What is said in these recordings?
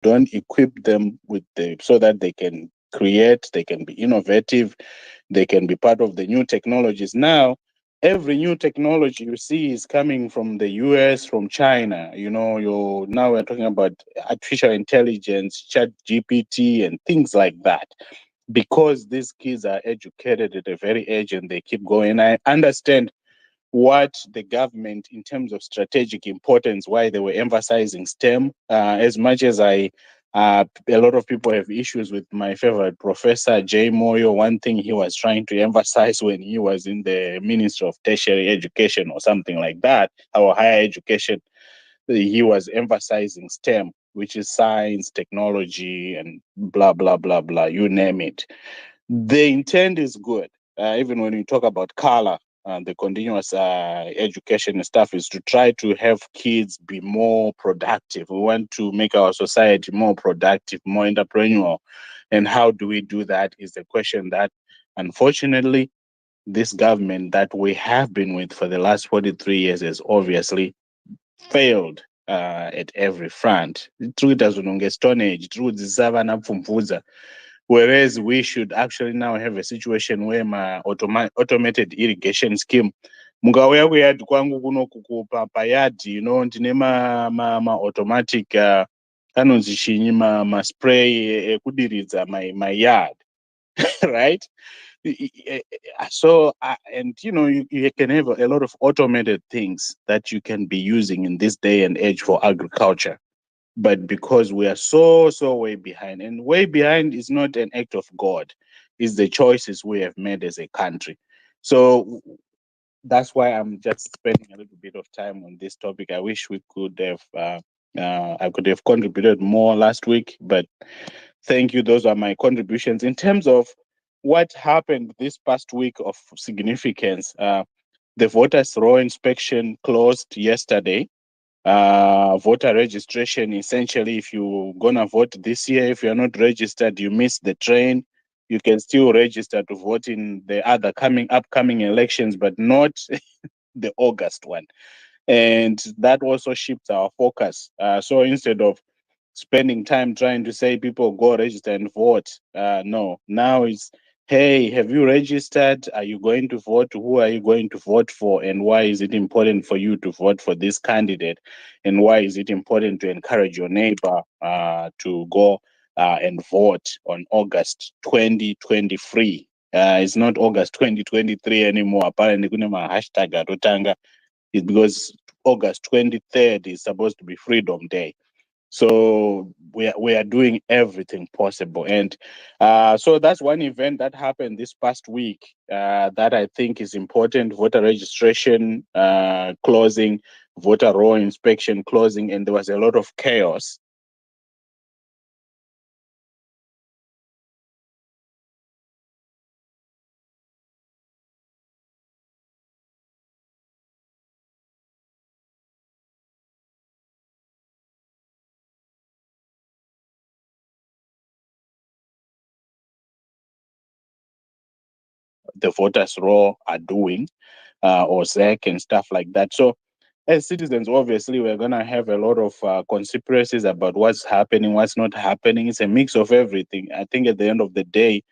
don't equip them with the so that they can create, they can be innovative, they can be part of the new technologies. Now, every new technology you see is coming from the US, from China. You now we're talking about artificial intelligence, chat GPT, and things like that. Because these kids are educated at a very age and they keep going. I understand what the government, in terms of strategic importance, why they were emphasizing STEM. As much as a lot of people have issues with my favorite professor, Jay Moyo. One thing he was trying to emphasize when he was in the Ministry of Tertiary Education or something like that, or higher education, he was emphasizing STEM, which is science, technology, and blah, blah, blah, blah, you name it. The intent is good. Even when you talk about color, the continuous education and stuff is to try to have kids be more productive. We want to make our society more productive, more entrepreneurial. And how do we do that is the question that, unfortunately, this government that we have been with for the last 43 years has obviously failed at every front. Through it as Stone Age, through the Savannah Pfumfuza. Whereas we should actually now have a situation where my automated irrigation scheme, mukauya kuyadhi kwangu kunoku payadhi, ndine automatic anonzi chinyi spray ekudiridza my yard, right? So and you can have a lot of automated things that you can be using in this day and age for agriculture. But because we are so way behind, and way behind is not an act of God, it's the choices we have made as a country. So that's why I'm just spending a little bit of time on this topic. I wish we could have I could have contributed more last week, but thank you. Those are my contributions in terms of what happened this past week of significance. The voters' roll inspection closed yesterday. Voter registration, essentially, if you're gonna vote this year, if you're not registered, you miss the train. You can still register to vote in the other upcoming elections, but not the August one. And that also shifts our focus. So instead of spending time trying to say people go register and vote, no, now it's, hey, have you registered? Are you going to vote? Who are you going to vote for? And why is it important for you to vote for this candidate? And why is it important to encourage your neighbor to go and vote on August 2023? It's not August 2023 anymore. Apparently, kuna ma hashtag atotanga. It's because August 23rd is supposed to be Freedom Day. So we are doing everything possible, and so that's one event that happened this past week that I think is important. Voter registration closing, voter roll inspection closing, and there was a lot of chaos. The voters roll are doing, or ZEC and stuff like that. So as citizens, obviously, we're going to have a lot of conspiracies about what's happening, what's not happening. It's a mix of everything. I think at the end of the day,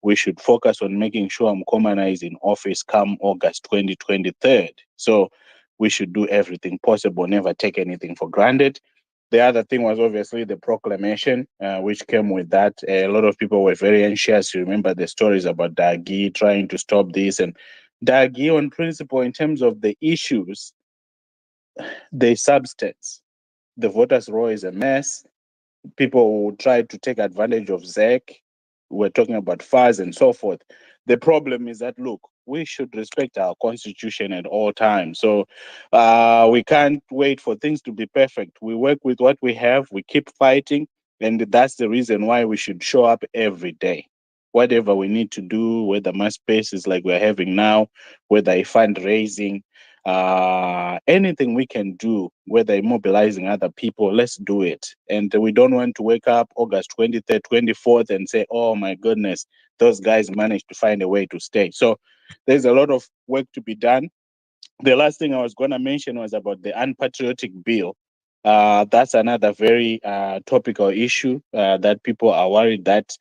we should focus on making sure Mkomana is in office come August 2023. So we should do everything possible, never take anything for granted. The other thing was obviously the proclamation, which came with that. A lot of people were very anxious. You remember the stories about Dagi trying to stop this, and Dagi, on principle, in terms of the issues, the substance. The voters' roll is a mess. People who try to take advantage of ZEC. We're talking about FAS and so forth. The problem is that, look, we should respect our constitution at all times. So we can't wait for things to be perfect. We work with what we have, we keep fighting, and that's the reason why we should show up every day. Whatever we need to do, whether mass spaces like we're having now, whether a fundraising, anything we can do, whether immobilizing other people, let's do it. And we don't want to wake up August 23rd, 24th and say, oh my goodness, those guys managed to find a way to stay. So there's a lot of work to be done. The last thing I was going to mention was about the unpatriotic bill. That's another very topical issue that people are worried that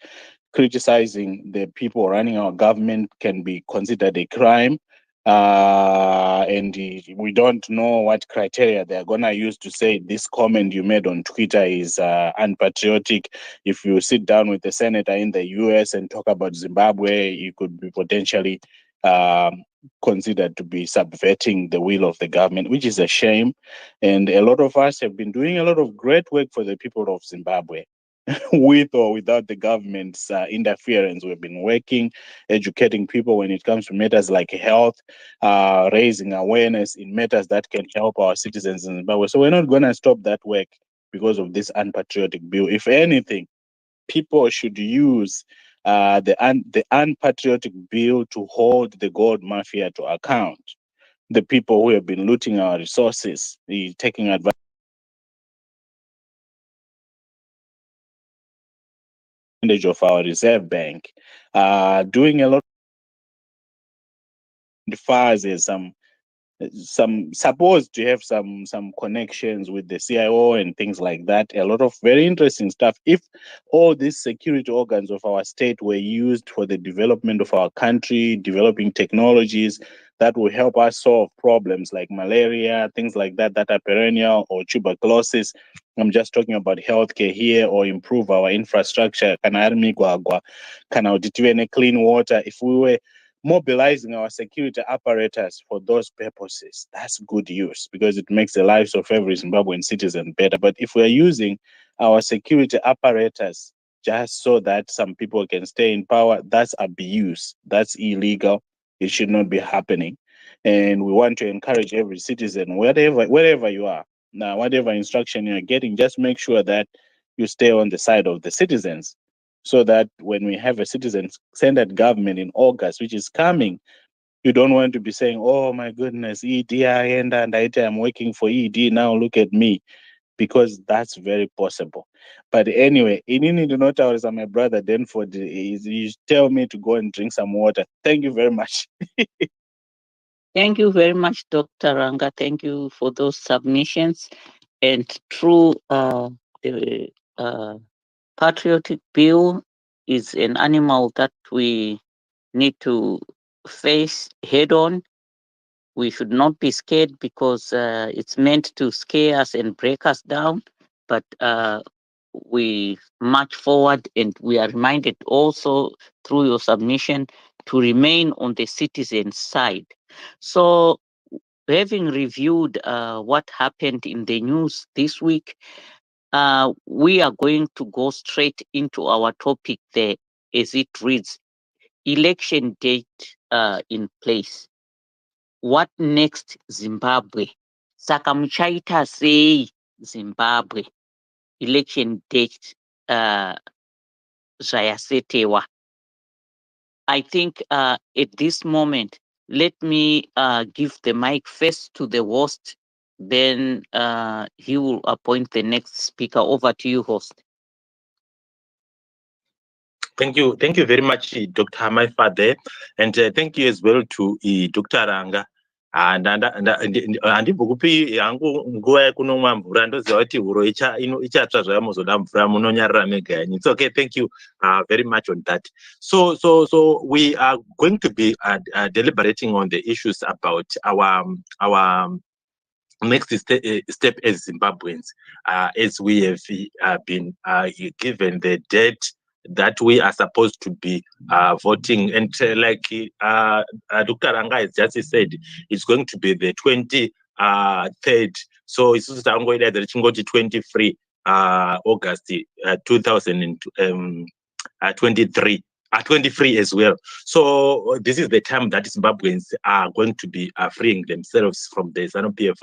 criticizing the people running our government can be considered a crime. And we don't know what criteria they're going to use to say this comment you made on Twitter is unpatriotic. If you sit down with a senator in the US and talk about Zimbabwe, you could be potentially considered to be subverting the will of the government, which is a shame. And a lot of us have been doing a lot of great work for the people of Zimbabwe. With or without the government's interference, we've been working, educating people when it comes to matters like health, raising awareness in matters that can help our citizens in Zimbabwe. So we're not going to stop that work because of this unpatriotic bill. If anything, people should use the unpatriotic bill to hold the gold mafia to account. The people who have been looting our resources, taking advantage of our reserve bank, doing a lot of fires as some supposed to have some connections with the CIO and things like that. A lot of very interesting stuff. If all these security organs of our state were used for the development of our country, developing technologies that will help us solve problems like malaria, things like that that are perennial, or tuberculosis. I'm just talking about healthcare here, or improve our infrastructure. Kana ari migwagwa, kana kuti tive clean water. If we were mobilizing our security apparatus for those purposes, that's good use because it makes the lives of every Zimbabwean citizen better. But if we're using our security apparatus just so that some people can stay in power, that's abuse. That's illegal. It should not be happening. And we want to encourage every citizen, wherever you are, now, whatever instruction you're getting, just make sure that you stay on the side of the citizens so that when we have a citizen-centered government in August, which is coming, you don't want to be saying, oh my goodness, ED, and I'm working for ED, now look at me, because that's very possible. But anyway, in need to not as my brother Denford, you tell me to go and drink some water. Thank you very much. Thank you very much, Dr. Ranga. Thank you for those submissions. And through the patriotic bill is an animal that we need to face head on. We should not be scared because it's meant to scare us and break us down. But we march forward, and we are reminded also through your submission to remain on the citizen's side. So, having reviewed what happened in the news this week, we are going to go straight into our topic there as it reads: election date in place. What next, Zimbabwe? Saka muchaita sei Zimbabwe? Election date zvayasetewa. I think at this moment, let me give the mic first to the host, then he will appoint the next speaker. Over to you, host. Thank you very much, Dr. Maifade, and thank you as well to Dr. Ranga. Handibvukupi yangu nguva yekunomwa mvura ndoziva kuti huro ichatsva zvaya muzoda mvura munonyarara mega yenyu. It's okay. Thank you very much on that. So we are going to be deliberating on the issues about our next step as Zimbabweans, as we have been given the date that we are supposed to be voting. And like Dr. Ranga has just said, it's going to be the 23rd. So it's 23 August 2023. 23 as well. So this is the time that Zimbabweans are going to be freeing themselves from the ZANU-PF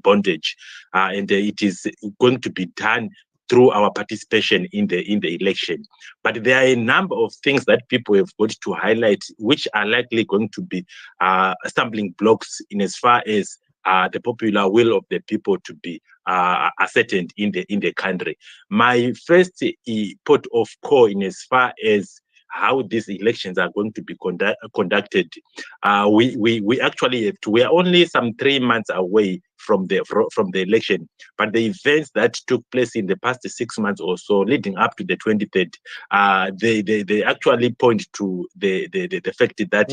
bondage, and it is going to be done through our participation in the election. But there are a number of things that people have got to highlight, which are likely going to be stumbling blocks in as far as the popular will of the people to be ascertained in the country. My first port of call in as far as how these elections are going to be conducted. We actually have to, we are only some 3 months away from the election. But the events that took place in the past 6 months or so, leading up to the 23rd, they actually point to the fact that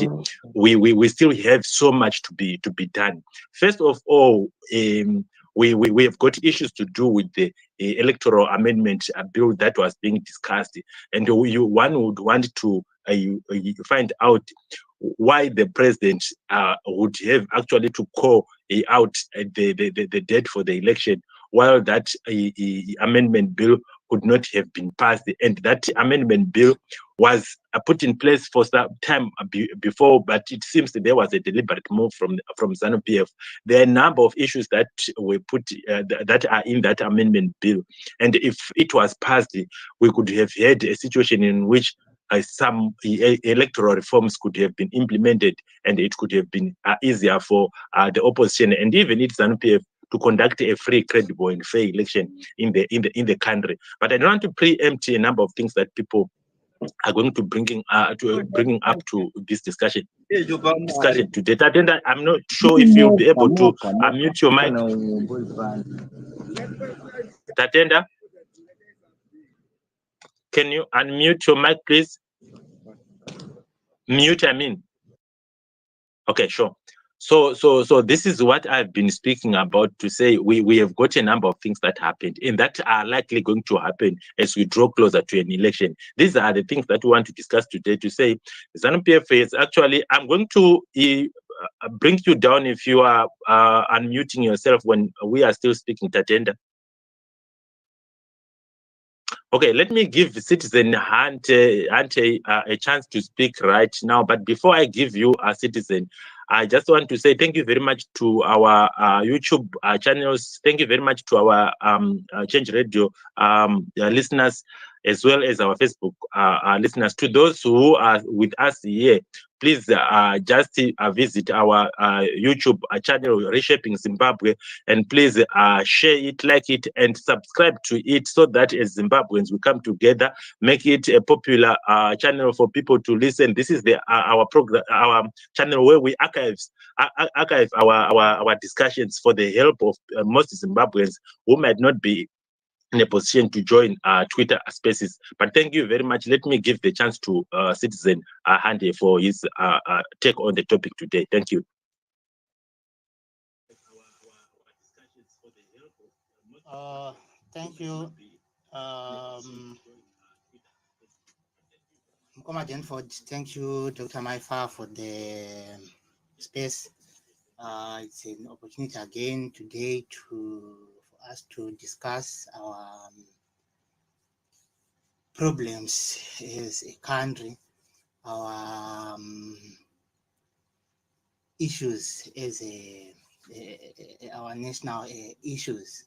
we still have so much to be done. First of all, we have got issues to do with the electoral amendment bill that was being discussed, and one would want to find out why the president would have actually to call out the date for the election, while that amendment bill could not have been passed, and that amendment bill was put in place for some time before, but it seems that there was a deliberate move from ZANU-PF. There are a number of issues that were put that are in that amendment bill, and if it was passed, we could have had a situation in which some electoral reforms could have been implemented, and it could have been easier for the opposition and even its ZANU-PF to conduct a free, credible, and fair election in the country. But I don't want to preempt a number of things that people are going to bringing up to this discussion today. Tatenda, I'm not sure if you'll be able to mute your mic. Tatenda, can you unmute your mic, please? Mute, I mean. Okay, sure. So this is what I've been speaking about, to say we have got a number of things that happened and that are likely going to happen as we draw closer to an election. These are the things that we want to discuss today, to say ZANU-PF is actually, I'm going to bring you down if you are unmuting yourself when we are still speaking, Tatenda. Okay, let me give Citizen Hunt a chance to speak right now. But before I give you a Citizen, I just want to say thank you very much to our YouTube channels. Thank you very much to our Change Radio listeners, as well as our Facebook listeners. To those who are with us here, please just visit our YouTube channel, Reshaping Zimbabwe, and please share it, like it, and subscribe to it, so that as Zimbabweans we come together, make it a popular channel for people to listen. This is our program, our channel where we archive our discussions for the help of most Zimbabweans who might not be in a position to join Twitter Spaces. But thank you very much. Let me give the chance to Citizen Hande for his take on the topic today. Thank you. Thank you, Mkoma Denford. Thank you, Dr. Maifa, for the space. It's an opportunity again today for us to discuss our problems as a country, our issues as our national issues.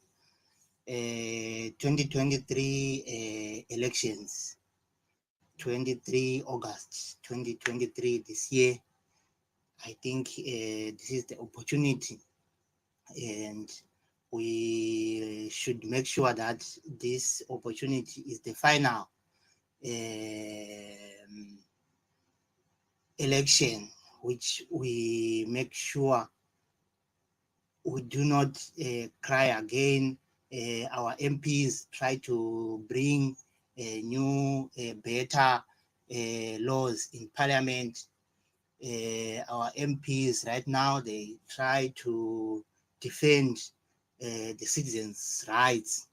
2023 elections, 23 August 2023 this year. I think this is the opportunity, and we should make sure that this opportunity is the final election, which we make sure we do not cry again. Our MPs try to bring new, better laws in Parliament. Our MPs right now, they try to defend the citizens' rights,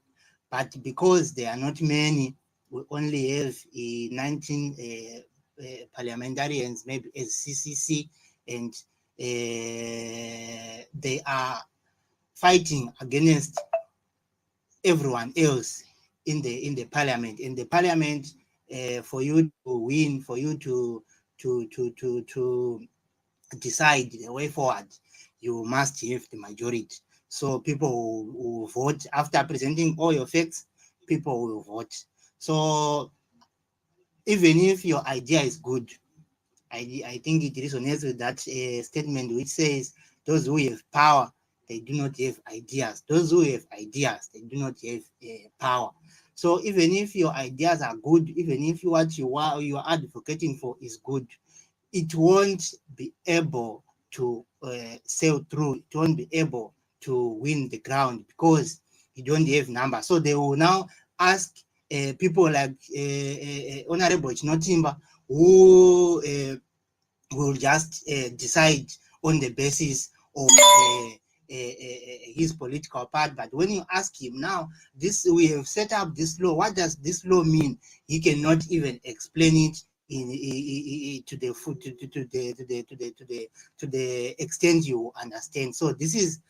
but because there are not many, we only have 19 parliamentarians, maybe as CCC, and they are fighting against everyone else in the parliament. In the parliament, for you to win, for you to decide the way forward, you must have the majority. So people will vote after presenting all your facts. People will vote. So even if your idea is good, I think it resonates with that statement which says those who have power, they do not have ideas. Those who have ideas, they do not have power. So even if your ideas are good, even if what you are advocating for is good, it won't be able to sail through. It won't be able to win the ground because you don't have numbers. So they will now ask people like Honorable Chinotimba, who will just decide on the basis of his political part. But when you ask him now, this we have set up this law. What does this law mean? He cannot even explain it to the to the extent you understand. So this is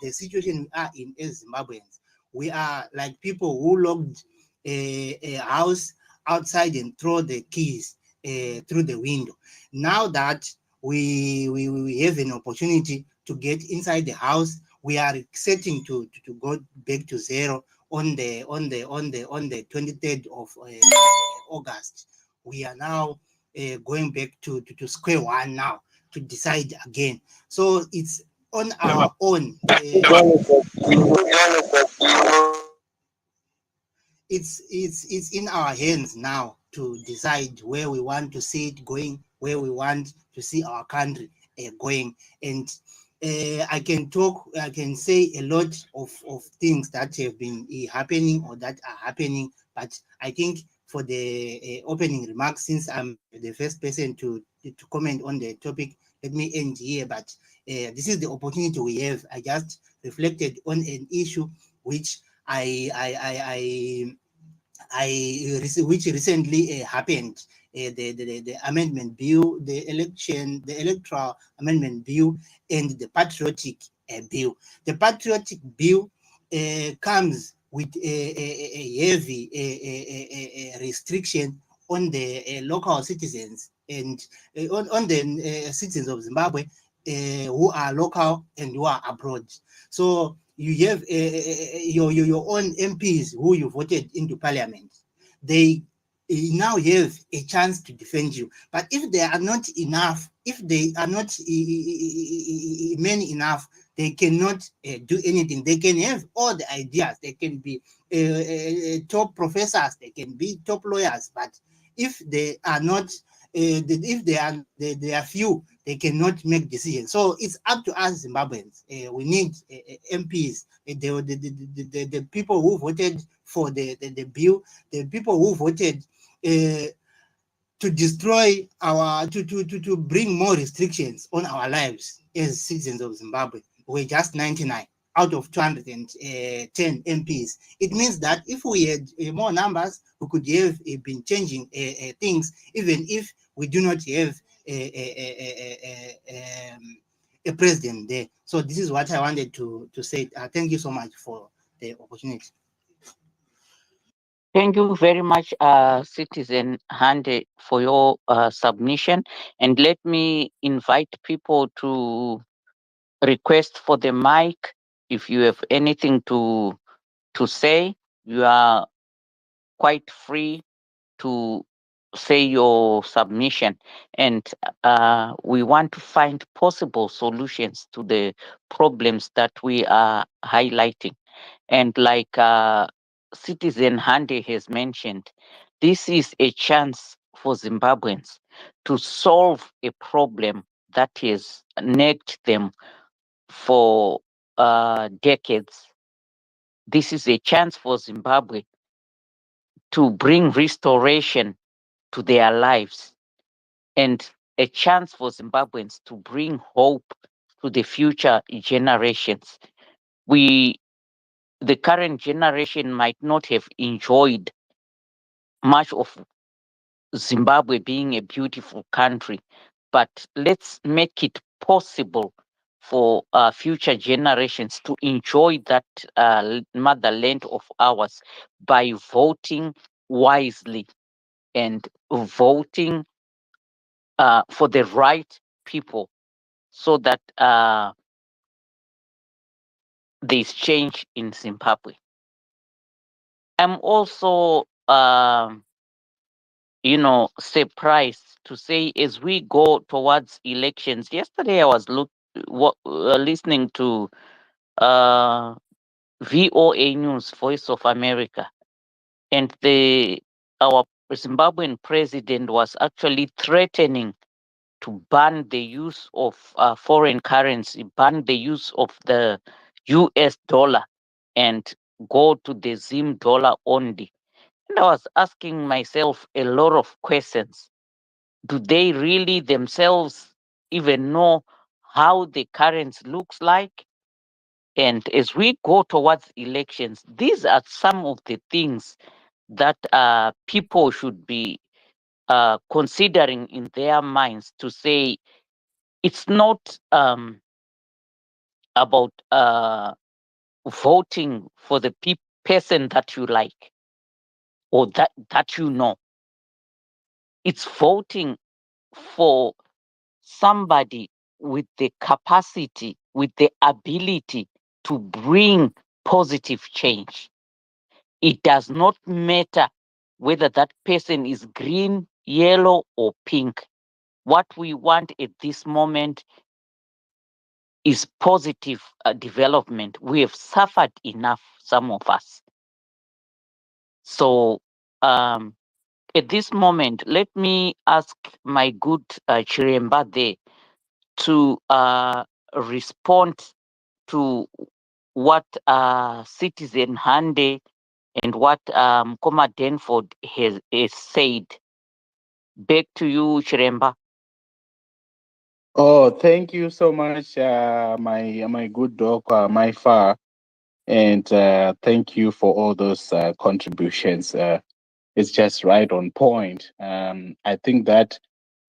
the situation we are in as Zimbabweans. We are like people who locked a house outside and throw the keys through the window. Now that we have an opportunity to get inside the house, we are setting to go back to zero on the 23rd of August. We are now going back to square one now to decide again. So it's on our own. It's in our hands now to decide where we want to see it going, where we want to see our country going. And I can say a lot of things that have been happening or that are happening, but I think for the opening remarks, since I'm the first person to comment on the topic, let me end here. But this is the opportunity we have. I just reflected on an issue which I which recently happened. The amendment bill, the electoral amendment bill, and the patriotic bill. The patriotic bill comes with a heavy restriction on the local citizens and on the citizens of Zimbabwe who are local and who are abroad. So you have your own MPs who you voted into parliament. They now have a chance to defend you. But if they are not enough, if they are not many enough, they cannot do anything. They can have all the ideas. They can be top professors. They can be top lawyers. But if they are not, if they are few, they cannot make decisions. So it's up to us Zimbabweans. We need MPs, the people who voted for the bill, the people who voted to destroy our, to bring more restrictions on our lives as citizens of Zimbabwe. We're just 99 out of 210 MPs. It means that if we had more numbers, we could have been changing things, even if we do not have a president there. So this is what I wanted to say. Thank you so much for the opportunity. Thank you very much, Citizen Hande, for your submission. And let me invite people to request for the mic. If you have anything to say, you are quite free to say your submission. And we want to find possible solutions to the problems that we are highlighting. And like Citizen Hande has mentioned, this is a chance for Zimbabweans to solve a problem that has nagged them for decades. This is a chance for Zimbabwe to bring restoration to their lives and a chance for Zimbabweans to bring hope to the future generations. We, the current generation, might not have enjoyed much of Zimbabwe being a beautiful country, but let's make it possible for future generations to enjoy that motherland of ours by voting wisely and voting for the right people so that there's change in Zimbabwe. I'm also, surprised to say as we go towards elections. Yesterday, I was listening to uh, VOA News, Voice of America, and our Zimbabwean president was actually threatening to ban the use of foreign currency, ban the use of the US dollar and go to the Zim dollar only. And I was asking myself a lot of questions. Do they really themselves even know how the currency looks like? And as we go towards elections, these are some of the things that people should be considering in their minds to say it's not about voting for the person that you like or that you know. It's voting for somebody with the capacity, with the ability to bring positive change. It does not matter whether that person is green, yellow, or pink. What we want at this moment is positive development. We have suffered enough, some of us. So, at this moment, let me ask my good Chiremba there to respond to what Citizen Hande and what Koma Denford has said. Back to you, Chiremba. Oh, thank you so much, my good dog, my far, and thank you for all those contributions. It's just right on point. I think that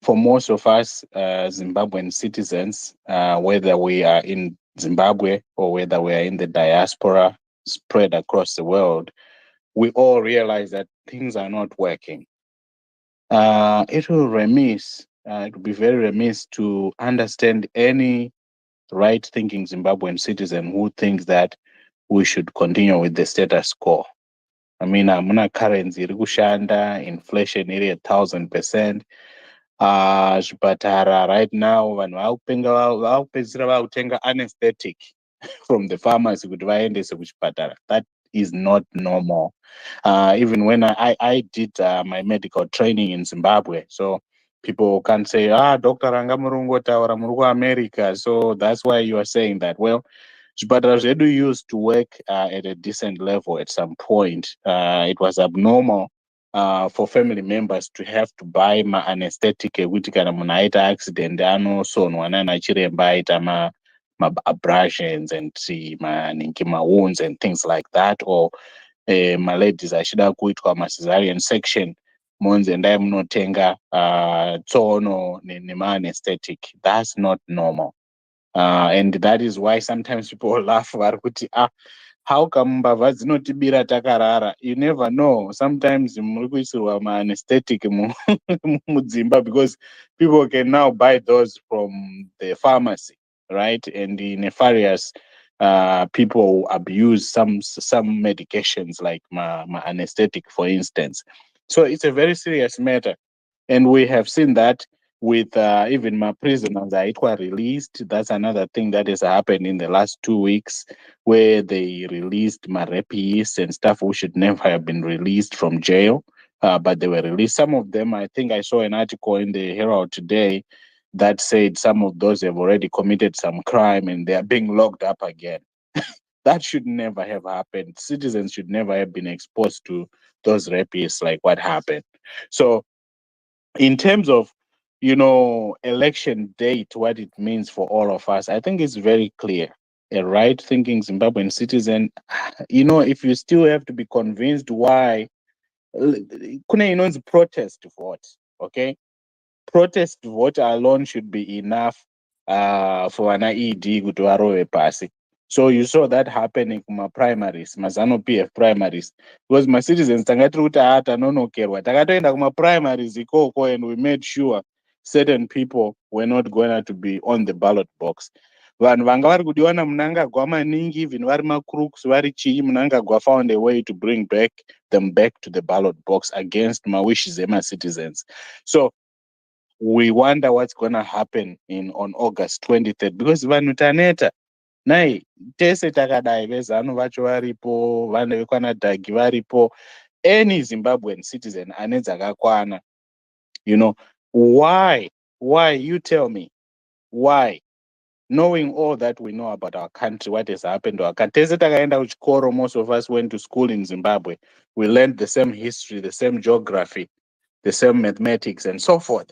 for most of us Zimbabwean citizens, whether we are in Zimbabwe or whether we are in the diaspora spread across the world, we all realize that things are not working. It will be very remiss to understand any right thinking Zimbabwean citizen who thinks that we should continue with the status quo. I mean, hamuna currency iri kushanda, inflation iri 1,000%. Zvipatara right now vanhu vakupedzisira vakutenga anesthetic from the pharmacy kuti vaendese kuchipatara. That is not normal. Even when I did my medical training in Zimbabwe, so people can say, Dr. Ranga Murungotaura muri kuAmerica, so that's why you are saying that. Well, zvipatara zvedu used to work at a decent level at some point. It was abnormal for family members to have to buy anesthetic ekuti kana munhu aita accident anosonwa nana chiremba aita abrasions and wounds and things like that, or maladies achida kuitwa cesarean section monzi endai munotenga tsono nema-anesthetic. That's not normal. And that is why sometimes people laugh vari kuti how come mbavha dzinotibira takarara? You never know. Sometimes muri kuisirwa ma-anesthetic mudzimba because people can now buy those from the pharmacy, right? And the nefarious people abuse some medications like anesthetic, for instance. So it's a very serious matter, and we have seen that with even my prisoners were released. That's another thing that has happened in the last 2 weeks, where they released my rapists and stuff who should never have been released from jail, but they were released. Some of them, I think I saw an article in the Herald today that said some of those have already committed some crime and they are being locked up again. That should never have happened. Citizens should never have been exposed to those rapists like what happened. So in terms of, election date, what it means for all of us, I think it's very clear. A right thinking Zimbabwean citizen, if you still have to be convinced why, kune inonzi protest vote, okay? Protest vote alone should be enough for an ED kuti varove pasi. So you saw that happening kuma primaries, mazano PF primaries, because my citizens tanga tiri kuti tanonokerwa, takatoenda kuma primaries ikoko, and we made sure certain people were not going to be on the ballot box. Vanhu vanga vari kudiwa namunangagwa maningi, even vari macrooks vari chii, munangagwa found a way to bring them back to the ballot box against my wishes ema citizens. So we wonder what's going to happen on August 23rd, because vanhu taneta nai tese takadai, vezanu vacho varipo, vanhu vekwanadhagi varipo, any Zimbabwean citizen ane dzakakwana, why you tell me, why knowing all that we know about our country, what has happened to our country. Tese takaenda kuchikoro, most of us went to school in Zimbabwe. We learned the same history, the same geography, the same mathematics, and so forth.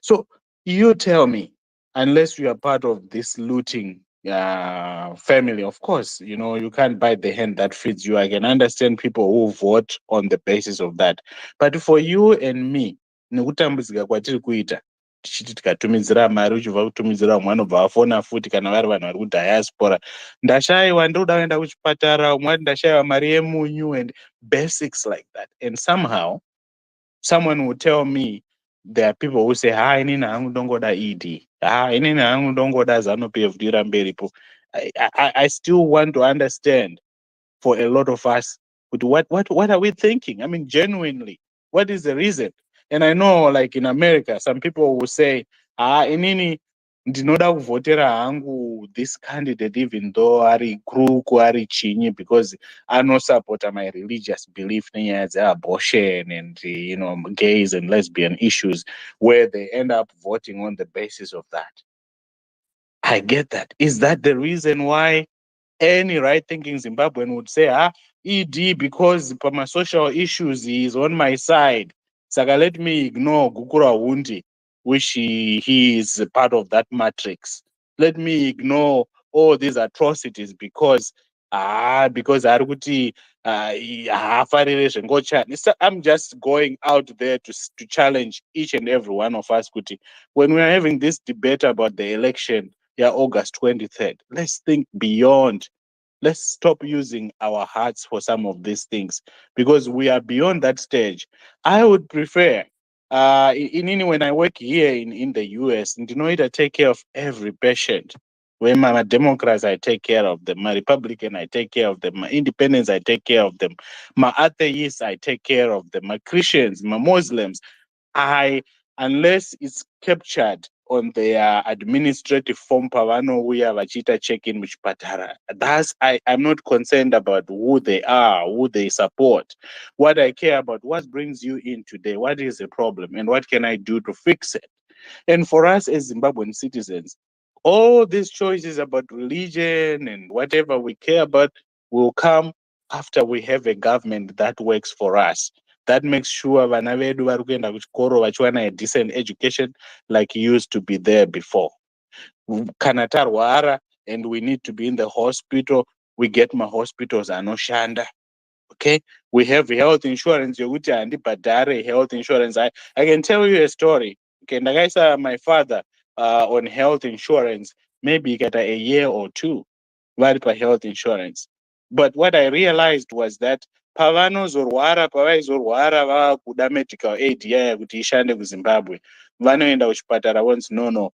So you tell me, unless you are part of this looting family, of course, you know, you can't bite the hand that feeds you. I can understand people who vote on the basis of that. But for you and me, nekutambudzika kwatiri kuita tichiti tikatumidzira mari uchibva kutumidzira umwe anobva afona futi kana vari vanhu vari kudiaspora, ndashayiwa ndoda kuenda kuchipatara, umwe ati ndashayiwa mari yemunyu and basics like that. And somehow someone will tell me there are people who say, ha, inini hangu ndongoda ED. Ha, inini hangu ndongoda ZANU-PF mberipo. I still want to understand for a lot of us, but what are we thinking? I mean, genuinely, what is the reason? And I know, like in America, some people will say, inini ndinoda kuvhotera hangu this candidate even though ari kruku ari chinyi because anosupporta my religious belief nenyaya dzeabortion and you know, gays and lesbian issues, where they end up voting on the basis of that. I get that. Is that the reason why any right-thinking Zimbabwean would say, ED, because for my social issues, he is on my side. Saka let me ignore Gukura Wundi, which he is a part of that matrix. Let me ignore all these atrocities because Aruti I'm just going out there to challenge each and every one of us, Kuti. When we are having this debate about the election, yeah, August 23rd, let's think beyond. Let's stop using our hearts for some of these things because we are beyond that stage. I would prefer, when I work here in the US, and you know, I take care of every patient. When my Democrats, I take care of them. My Republican, I take care of them. My Independents, I take care of them. My atheists, I take care of them. My Christians, my Muslims, unless it's captured on their administrative form pavanouya vachiita check-in muchipatara, I'm not concerned about who they are, who they support. What I care about, what brings you in today, what is the problem, and what can I do to fix it? And for us as Zimbabwean citizens, all these choices about religion and whatever we care about will come after we have a government that works for us, that makes sure vana vedu vari kuenda kuchikoro vachiwana a decent education like used to be there before. Kana tarwara and we need to be in the hospital, we get mahospitals anoshanda. Okay, we have health insurance yokuti handibhadhare health insurance. I can tell you a story. Okay, ndakaisa my father on health insurance maybe ikaita a year or two vari pahealth insurance. But what I realized was that pavaizorwara vava kuda medical aid yaya kuti ishande kuzimbabwe, vanoenda kuchipatara once, no,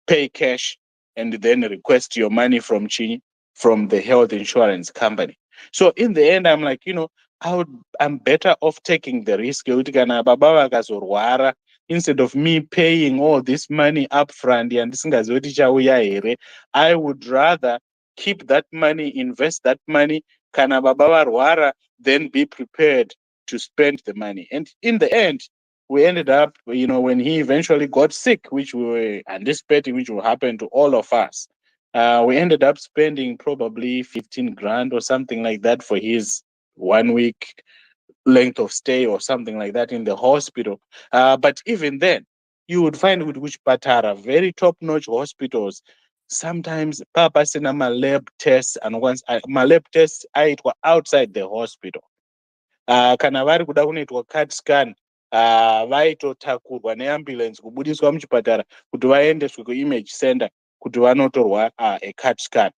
pay cash and then request your money from the health insurance company. So in the end, I'm like, I'm better off taking the risk yokuti kana baba vakazorwara, instead of me paying all this money upfront and ndisingazivi kuti chauya here, I would rather keep that money, invest that money, kana baba varwara, then be prepared to spend the money. And in the end, we ended up, when he eventually got sick, which we were anticipating, which will happen to all of us, we ended up spending probably 15 grand or something like that for his 1 week length of stay or something like that in the hospital. But even then, you would find with which patara, very top-notch hospitals, sometimes papa sina ma lab tests, and once my lab tests were outside the hospital. Kana vari kuda kunoitwa cat scan, vaitotakurwa neambulance kubudiswa muchipatara kuti vaendeswe kuimage center kuti vanotorwa a cat scan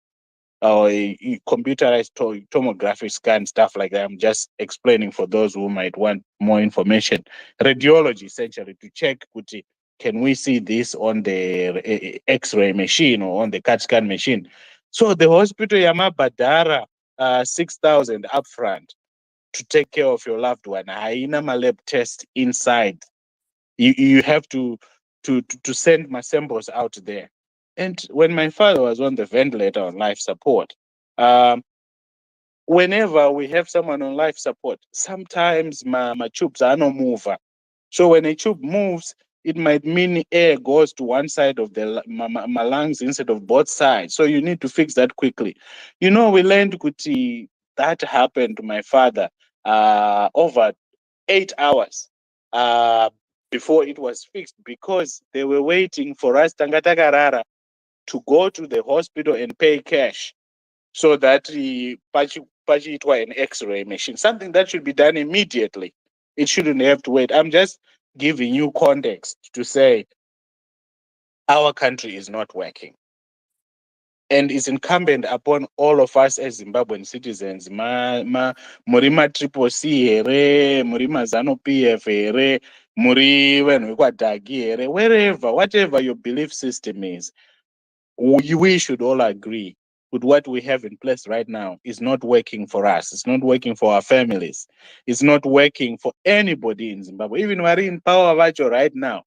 or a computerized tomography scan, stuff like that. I'm just explaining for those who might want more information. Radiology, essentially, to check kuti, can we see this on the X-ray machine or on the CAT scan machine? So the hospital yamabhadhara 6,000 upfront to take care of your loved one. Haina ma lab test inside. You have to send my samples out there. And when my father was on the ventilator on life support, whenever we have someone on life support, sometimes my tubes are no mover. So when a tube moves, it might mean air goes to one side of the my lungs instead of both sides. So you need to fix that quickly. You know, we learned kuti that happened to my father over 8 hours uh, before it was fixed because they were waiting for us Tangatakarara to go to the hospital and pay cash so that pachiitwa an X-ray machine, something that should be done immediately. It shouldn't have to wait. I'm just giving you context to say our country is not working. And it's incumbent upon all of us as Zimbabwean citizens, Murima Triple C here, Murima Zano PF here, Muri when we got Dagi here, wherever, whatever your belief system is, we should all agree with what we have in place right now is not working for us. It's not working for our families. It's not working for anybody in Zimbabwe. Even we're in power virtual right now.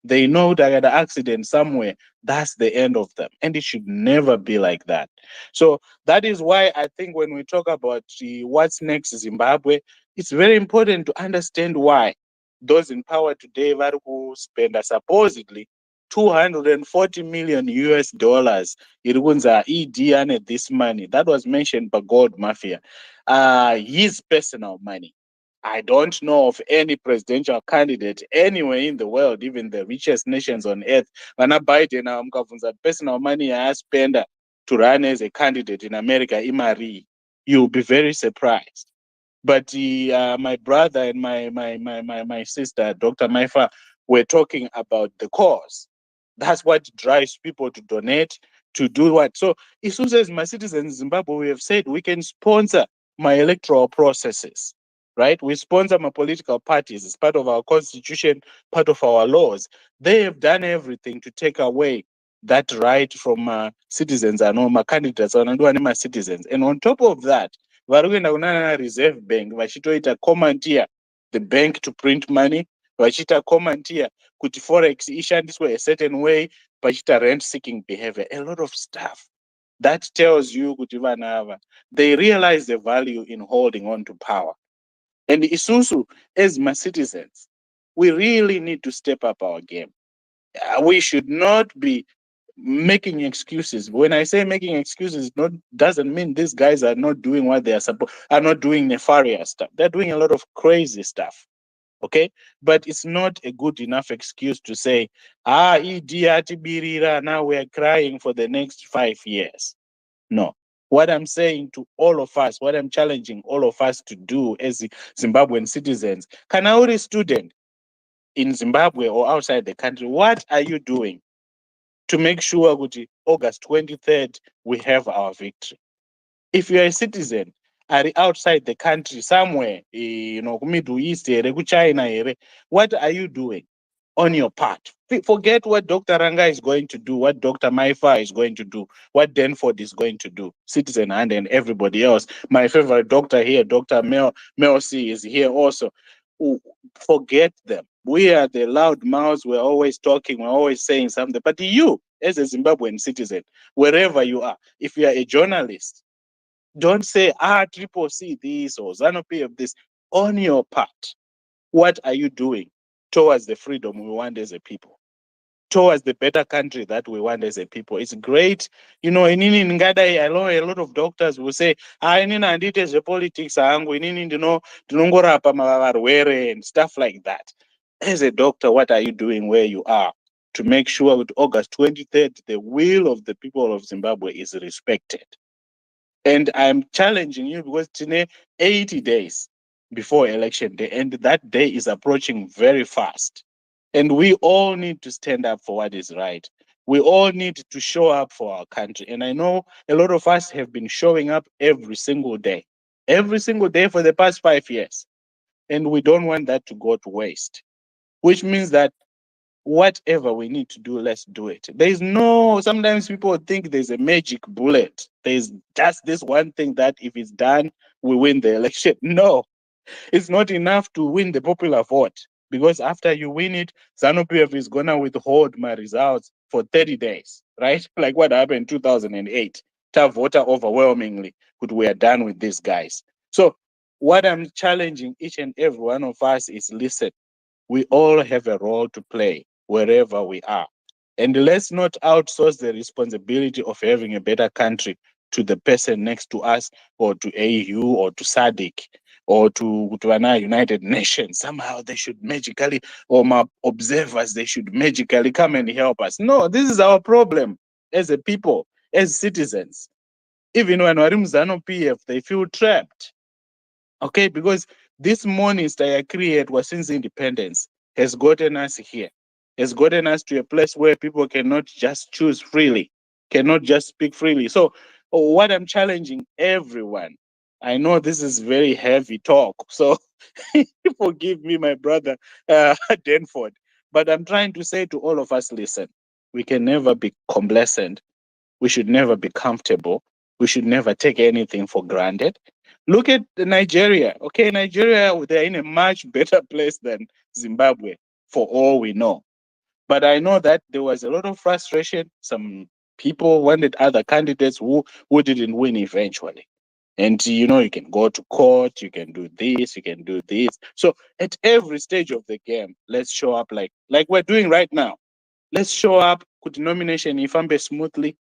They know that at an accident somewhere, that's the end of them. And it should never be like that. So that is why I think when we talk about what's next Zimbabwe, it's very important to understand why those in power today who spend supposedly 240 million US dollars. Irunza ED and this money that was mentioned by Gold Mafia, his personal money. I don't know of any presidential candidate anywhere in the world, even the richest nations on earth. Vana Biden amukabvunza personal money I spend to run as a candidate in America, Imari. You'll be very surprised. But my brother and my sister, Dr. Maifa, were talking about the cause. That's what drives people to donate, to do what. So, Isuzu as my citizens in Zimbabwe, we have said we can sponsor my electoral processes, right? We sponsor my political parties. It's part of our constitution, part of our laws. They have done everything to take away that right from citizens and all my candidates and my citizens. And on top of that, vari kuenda kunana reserve bank vachitoita commandeer the bank to print money, vachiita commandeer kuti forex ishandiswe a certain way, vachiita rent seeking behavior, a lot of stuff that tells you kuti vana ava they realize the value in holding on to power. And isusu as my citizens, we really need to step up our game. We should not be making excuses. When I say making excuses, not doesn't mean these guys are not doing what they are not doing nefarious stuff. They're doing a lot of crazy stuff. Okay, but it's not a good enough excuse to say, birira, now we're crying for the next 5 years. No. What I'm saying to all of us, what I'm challenging all of us to do as Zimbabwean citizens, Kanauri student in Zimbabwe or outside the country, what are you doing to make sure that August 23rd we have our victory? If you're a citizen, are outside the country somewhere, Middle East, China, what are you doing on your part? Forget what Dr. Ranga is going to do, what Dr. Maifa is going to do, what Denford is going to do, Citizen and everybody else. My favorite doctor here, Dr. Mel C, is here also. Forget them. We are the loud mouths. We're always talking. We're always saying something. But you, as a Zimbabwean citizen, wherever you are, if you are a journalist, don't say, Triple C this or Zanu PF this. On your part, what are you doing towards the freedom we want as a people? Towards the better country that we want as a people. It's great. In Ngada, I know a lot of doctors will say, inini handite zvepolitics hangu, inini ndinongorapa varwere and stuff like that. As a doctor, what are you doing where you are to make sure that August 23rd, the will of the people of Zimbabwe is respected? And I'm challenging you because today, 80 days before election day, and that day is approaching very fast. And we all need to stand up for what is right. We all need to show up for our country. And I know a lot of us have been showing up every single day for the past 5 years. And we don't want that to go to waste, which means that whatever we need to do, let's do it. Sometimes people think there's a magic bullet. There's just this one thing that if it's done, we win the election. No, it's not enough to win the popular vote, because after you win it, ZANU-PF is gonna withhold my results for 30 days, right? Like what happened in 2008. Voter overwhelmingly, but we are done with these guys. So what I'm challenging each and every one of us is, listen, we all have a role to play wherever we are. And let's not outsource the responsibility of having a better country to the person next to us, or to AU, or to SADC, or to an United Nations. Somehow they should magically, or my observers, they should magically come and help us. No, this is our problem as a people, as citizens. Even when we're in ZANU PF, they feel trapped. Okay, because this monster I create was since independence has gotten us here, has gotten us to a place where people cannot just choose freely, cannot just speak freely. So, what I'm challenging everyone, I know this is very heavy talk, so forgive me, my brother Denford, but I'm trying to say to all of us, listen, we can never be complacent. We should never be comfortable. We should never take anything for granted. Look at Nigeria. Okay, Nigeria, they're in a much better place than Zimbabwe, for all we know. But I know that there was a lot of frustration. Some people wanted other candidates who didn't win eventually. And you can go to court, you can do this, you can do this. So at every stage of the game, let's show up like we're doing right now. Let's show up. Could nomination ifambe smoothly,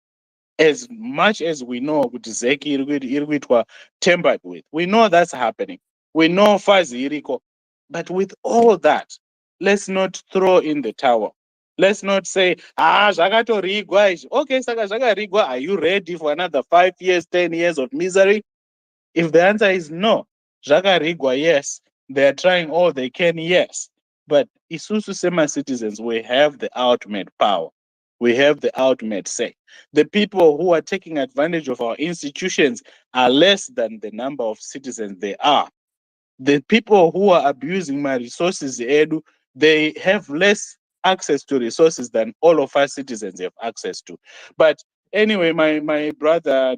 as much as we know kuti zeki iri kuitwa tampered with. We know that's happening. We know fazi iriko. But with all that, let's not throw in the towel. Let's not say, zvakatorigwa izvi. Okay, saka zvakarigwa, are you ready for another 5 years, 10 years of misery? If the answer is no, zvakarigwa, yes, they're trying all they can, yes. But isusu sema citizens, we have the ultimate power. We have the ultimate say. The people who are taking advantage of our institutions are less than the number of citizens they are. The people who are abusing my resources, Edu, they have less access to resources than all of us citizens have access to. But anyway, my brother,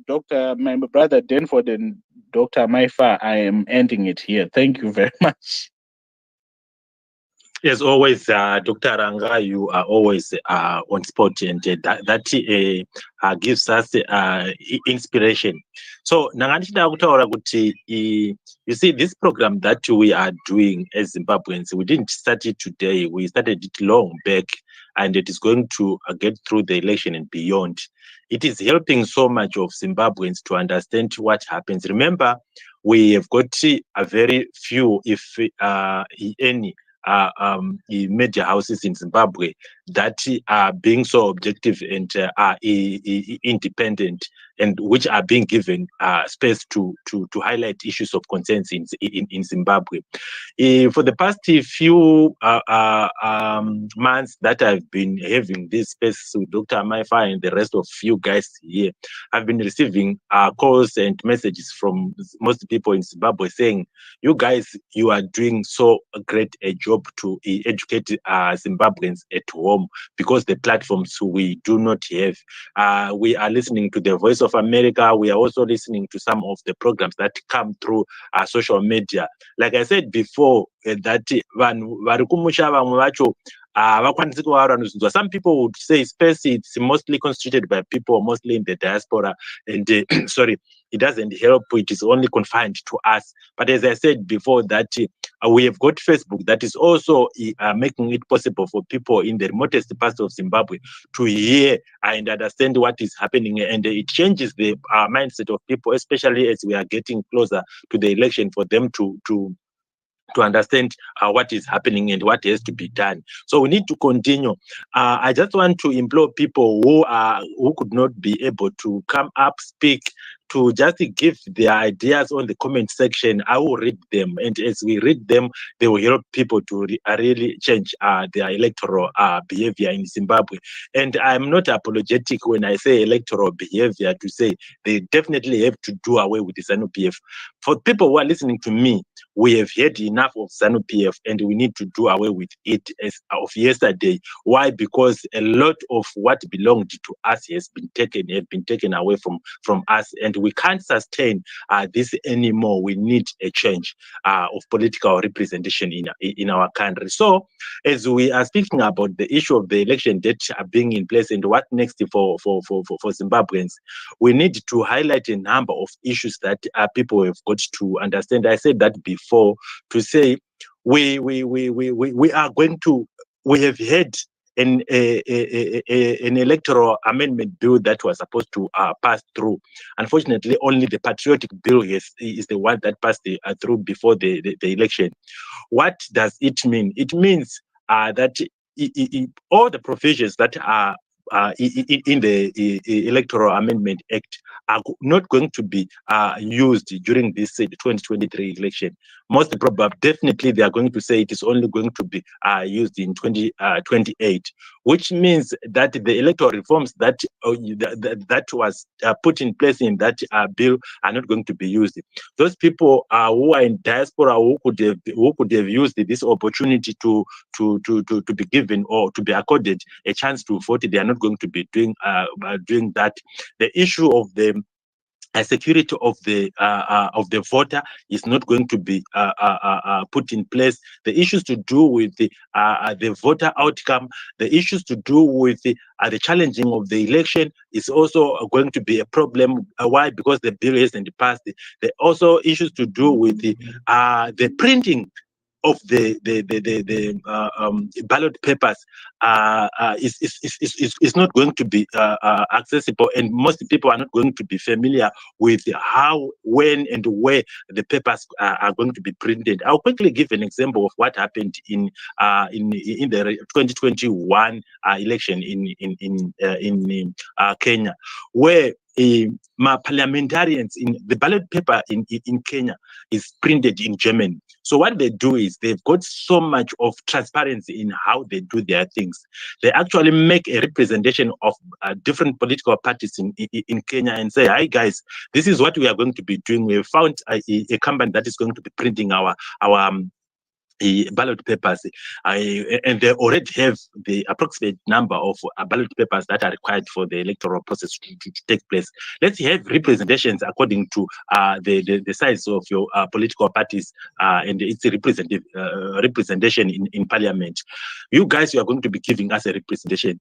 my brother Denford and Dr. Maifa, I am ending it here. Thank you very much. As always, Dr. Ranga, you are always on spot, and that gives us inspiration. So, nangandichida kutaura kuti, you see, this program that we are doing as Zimbabweans, we didn't start it today. We started it long back, and it is going to get through the election and beyond. It is helping so much of Zimbabweans to understand what happens. Remember, we have got a very few, if any, media houses in Zimbabwe that are being so objective and are independent, and which are being given space to highlight issues of concerns in Zimbabwe. For the past few months that I've been having this space with Dr. Maifa and the rest of few guys here, I've been receiving calls and messages from most people in Zimbabwe saying, you guys, you are doing so great a job to educate Zimbabweans at home, because the platforms we do not have. We are listening to the Voice of America. We are also listening to some of the programs that come through social media. Like I said before, that vanhu vari kumusha vamwe vacho havakwanisi kuvaura vanozvinzwa. Some people would say space it's mostly constituted by people mostly in the diaspora, and sorry, it doesn't help. It is only confined to us. But as I said before, that we have got Facebook that is also making it possible for people in the remotest parts of Zimbabwe to hear and understand what is happening, and it changes the mindset of people, especially as we are getting closer to the election, for them to understand what is happening and what has to be done. So we need to continue. I just want to implore people who could not be able to come up, speak, to just give their ideas on the comment section. I will read them, and as we read them, they will help people to really change their electoral behavior in Zimbabwe. And I'm not apologetic when I say electoral behavior to say they definitely have to do away with the ZANU-PF. For people who are listening to me, we have had enough of ZANU-PF, and we need to do away with it as of yesterday. Why? Because a lot of what belonged to us have been taken away from us, and we can't sustain this anymore. We need a change of political representation in our country. So, as we are speaking about the issue of the election date being in place and what next for Zimbabweans, we need to highlight a number of issues that people have got to understand. I said that before, to say we are going to, we have had an electoral amendment bill that was supposed to pass through. Unfortunately, only the patriotic bill is the one that passed through before the election. What does it mean? It means that all the provisions that are in the Electoral Amendment Act are not going to be used during this 2023 election. Most probably, definitely, they are going to say it is only going to be used in 2028, which means that the electoral reforms that was put in place in that bill are not going to be used. Those people who are in diaspora who could have used this opportunity to be given or to be accorded a chance to vote, they are not going to be doing that. The issue of the security of the voter is not going to be put in place. The issues to do with the voter outcome, the issues to do with the challenging of the election is also going to be a problem. Why? Because the bill hasn't passed. There are also issues to do with the printing of the ballot papers is not going to be accessible, and most people are not going to be familiar with how, when, and where the papers are going to be printed. I'll quickly give an example of what happened in the 2021 election in Kenya, where parliamentarians in the ballot paper in Kenya is printed in German. So what they do is they've got so much of transparency in how they do their things. They actually make a representation of different political parties in Kenya and say, "Hi guys, this is what we are going to be doing. We have found a company that is going to be printing our ballot papers, and they already have the approximate number of ballot papers that are required for the electoral process to take place. Let's have representations according to the size of your political parties and its representation in parliament. You guys, you are going to be giving us a representation."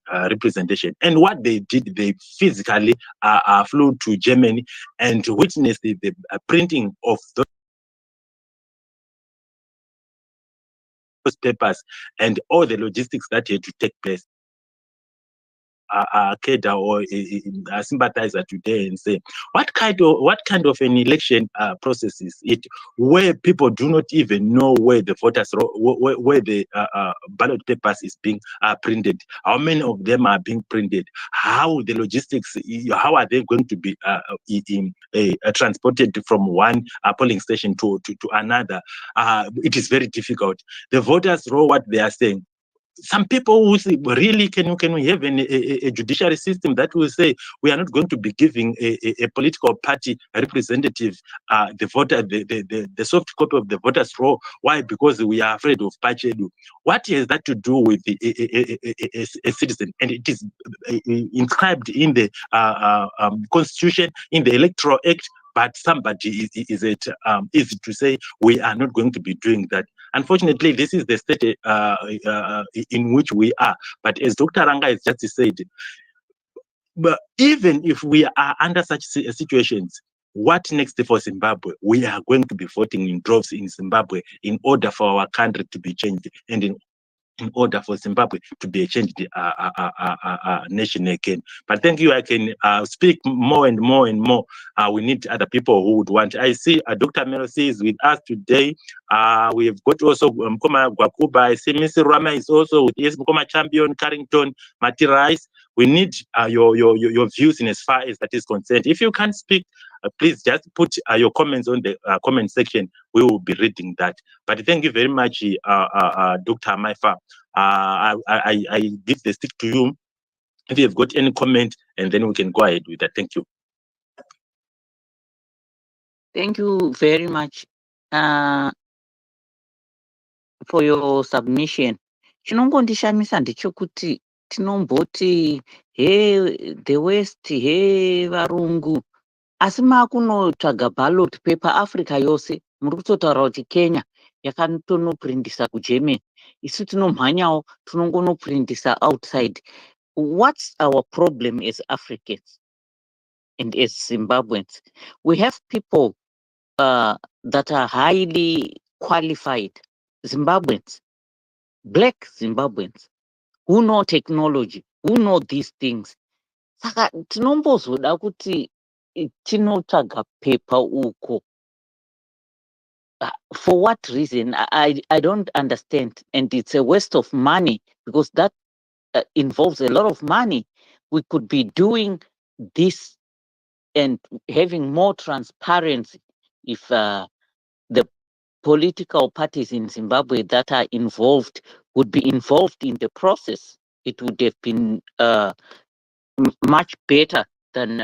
And what they did, they physically flew to Germany and witnessed the printing of those papers and all the logistics that had to take place. Cadre or a sympathizer today and say, what kind of an election process is it, where people do not even know where the voters where the ballot papers is being printed, how many of them are being printed, how the logistics, how are they going to be transported from one polling station to another. It is very difficult. The voters know what they are saying. Some people will say, really, can we have a judiciary system that will say we are not going to be giving a political party representative the voter, the soft copy of the voters' roll? Why? Because we are afraid of Pachedu. What has that to do with a citizen? And it is inscribed in the Constitution, in the Electoral Act. But somebody is it easy to say we are not going to be doing that. Unfortunately, this is the state in which we are. But as Dr. Ranga has just said, but even if we are under such situations, what next for Zimbabwe? We are going to be voting in droves in Zimbabwe in order for our country to be changed, and in order for Zimbabwe to be a changed nation again. But thank you. I can speak more and more and more. We need other people who would want. I see Dr. Melosi is with us today. We have got also Mkoma Gwakuba. I see Mr. Rama is also with us. Mkoma Champion, Carrington, Mati Rice. We need your views in as far as that is concerned. If you can't speak, please just put your comments on the comment section. We will be reading that. But thank you very much, Dr. Maifa. I give the stick to you if you have got any comment, and then we can go ahead with that. Thank you. Thank you very much for your submission. Chinongondishamisa ndechekuti tinomboti the West varungu, asi makunotsvaga ballot paper Africa yose muri kutotaura kuti Kenya yakatonoprindisa kuGermany, isu tinomhanyawo tinongonoprindisa outside. What's our problem as Africans and as Zimbabweans? We have people that are highly qualified Zimbabweans, black Zimbabweans, who know technology, who know these things. Saka tinombozoda kuti tinotsvaga pepa uko. For what reason? I don't understand. And it's a waste of money because that involves a lot of money. We could be doing this and having more transparency if the political parties in Zimbabwe that are involved would be involved in the process. It would have been much better than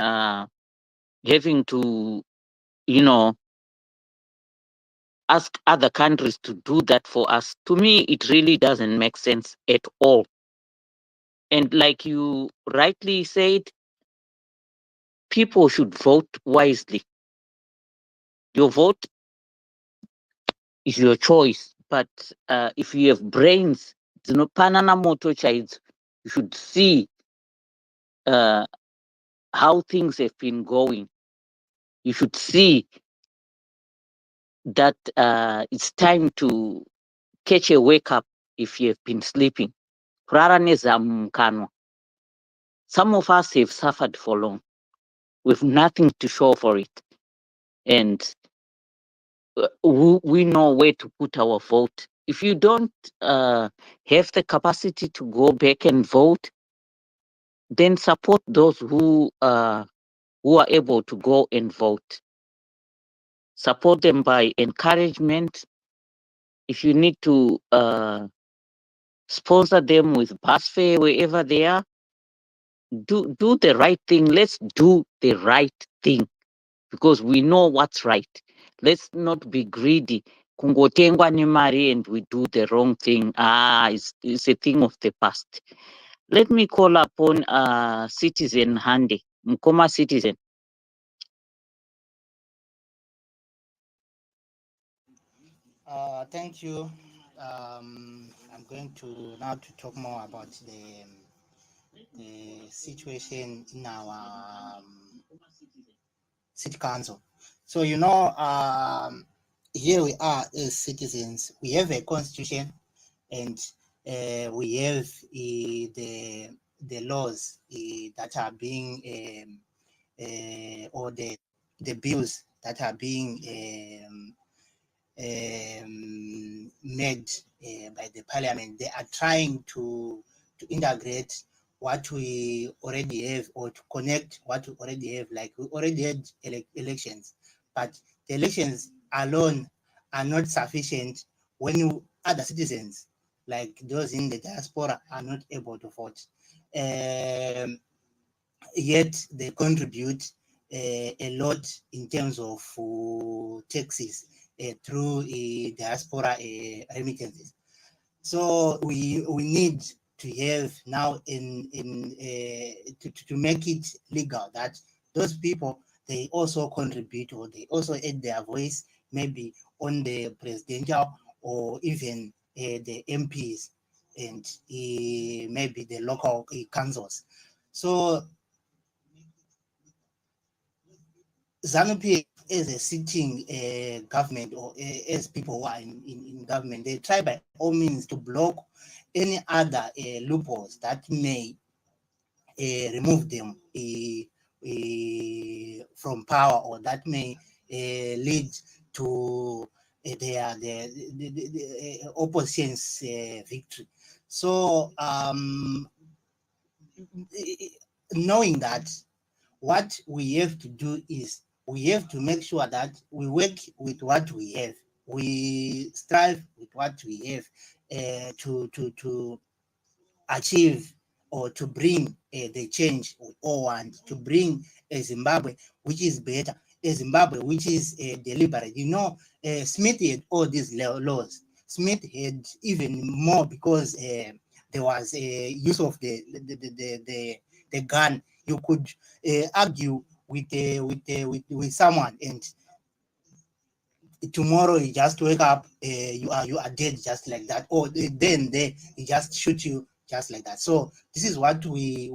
having to, ask other countries to do that for us. To me, it really doesn't make sense at all. And like you rightly said, people should vote wisely. Your vote is your choice, but if you have brains, panana moto chaidzo, you should see how things have been going. You should see that it's time to catch a wake up if you have been sleeping. Kurara nezamu mukanwa. Some of us have suffered for long with nothing to show for it. And we know where to put our vote. If you don't have the capacity to go back and vote, then support those who are able to go and vote. Support them by encouragement. If you need to sponsor them with bus fare wherever they are, do the right thing. Let's do the right thing because we know what's right. Let's not be greedy. Kungotengwa nemari and we do the wrong thing. It's a thing of the past. Let me call upon Citizen Hande, Mkoma Citizen. Thank you. I'm going to now to talk more about the situation in our city council. So here we are as citizens. We have a constitution, and we have the laws that are being or the bills that are being made by the parliament. They are trying to integrate what we already have or to connect what we already have. Like we already had elections, but the elections alone are not sufficient when other citizens, like those in the diaspora, are not able to vote. Yet they contribute a lot in terms of taxes through diaspora remittances. So we need to have now to make it legal that those people, they also contribute or they also add their voice maybe on the presidential or even the MPs and maybe the local councils. So ZANU-PF as a sitting government or as people who are in government, they try by all means to block any other loopholes that may remove them from power or that may lead to the opposition's victory. So knowing that, what we have to do is we have to make sure that we work with what we have. We strive with what we have to achieve or to bring the change we all want, to bring a Zimbabwe which is better, a Zimbabwe which is deliberate. Smith had all these laws. Smith had even more because there was a use of the gun. You could argue with someone, and tomorrow you just wake up, you are dead just like that, or then they just shoot you just like that. So this is what we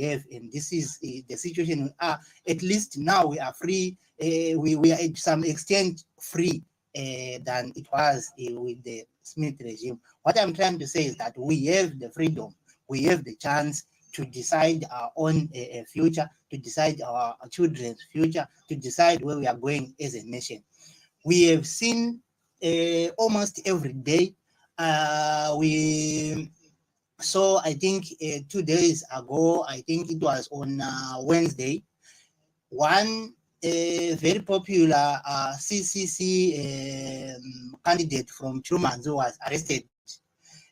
have, and this is the situation we are. At least now we are free. We are to some extent free than it was with the Smith regime. What I'm trying to say is that we have the freedom, we have the chance to decide our own future, to decide our children's future, to decide where we are going as a nation. We have seen almost every day. We saw, I think, 2 days ago, I think it was on Wednesday, one very popular CCC candidate from Chumanzu was arrested.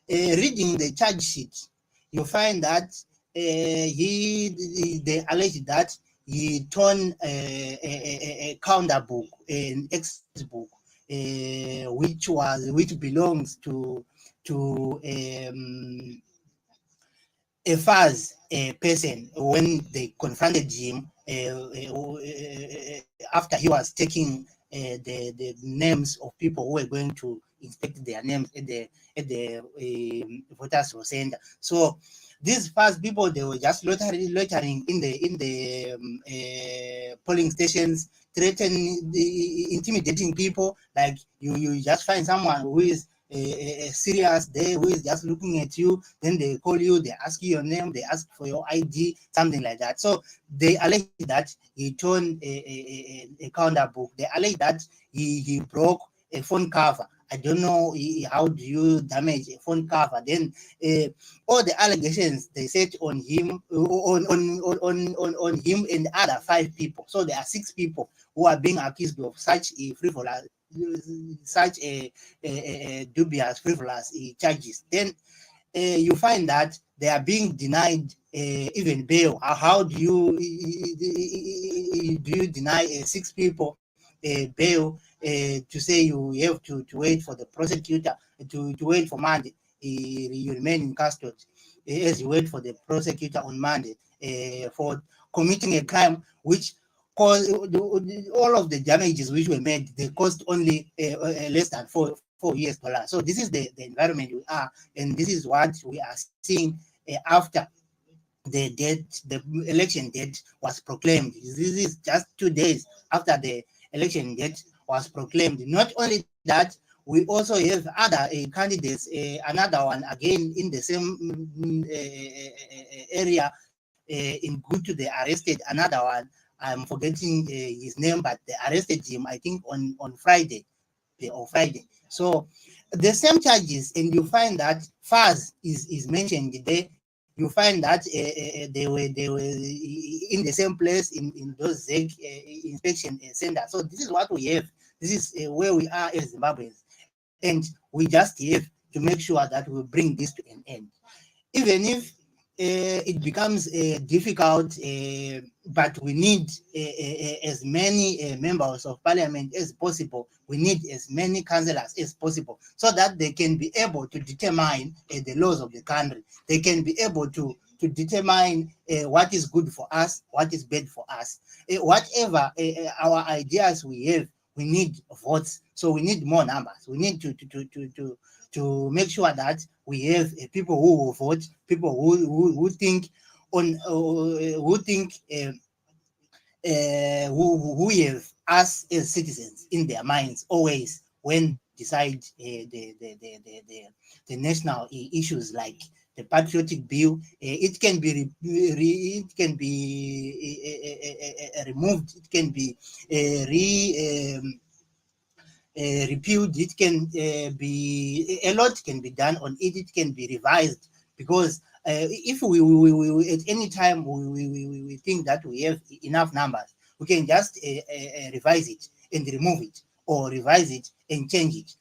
Reading the charge sheet, you find that they allege that he torn a counter book, an exercise book, which belongs to a Faz person when they confronted him after he was taking the names of people who were going to inspect their names at the voters center. So these first people, they were just loitering in the polling stations, threatening, intimidating people. Like you just find someone who is serious there, who is just looking at you, then they call you, they ask you your name, they ask for your ID, something like that. So they allege that he torn a counter book. They allege that he broke a phone cover. I don't know how do you damage a phone cover. Then all the allegations they set on him, on him and other 5 people. So there are 6 people who are being accused of such a frivolous, such a dubious, frivolous charges. Then you find that they are being denied even bail. How do you deny 6 people bail to say you have to wait for the prosecutor to wait for Monday? You remain in custody as you wait for the prosecutor on Monday for committing a crime which caused all of the damages which were made. They cost only less than $4 US. So this is the environment we are, and this is what we are seeing after the election date was proclaimed. This is just 2 days after the election date was proclaimed. Not only that, we also have other candidates, another one again in the same area in Gutu. They arrested another one. I'm forgetting his name, but they arrested him, I think, on Friday or Friday. So the same charges, and you find that Faz is mentioned there. You find that they were in the same place in those ZEG inspection center. So this is what we have. This is where we are as Zimbabweans, and we just have to make sure that we bring this to an end, even if it becomes difficult, but we need as many members of parliament as possible. We need as many councillors as possible so that they can be able to determine the laws of the country. They can be able to determine what is good for us, what is bad for us. Whatever our ideas we have, we need votes. So we need more numbers. We need to make sure that we have people who will vote, people who think on who think who have us as citizens in their minds always when they decide the national issues like the patriotic bill. It can be removed. It can be repealed. It can be a lot can be done on it. It can be revised because if we at any time we think that we have enough numbers, we can just revise it and remove it, or revise it and change it.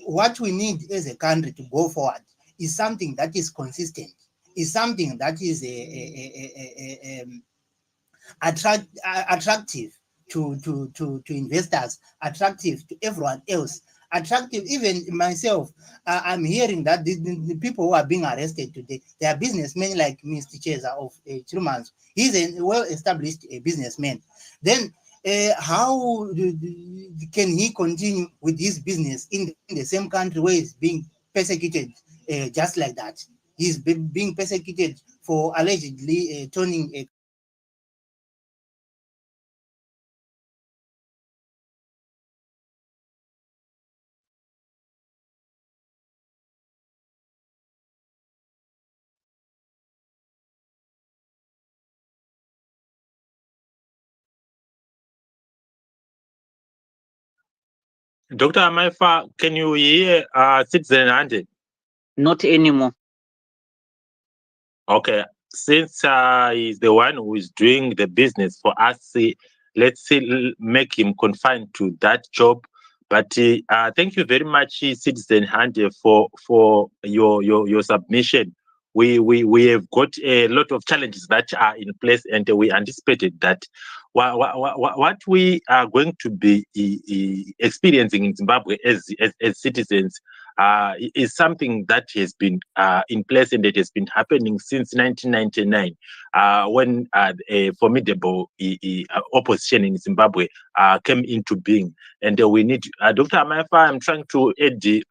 What we need as a country to go forward is something that is consistent, is something that is attractive to investors, attractive to everyone else, attractive even myself. I'm hearing that the people who are being arrested today, they are businessmen like Mr. Chesa of Chilumans. He's a well-established businessman. Then how can he continue with his business in the same country where he's being persecuted just like that? He's being persecuted for allegedly turning a Dr. Amaifa, can you hear Citizen Andy? Not anymore. Okay, since he's the one who is doing the business for us, let's make him confined to that job. But thank you very much, Citizen Handy, for your submission. We have got a lot of challenges that are in place, and we anticipated that what we are going to be experiencing in Zimbabwe as citizens is something that has been in place, and it has been happening since 1999, when a formidable opposition in Zimbabwe came into being. And we need Dr. Amaifa, I'm trying to add the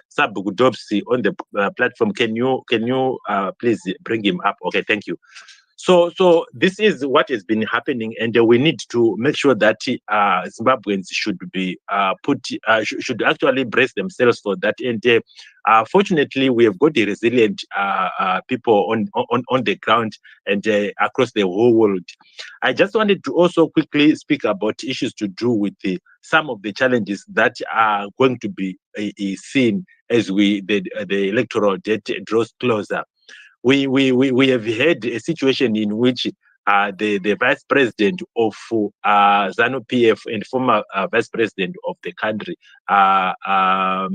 Sabu Dobsi on the platform. Can you please bring him up? Okay, thank you. So this is what has been happening, and we need to make sure that Zimbabweans should be should actually brace themselves for that. And fortunately, we have got the resilient people on the ground and across the whole world. I just wanted to also quickly speak about issues to do with some of the challenges that are going to be seen as the electoral date draws closer. We have had a situation in which the vice president of ZANU PF and former vice president of the country, Mr.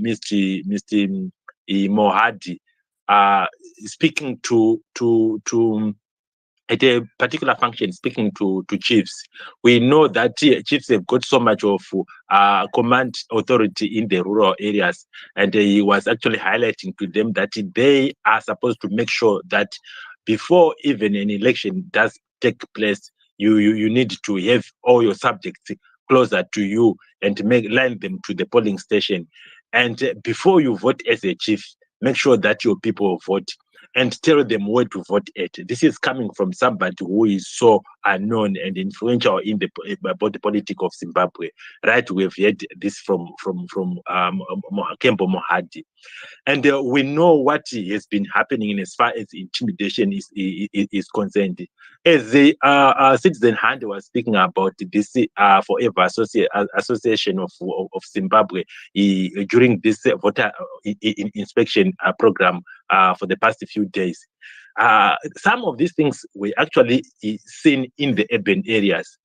Mohadi, speaking to at a particular function, speaking to chiefs. We know that chiefs have got so much of command authority in the rural areas, and he was actually highlighting to them that they are supposed to make sure that before even an election does take place, you need to have all your subjects closer to you and line them to the polling station. And before you vote as a chief, make sure that your people vote and tell them where to vote at. This is coming from somebody who is so unknown and influential in about the politics of Zimbabwe. Right? We've heard this from Kembo Mohadi. And we know what has been happening in as far as intimidation is concerned. As the Citizen Hand was speaking about this Forever Association of Zimbabwe during this voter inspection program for the past few days. Some of these things were actually seen in the urban areas.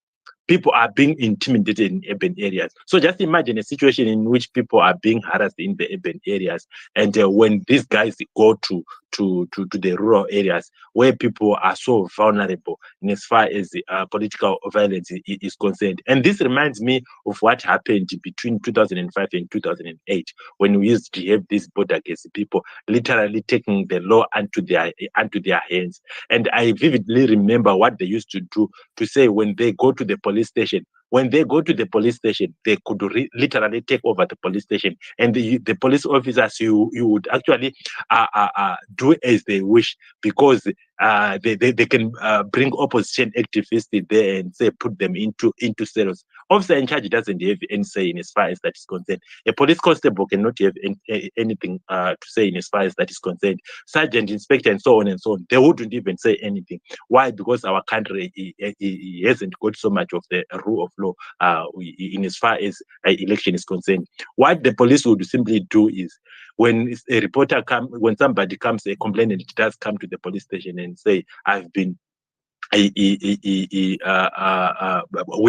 People are being intimidated in urban areas. So just imagine a situation in which people are being harassed in the urban areas, and when these guys go to the rural areas where people are so vulnerable in as far as political violence is concerned. And this reminds me of what happened between 2005 and 2008, when we used to have these border case people literally taking the law onto their hands. And I vividly remember what they used to do, to say when they go to the police station, they could literally take over the police station, and the police officers, you would actually do as they wish, because they can bring opposition activists there and say put them into cells. Officer in charge doesn't have any say in as far as that is concerned. A police constable cannot have anything to say in as far as that is concerned. Sergeant, inspector, and so on and so on, they wouldn't even say anything. Why? Because our country hasn't got so much of the rule of law in as far as election is concerned. What the police would simply do is, when when somebody comes, a complainant does come to the police station and say, I've been we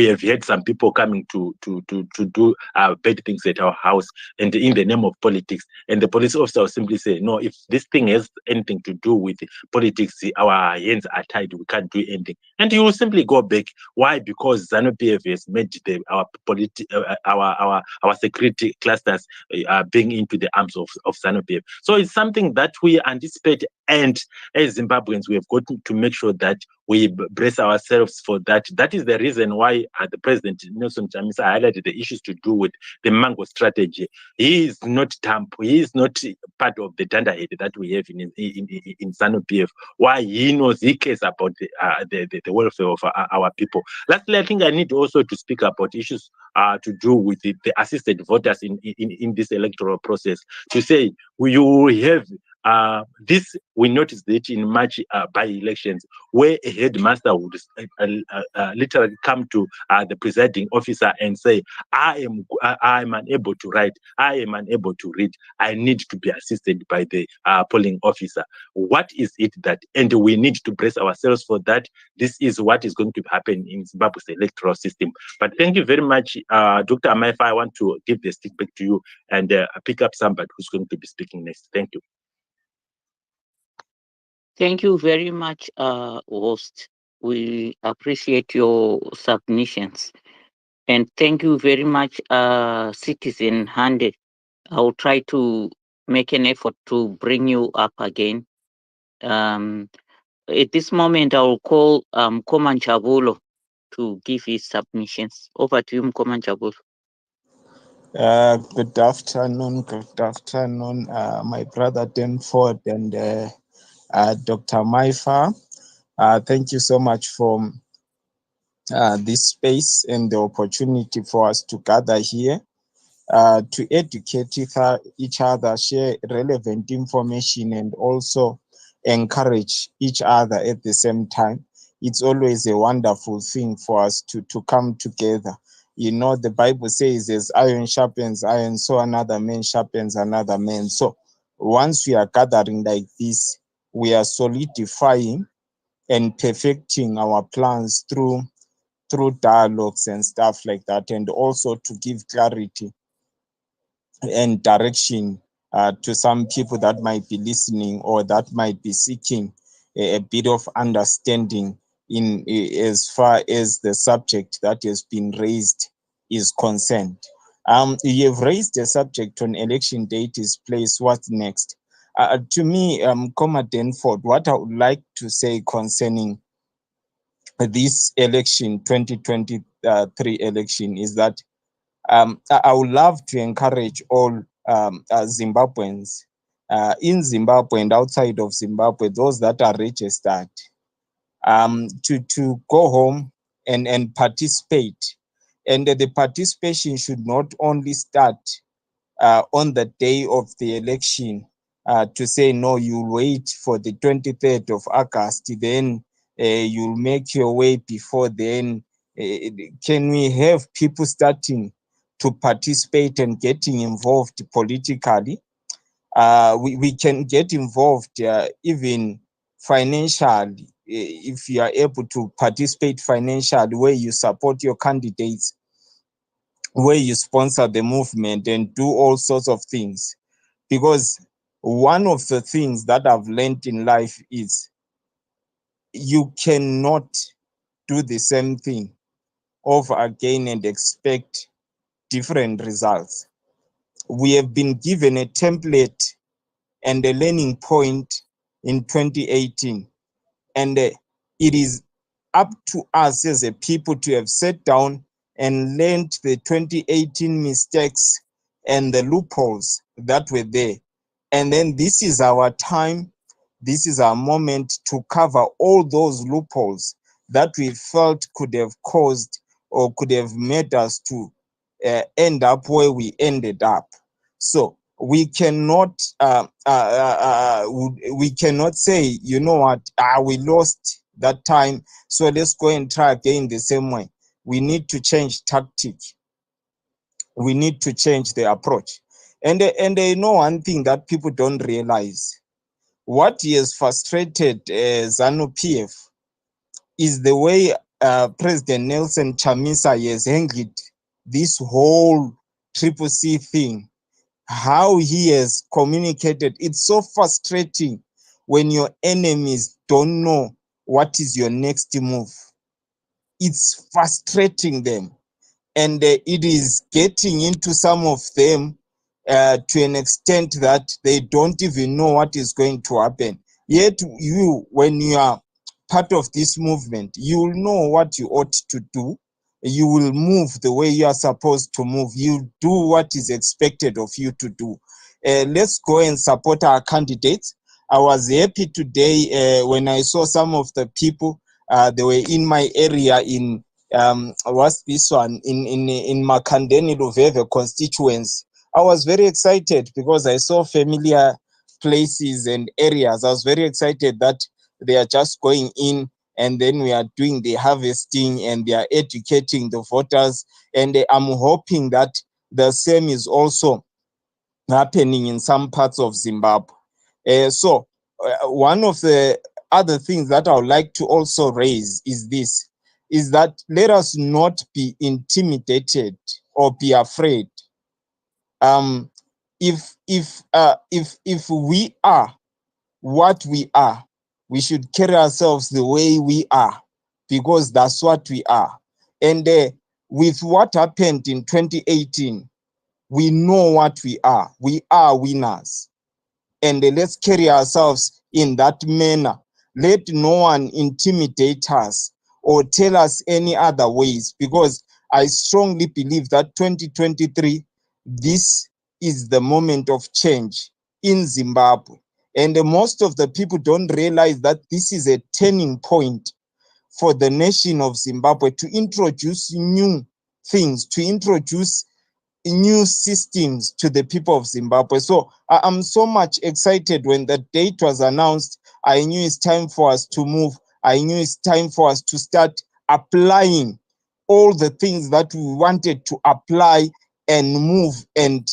have had some people coming to do bad things at our house, and in the name of politics, and the police officer will simply say, no, if this thing has anything to do with politics, our hands are tied, we can't do anything, and you will simply go back. Why? Because ZANU PF has made our security clusters being into the arms of ZANU PF. So it's something that we anticipate, and as Zimbabweans, we have got to make sure that we brace ourselves for that. That is the reason why the President Nelson Chamisa highlighted the issues to do with the Mango strategy. He is not dumb. He is not part of the dunderhead that we have in ZANU PF. Why? He knows, he cares about the welfare of our people. Lastly, I think I need also to speak about issues to do with the assisted voters in this electoral process. To say, you have This we noticed it in March by-elections, where a headmaster would literally come to the presiding officer and say, I am unable to write, I am unable to read, I need to be assisted by the polling officer. What is it that, and we need to brace ourselves for that. This is what is going to happen in Zimbabwe's electoral system. But thank you very much, Dr. Amaifa. I want to give the stick back to you and pick up somebody who's going to be speaking next. Thank you. Thank you very much, host. We appreciate your submissions. And thank you very much, Citizen Hande. I'll try to make an effort to bring you up again. At this moment, I will call Koman Chabulo to give his submissions. Over to you, Koman Chabulo. Good afternoon, my brother Denford and Dr. Maifa. Thank you so much for this space and the opportunity for us to gather here to educate each other, share relevant information, and also encourage each other at the same time. It's always a wonderful thing for us to come together. You know, the Bible says, as iron sharpens iron, so another man sharpens another man. So once we are gathering like this, we are solidifying and perfecting our plans through dialogues and stuff like that, and also to give clarity and direction to some people that might be listening or that might be seeking a bit of understanding in as far as the subject that has been raised is concerned. You have raised a subject on election date is placed. What's next? To me, Comma Denford, what I would like to say concerning this election, 2023 election, is that I would love to encourage all Zimbabweans in Zimbabwe and outside of Zimbabwe, those that are registered, to go home and participate. And the participation should not only start on the day of the election to say, no, you wait for the 23rd of August, then you'll make your way before then. Can we have people starting to participate and getting involved politically? We can get involved even financially if you are able to participate financially, where you support your candidates, where you sponsor the movement and do all sorts of things. Because one of the things that I've learned in life is you cannot do the same thing over again and expect different results. We have been given a template and a learning point in 2018, and it is up to us as a people to have sat down and learned the 2018 mistakes and the loopholes that were there. And then this is our time, this is our moment to cover all those loopholes that we felt could have caused or could have made us to end up where we ended up. So we cannot we cannot say, you know what, we lost that time, so let's go and try again the same way. We need to change tactic. We need to change the approach. And you know one thing that people don't realize, what has frustrated ZANU-PF is the way President Nelson Chamisa has handled this whole Triple C thing. How he has communicated, it's so frustrating when your enemies don't know what is your next move. It's frustrating them, and it is getting into some of them to an extent that they don't even know what is going to happen. Yet you, when you are part of this movement, you will know what you ought to do. You will move the way you are supposed to move. You do what is expected of you to do. Let's go and support our candidates. I was happy today when I saw some of the people, they were in my area in what's this one, in Makandeni Luveve constituency. I was very excited because I saw familiar places and areas. I was very excited that they are just going in, and then we are doing the harvesting, and they are educating the voters. And I'm hoping that the same is also happening in some parts of Zimbabwe. One of the other things that I would like to also raise is this, is that let us not be intimidated or be afraid. If we are what we are, we should carry ourselves the way we are, because that's what we are. And with what happened in 2018, we know what we are. We are winners. And let's carry ourselves in that manner. Let no one intimidate us or tell us any other ways, because I strongly believe that 2023, this is the moment of change in Zimbabwe. And most of the people don't realize that this is a turning point for the nation of Zimbabwe to introduce new things, to introduce new systems to the people of Zimbabwe. So I'm so much excited when the date was announced. I knew it's time for us to move. I knew it's time for us to start applying all the things that we wanted to apply and move and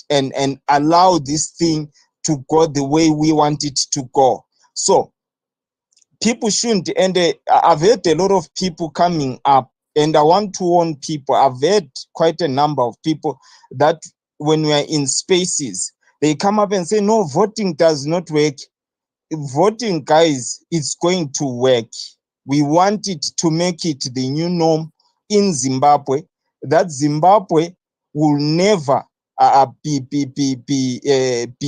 allow this thing to go the way we want it to go. So people shouldn't, and I've heard a lot of people coming up, and I want to warn people. I've heard quite a number of people that when we are in spaces, they come up and say, no, voting does not work. Voting, guys, it's going to work. We want it to make it the new norm in Zimbabwe, that Zimbabwe will never be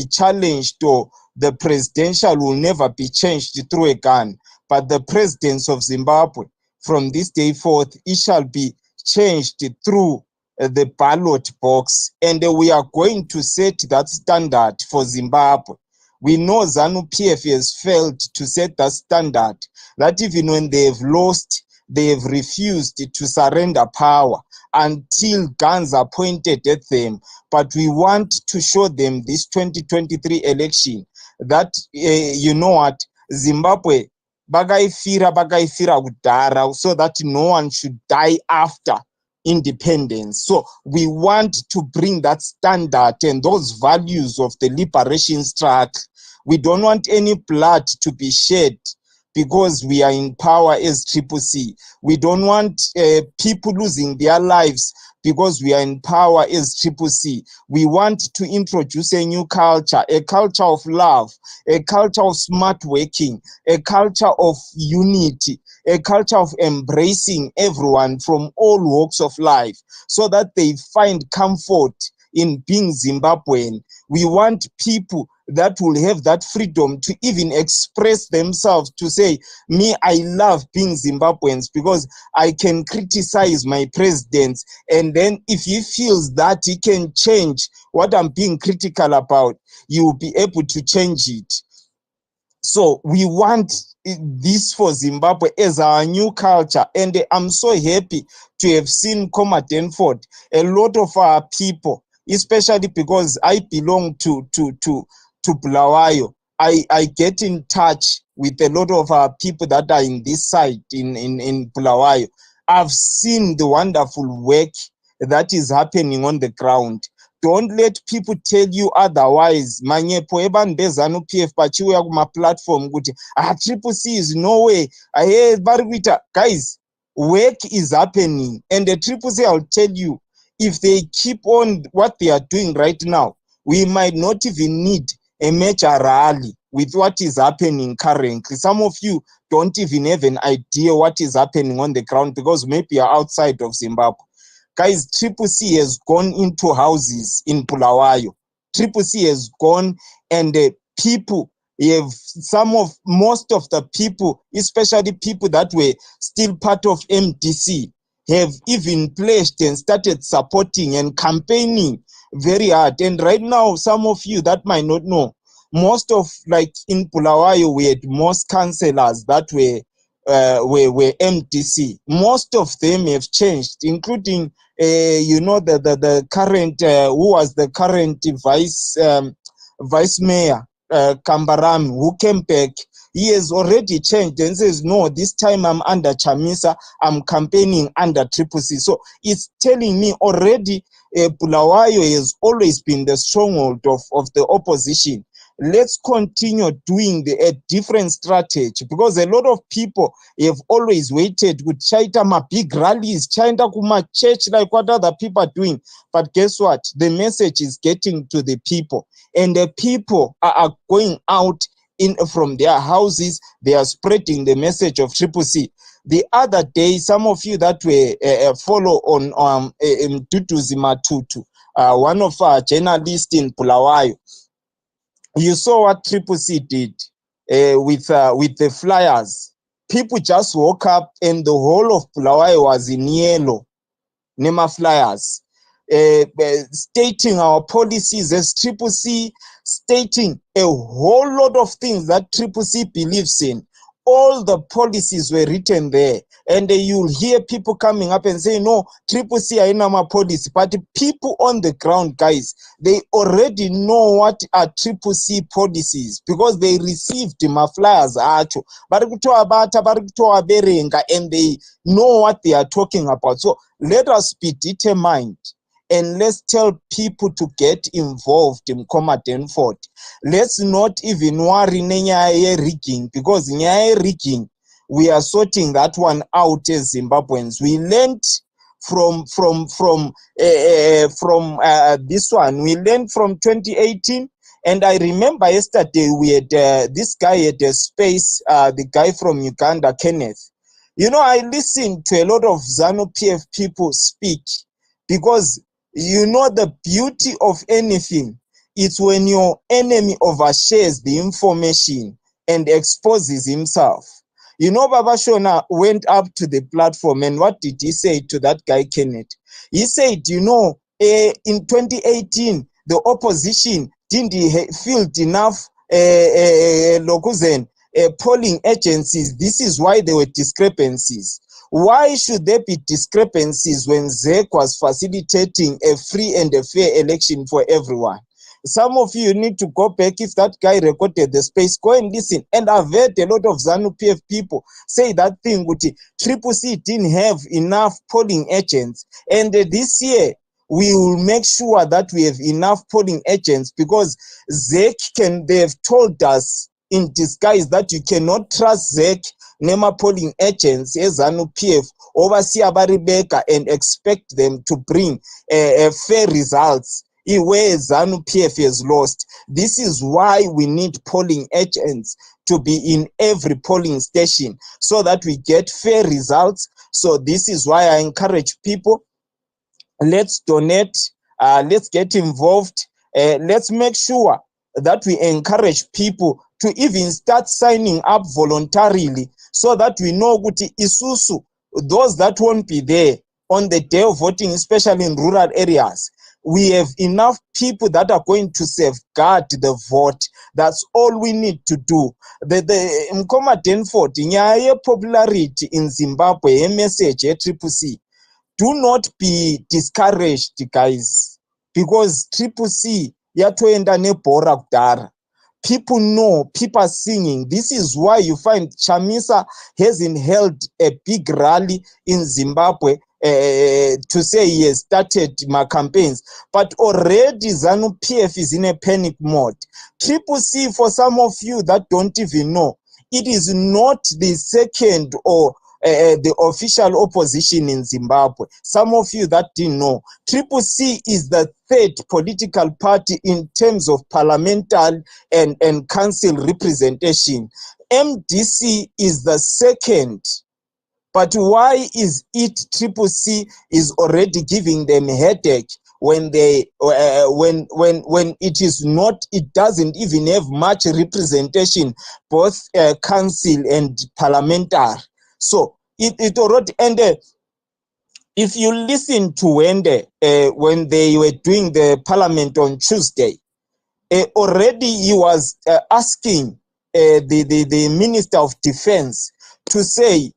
challenged, or the presidential will never be changed through a gun. But the presidents of Zimbabwe, from this day forth, it shall be changed through the ballot box. And we are going to set that standard for Zimbabwe. We know ZANU-PF has failed to set that standard, that even when they have lost, they have refused to surrender power until guns are pointed at them. But we want to show them this 2023 election that, you know what, Zimbabwe, bakaifira kudhara, so that no one should die after independence. So we want to bring that standard and those values of the liberation struggle. We don't want any blood to be shed because we are in power as CCC. We don't want people losing their lives because we are in power as CCC. We want to introduce a new culture, a culture of love, a culture of smart working, a culture of unity, a culture of embracing everyone from all walks of life, so that they find comfort in being Zimbabwean. We want people that will have that freedom to even express themselves, to say, me, I love being Zimbabweans because I can criticize my president, and then if he feels that he can change what I'm being critical about, he will be able to change it. So we want this for Zimbabwe as our new culture. And I'm so happy to have seen Coma Denford. A lot of our people, especially because I belong to Bulawayo, I get in touch with a lot of our people that are in this side in Bulawayo. I've seen the wonderful work that is happening on the ground. Don't let people tell you otherwise. Manyepo eban bezanu PF pachiwe kuma platform kuti triple C is no way. Guys, work is happening, and the triple C, I'll tell you, if they keep on what they are doing right now, we might not even need a major rally with what is happening currently. Some of you don't even have an idea what is happening on the ground because maybe you're outside of Zimbabwe. Guys, Triple C has gone into houses in Bulawayo. Triple C has gone, and people have, most of the people, especially people that were still part of MDC, have even pledged and started supporting and campaigning very hard. And right now, some of you that might not know, most of, like in Bulawayo, we had most councillors that were MDC. Most of them have changed, including the current who was the current vice mayor Kambaram, who came back, he has already changed and says, no, this time I'm under Chamisa, I'm campaigning under Triple C. So it's telling me already Bulawayo has always been the stronghold of the opposition. Let's continue doing a different strategy, because a lot of people have always waited with Chaita ma big rallies, Chaita kuma church like what other people are doing. But guess what? The message is getting to the people, and the people are going out from their houses. They are spreading the message of Triple C. The other day, some of you that were follow on Tutuzi Matutu, one of our journalists in Bulawayo, you saw what Triple C did with the flyers. People just woke up and the whole of Bulawayo was in yellow. Nema flyers, stating our policies as Triple C, stating a whole lot of things that Triple C believes in. All the policies were written there, and you'll hear people coming up and saying, no, Triple C haina ma policy. But the people on the ground, guys, they already know what are Triple C policies, because they received my flyers acho. And they know what they are talking about. So let us be determined, and let's tell people to get involved in Denford. Let's not even worry nyaye rigging, because nyaye rigging, we are sorting that one out as Zimbabweans. We learned from this one. We learned from 2018. And I remember yesterday we had this guy at the space, the guy from Uganda, Kenneth. You know, I listened to a lot of ZANU-PF people speak, because you know the beauty of anything, it's when your enemy overshares the information and exposes himself. You know, Baba Shona went up to the platform, and what did he say to that guy, Kenneth? He said, you know, in 2018, the opposition didn't field enough polling agencies. This is why there were discrepancies. Why should there be discrepancies when ZEC was facilitating a free and a fair election for everyone? Some of you need to go back. If that guy recorded the space, go and listen. And I've heard a lot of ZANU-PF people say that thing with Triple C didn't have enough polling agents. And this year, we will make sure that we have enough polling agents, because ZEC they have told us in disguise that you cannot trust ZEC NEMA polling agents as ZANU-PF overseer Rebecca and expect them to bring fair results where ZANU-PF has lost. This is why we need polling agents to be in every polling station, so that we get fair results. So this is why I encourage people, let's donate, let's get involved, let's make sure that we encourage people to even start signing up voluntarily, so that we know Guti Isusu, those that won't be there on the day of voting, especially in rural areas, we have enough people that are going to safeguard the vote. That's all we need to do. The Mkoma Denford, nyaye popularity in Zimbabwe, a message at Triple C. Do not be discouraged, guys, because Triple C yatoenda nebhora kudhara. People know, people are singing. This is why you find Chamisa hasn't held a big rally in Zimbabwe to say he has started my campaigns. But already ZANU-PF is in a panic mode. Triple C, for some of you that don't even know, it is not the second or the official opposition in Zimbabwe. Some of you that didn't know, Triple C is the third political party in terms of parliamentary and council representation. MDC is the second. But why is it Triple C is already giving them headache when they when it is not, it doesn't even have much representation, both council and parliamentary? So it already, and if you listen to when they were doing the parliament on Tuesday, already he was asking the Minister of Defense to say,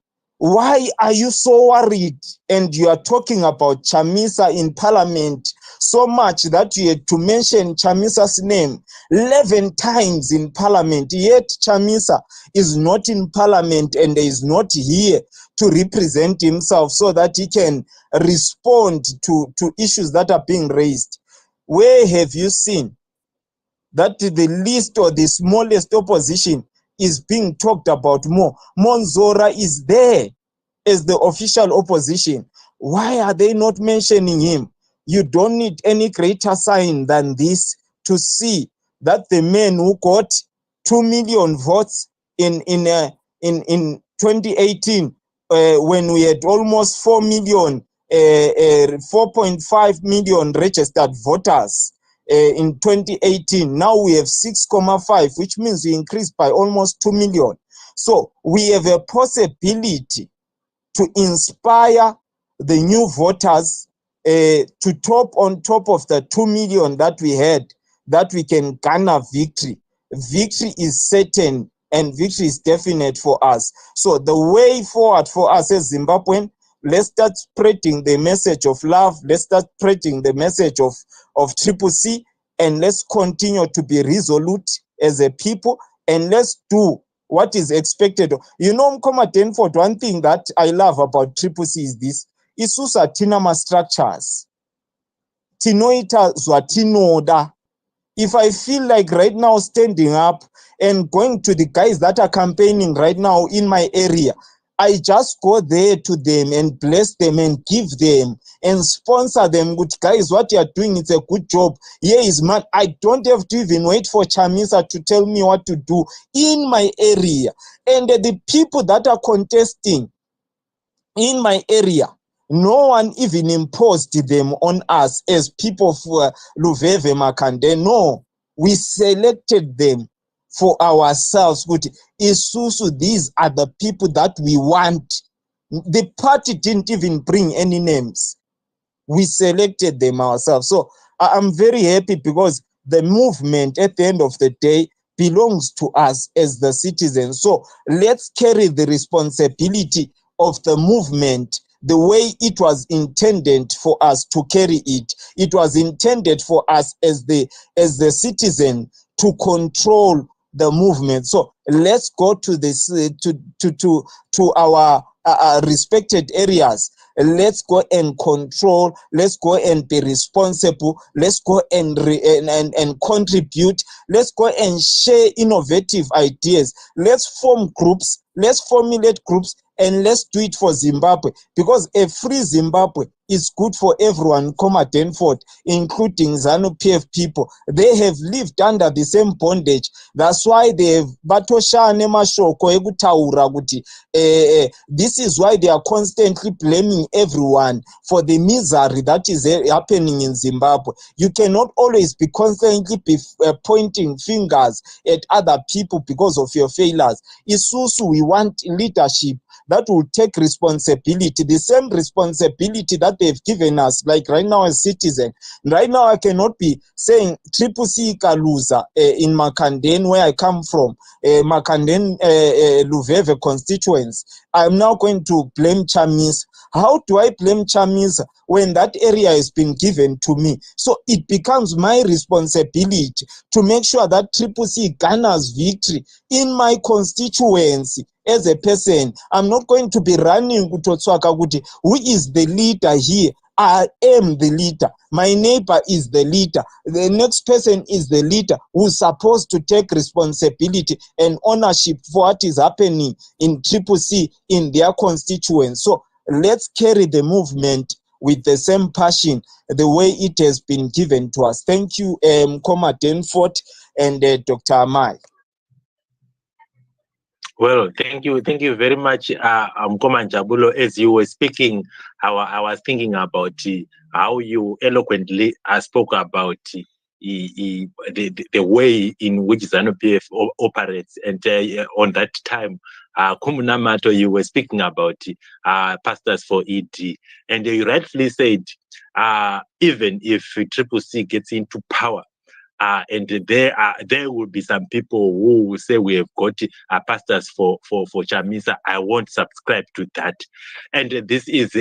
Why are you so worried? And you are talking about Chamisa in parliament so much that you had to mention Chamisa's name 11 times in parliament, yet Chamisa is not in parliament and is not here to represent himself so that he can respond to issues that are being raised. Where have you seen that the least or the smallest opposition is being talked about more? Monzora is there as the official opposition. Why are they not mentioning him? You don't need any greater sign than this to see that the man who got 2 million votes in 2018, when we had almost 4 million, 4.5 million registered voters in 2018. Now we have 6.5, which means we increased by almost 2 million. So we have a possibility to inspire the new voters to on top of the 2 million that we had, that we can garner victory. Victory is certain and victory is definite for us. So the way forward for us as Zimbabwean, let's start spreading the message of love. Let's start spreading the message of CCC, and let's continue to be resolute as a people, and let's do what is expected. You know, Mkoma Denford, one thing that I love about CCC is this: isusa tina structures, tinoita zwatinoda. If I feel like right now standing up and going to the guys that are campaigning right now in my area, I just go there to them and bless them and give them and sponsor them with, guys, what you are doing, it's a good job. Here is man. I don't have to even wait for Chamisa to tell me what to do in my area. And the people that are contesting in my area, no one even imposed them on us as people for Luveve Makande. No, we selected them for ourselves. Isusu, these are the people that we want. The party didn't even bring any names. We selected them ourselves. So I'm very happy because the movement at the end of the day belongs to us as the citizens. So let's carry the responsibility of the movement the way it was intended for us to carry it. It was intended for us as the citizen to control the movement. So let's go to this to our respected areas. Let's go and control. Let's go and be responsible. Let's go and contribute. Let's go and share innovative ideas. Let's form groups. Let's formulate groups, and let's do it for Zimbabwe, because a free Zimbabwe is good for everyone, Denford, including ZANU-PF people. They have lived under the same bondage. That's why they have batoshane mashoko ekutaura kuti this is why they are constantly blaming everyone for the misery that is happening in Zimbabwe. You cannot always be constantly pointing fingers at other people because of your failures. Isusu, we want leadership that will take responsibility, the same responsibility that they've given us, like right now as citizen. Right now, I cannot be saying CCC Kaluza in Makanden, where I come from, Makanden Luveve constituents. I'm now going to blame Chamisa. How do I blame Chamisa when that area has been given to me? So it becomes my responsibility to make sure that CCC garners victory in my constituency. As a person, I'm not going to be running kutotswaka kuti who is the leader here. I am the leader. My neighbor is the leader. The next person is the leader who's supposed to take responsibility and ownership for what is happening in CCC in their constituents. So let's carry the movement with the same passion, the way it has been given to us. Thank you, Mkoma Denford and Dr. Amai. Well, thank you very much, Mkoma Njabulo. As you were speaking, I was thinking about how you eloquently spoke about the way in which ZANU-PF operates, and on that time, Kumunamato, you were speaking about pastors for ED, and you rightfully said, even if CCC gets into power, and there will be some people who will say we have got pastors for Chamisa. I won't subscribe to that. And this is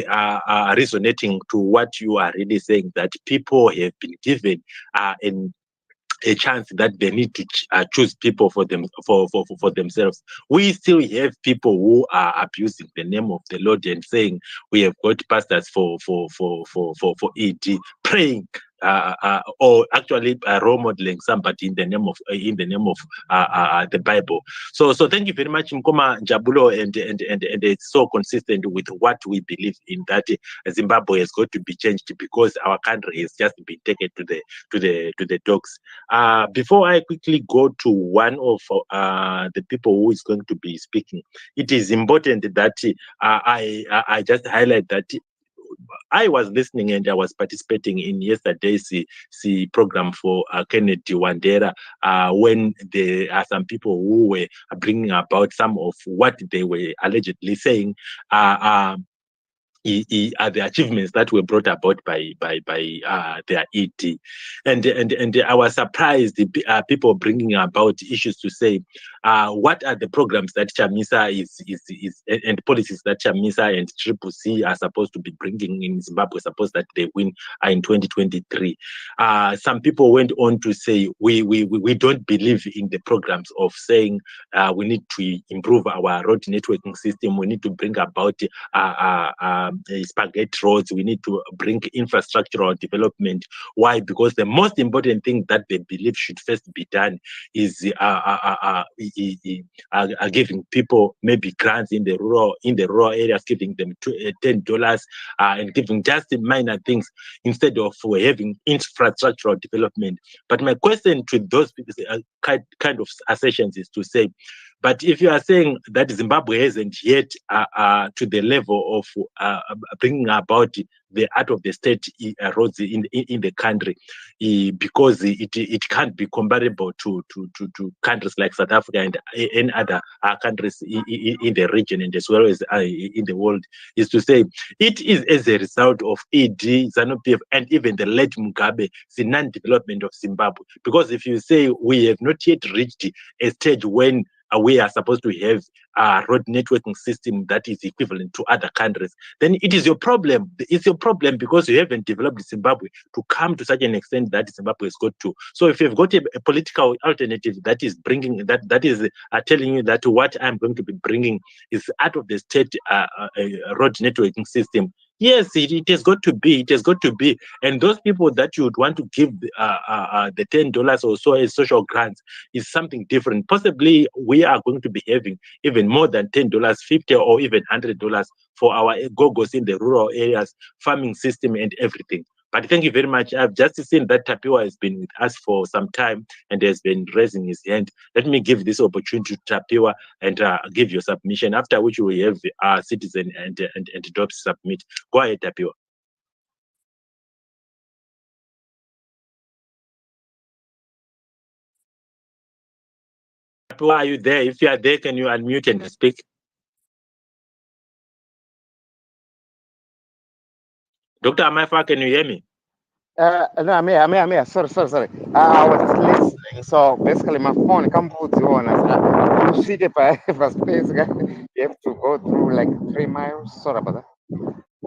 resonating to what you are really saying, that people have been given in a chance that they need to choose people for them for themselves. We still have people who are abusing the name of the Lord and saying we have got pastors for ED, praying or actually role modeling somebody in the name of the Bible. So thank you very much, Mkoma Jabulo, and it's so consistent with what we believe in, that Zimbabwe has got to be changed because our country has just been taken to the dogs. Before I quickly go to one of the people who is going to be speaking, it is important that I just highlight that I was listening and I was participating in yesterday's program for Kennedy Wandera, when there are some people who were bringing about some of what they were allegedly saying are the achievements that were brought about by their ED, and I was surprised people bringing about issues to say what are the programs that Chamisa is and policies that Chamisa and Triple C are supposed to be bringing in Zimbabwe. Suppose that they win in 2023. Some people went on to say we don't believe in the programs of saying we need to improve our road networking system. We need to bring about spaghetti roads. We need to bring infrastructural development. Why? Because the most important thing that they believe should first be done is giving people maybe grants in the rural areas, giving them $10 and giving just minor things instead of having infrastructural development. But my question to those people, kind of assertions, is to say, but if you are saying that Zimbabwe hasn't yet to the level of bringing about the out of the state roads in the country, because it can't be comparable to countries like South Africa and other countries in the region and as well as in the world, is to say it is as a result of ED, ZANU-PF, and even the late Mugabe, the non-development of Zimbabwe. Because if you say we have not yet reached a stage when we are supposed to have a road networking system that is equivalent to other countries, then it is your problem. It's your problem because you haven't developed Zimbabwe to come to such an extent that Zimbabwe has got to. So if you've got a political alternative that is bringing that is telling you that what I'm going to be bringing is out of the state road networking system, yes, it has got to be. It has got to be. And those people that you would want to give the $10 or so as social grants is something different. Possibly we are going to be having even more than $10, $50 or even $100 for our go-go's in the rural areas, farming system and everything. But thank you very much. I've just seen that Tapiwa has been with us for some time and has been raising his hand. Let me give this opportunity to Tapiwa and give your submission, after which we have our citizen and Dobbs submit. Go ahead, Tapiwa. Tapiwa, are you there? If you are there, can you unmute and speak? Dr. Amaifa, can you hear me? No, I'm here. Sorry. I was just listening. So basically, my phone comes on. You see the space. You have to go through like 3 miles. Sorry about that.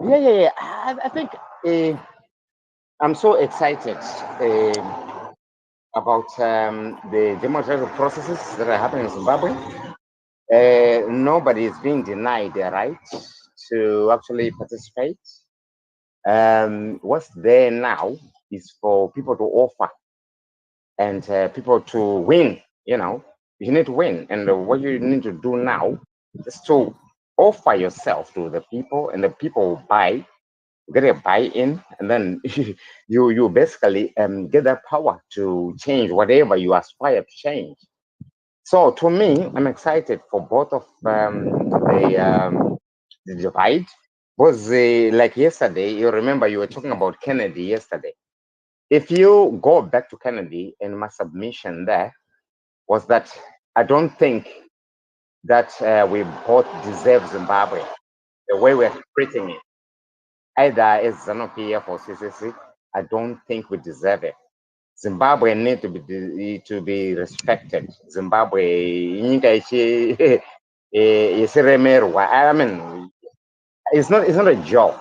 Yeah. I think I'm so excited about the democratic processes that are happening in Zimbabwe. Nobody is being denied their right to actually participate. What's there now is for people to offer and people to win. You need to win, and what you need to do now is to offer yourself to the people, and the people will buy, get a buy-in, and then you basically get that power to change whatever you aspire to change. So to me, I'm excited for both of the divide. Was like yesterday, you remember you were talking about Kennedy yesterday. If you go back to Kennedy, and my submission there was that I don't think that we both deserve Zimbabwe the way we're treating it, either as ZANU-PF or CCC. I don't think we deserve it. Zimbabwe need to be respected. Zimbabwe, I mean, it's not a joke.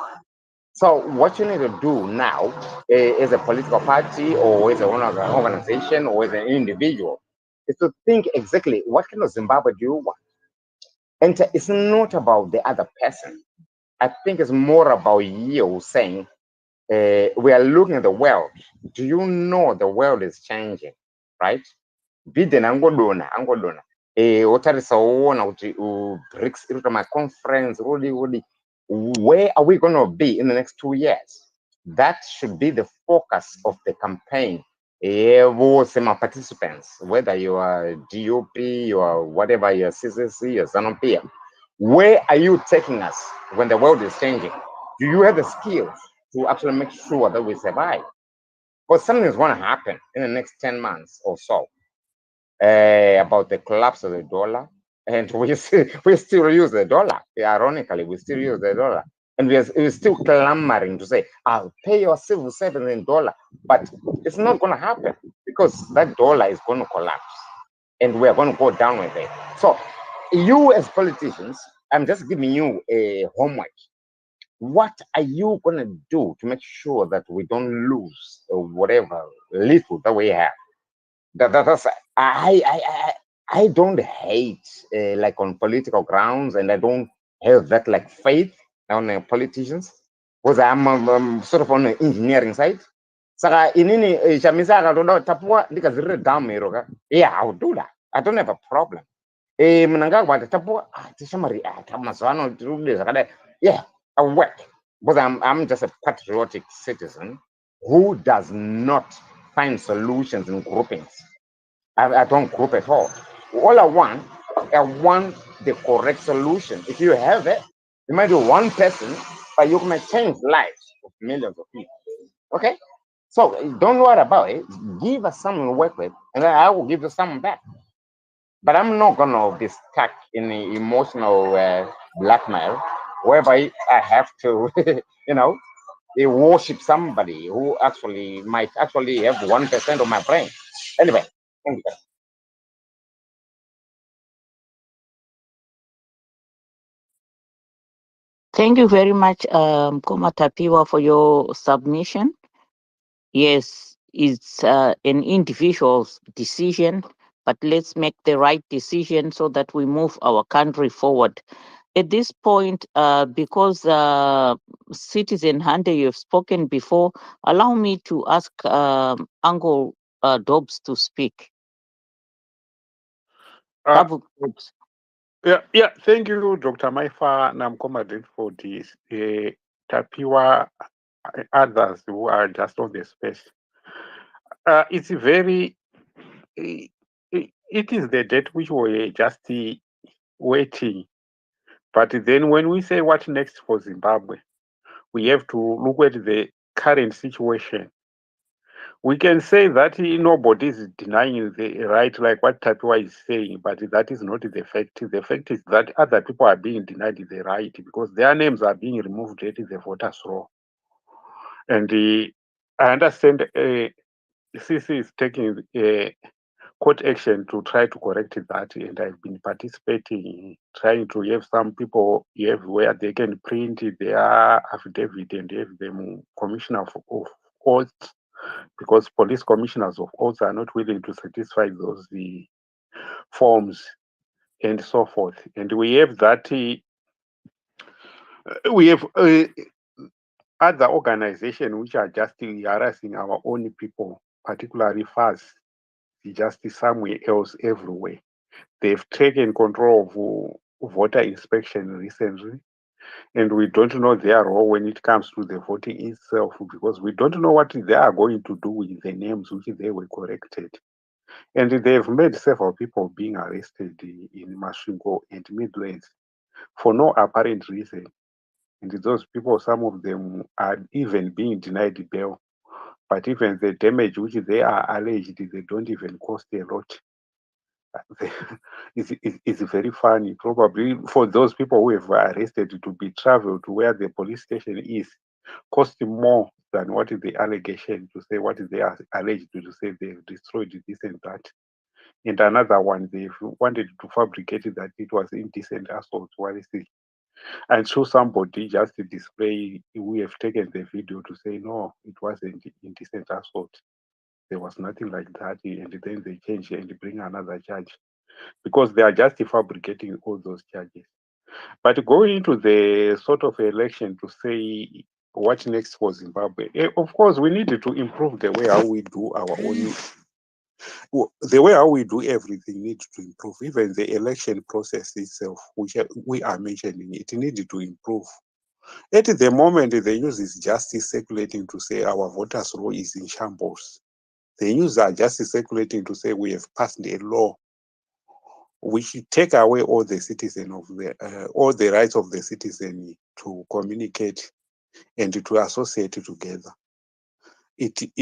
So what you need to do now, as a political party or as an organization or as an individual, is to think exactly what kind of Zimbabwe do you want. And it's not about the other person. I think it's more about you saying, we are looking at the world. Do you know the world is changing, right? Biden angodona. Otarisa uona kuti BRICS iri my conference really, where are we going to be in the next 2 years? That should be the focus of the campaign. My participants, whether you are DOP, you are whatever, your CCC, your ZANU-PF, where are you taking us when the world is changing? Do you have the skills to actually make sure that we survive? But something is going to happen in the next 10 months or so about the collapse of the dollar. And we still use the dollar. Ironically, we still use the dollar. And we're still clamoring to say, I'll pay your civil servants in dollar. But it's not going to happen because that dollar is going to collapse. And we're going to go down with it. So you as politicians, I'm just giving you a homework. What are you going to do to make sure that we don't lose whatever little that we have? That's I don't hate like on political grounds, and I don't have that like faith on politicians because I'm sort of on the engineering side. Saka inini chamisa akatoda tapua ndikazirire dhamu iro ka. Yeah, I'll do that. I don't have a problem. Mnanga kwati tapua tishamari tamazwano tirude zakadai. Yeah, I'll work because I'm just a patriotic citizen who does not find solutions in groupings. I don't group at all. All I want the correct solution. If you have it, you might be one person, but you can change lives of millions of people. Okay? So don't worry about it. Give us something to work with, and then I will give you something back. But I'm not gonna be stuck in the emotional blackmail, whereby I have to, you know, worship somebody who actually might actually have 1% of my brain. Anyway, thank you. Thank you very much, Koma Tapiwa, for your submission. Yes, it's an individual's decision, but let's make the right decision so that we move our country forward. At this point, because Citizen Hunter, you've spoken before, allow me to ask Uncle Dobbs to speak. Abu Dobbs. Yeah. Thank you, Dr. Maifa Namkomadin, for this. Tapiwa, others who are just on the space. It's very. It is the date which we're just waiting. But then when we say what next for Zimbabwe, we have to look at the current situation. We can say that nobody is denying the right, like what Tapiwa is saying, but that is not the fact. The fact is that other people are being denied the right because their names are being removed at the voters' roll. And I understand CC is taking court action to try to correct that, and I've been participating, trying to have some people have where they can print their affidavit and have them commissioner of oaths, because police commissioners of oaths are not willing to satisfy those forms and so forth. And we have that. We have other organizations which are just harassing our own people, particularly FAS, just somewhere else everywhere. They've taken control of voter inspection recently, and we don't know their role when it comes to the voting itself, because we don't know what they are going to do with the names which they were corrected. And they've made several people being arrested in Masvingo and Midlands for no apparent reason. And those people, some of them are even being denied bail. But even the damage which they are alleged, they don't even cost a lot. It's very funny. Probably for those people who have arrested to be traveled to where the police station is, cost more than what is the allegation to say what is they are alleged to say they've destroyed this and that. And another one, they wanted to fabricate that it was indecent assault. What is it? And show somebody just to display, we have taken the video to say, no, it wasn't indecent assault. There was nothing like that. And then they change and bring another charge because they are just fabricating all those charges. But going into the sort of election to say what next for Zimbabwe, of course, we need to improve the way how we do our own. The way how we do everything needs to improve. Even the election process itself, which we are mentioning, it needs to improve. At the moment, the news is just circulating to say our voters' roll is in shambles. The news are just circulating to say we have passed a law which take away all the citizen of the all the rights of the citizen to communicate and to associate together. It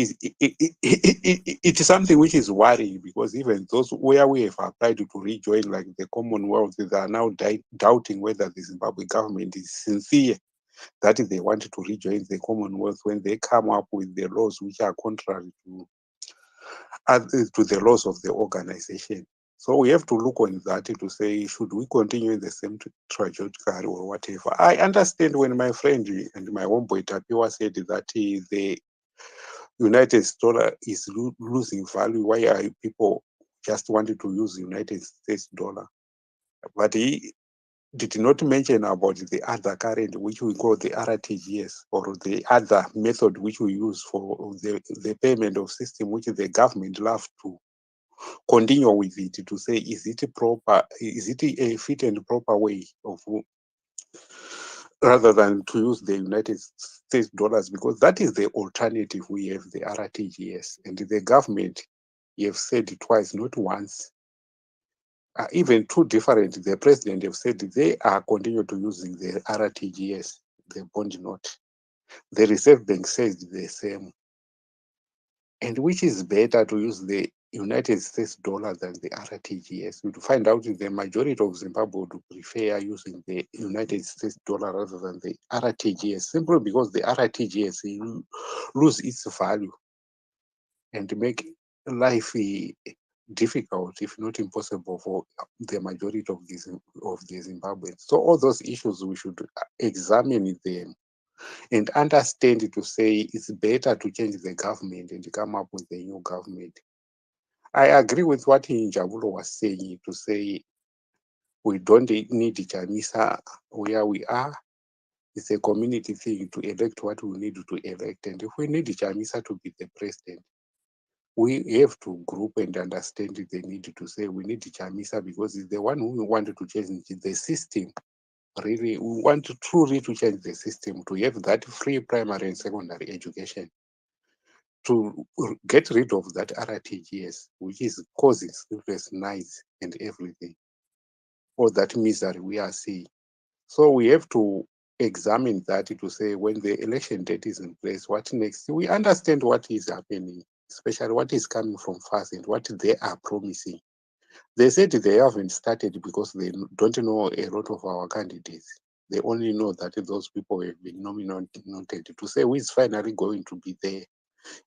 is something which is worrying because even those where we have applied to rejoin, like the Commonwealth, they are now doubting whether the Zimbabwe government is sincere that they want to rejoin the Commonwealth when they come up with the laws which are contrary to the laws of the organization. So we have to look on that to say, should we continue in the same trajectory or whatever? I understand when my friend and my homeboy Tapiwa said that the United dollar is losing value. Why are people just wanted to use United States dollar? But he did not mention about the other currency, which we call the RTGS, or the other method which we use for the payment of system, which the government love to continue with it to say, is it proper? Is it a fit and proper way of rather than to use the United States dollars, because that is the alternative. We have the RTGS, and the government, you have said it twice, not once, even two different. The president have said they are continue to using the RTGS, the bond note. The Reserve Bank says the same. And which is better to use the United States dollar than the RTGS? To find out if the majority of Zimbabwe would prefer using the United States dollar rather than the RTGS, simply because the RTGS lose its value and make life difficult, if not impossible, for the majority of the Zimbabweans. So all those issues, we should examine them and understand to say it's better to change the government and come up with a new government. I agree with what Njabulo was saying to say we don't need Chamisa where we are. It's a community thing to elect what we need to elect. And if we need Chamisa to be the president, we have to group and understand the need to say we need Chamisa because it's the one who wanted to change the system. Really, we want to truly to change the system to have that free primary and secondary education, to get rid of that RTGS, which is causing sleepless nights and everything, all that misery we are seeing. So we have to examine that to say when the election date is in place, what next? We understand what is happening, especially what is coming from FAS and what they are promising. They said they haven't started because they don't know a lot of our candidates. They only know that those people have been nominated to say who is finally going to be there.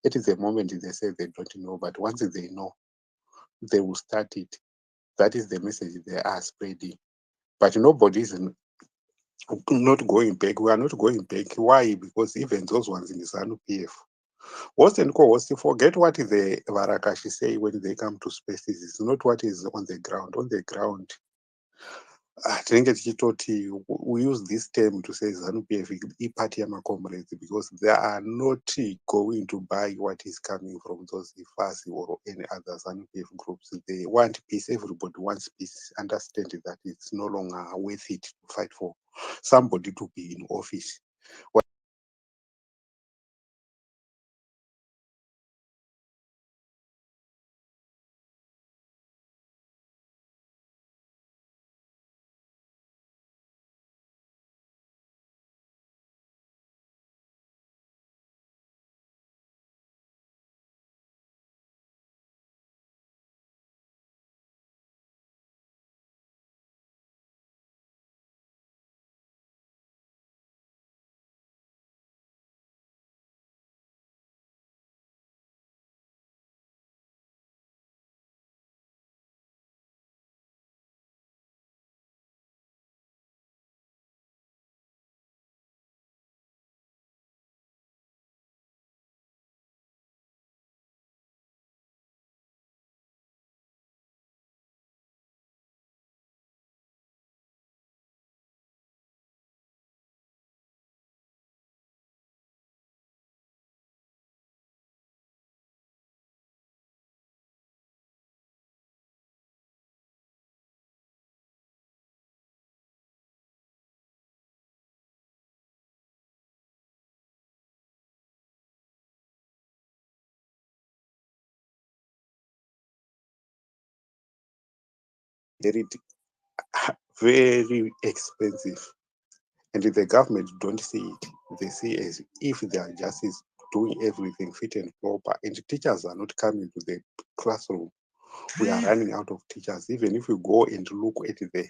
At the moment, they say they don't know, but once they know, they will start it. That is the message they are spreading. But nobody is not going back. We are not going back. Why? Because even those ones in the ZANU PF, host and co-host, forget what the Varakashi say when they come to spaces. It's not what is on the ground. On the ground, tinenge tichitoti we use this term to say ZANU-PF ipati yamacomrades because they are not going to buy what is coming from those FASI or any other ZANU-PF groups. They want peace. Everybody wants peace. Understand that it's no longer worth it to fight for somebody to be in office. very expensive, and the government don't see it. They see as if they are just doing everything fit and proper, and teachers are not coming to the classroom. We are running out of teachers. Even if you go and look at the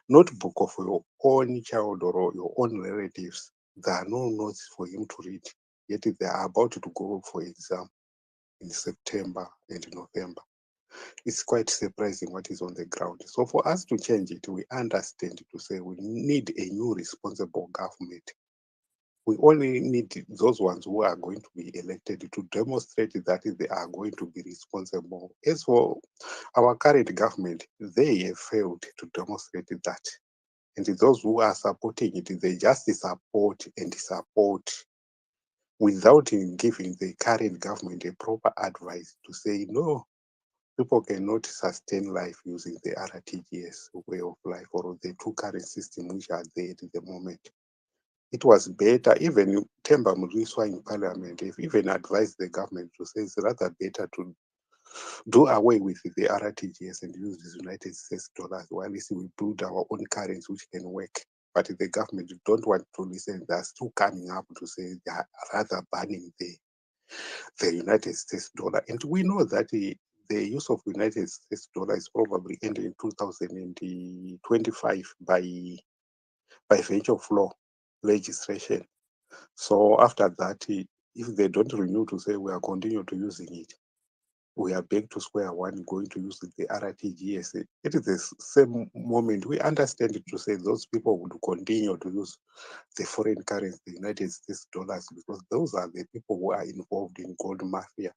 notebook of your own child or your own relatives, there are no notes for him to read, yet they are about to go for exam in September and November. It's quite surprising what is on the ground. So for us to change it, we understand to say we need a new responsible government. We only need those ones who are going to be elected to demonstrate that they are going to be responsible. As for our current government, they have failed to demonstrate that. And those who are supporting it, they just support and support without giving the current government a proper advice to say, no, people cannot sustain life using the RTGS way of life or the two current systems which are there at the moment. It was better, even Temba Muriswa in parliament, if even advised the government to say it's rather better to do away with the RTGS and use the United States dollars while we build our own currency which can work. But the government don't want to listen. They're still coming up to say they are rather banning the United States dollar. And we know that the use of United States dollar is probably ending in 2025 by virtue of law legislation. So after that, if they don't renew to say we are continue to using it, we are back to square one, going to use the RTGS. It is the same moment we understand it to say those people would continue to use the foreign currency, the United States dollars, because those are the people who are involved in gold mafia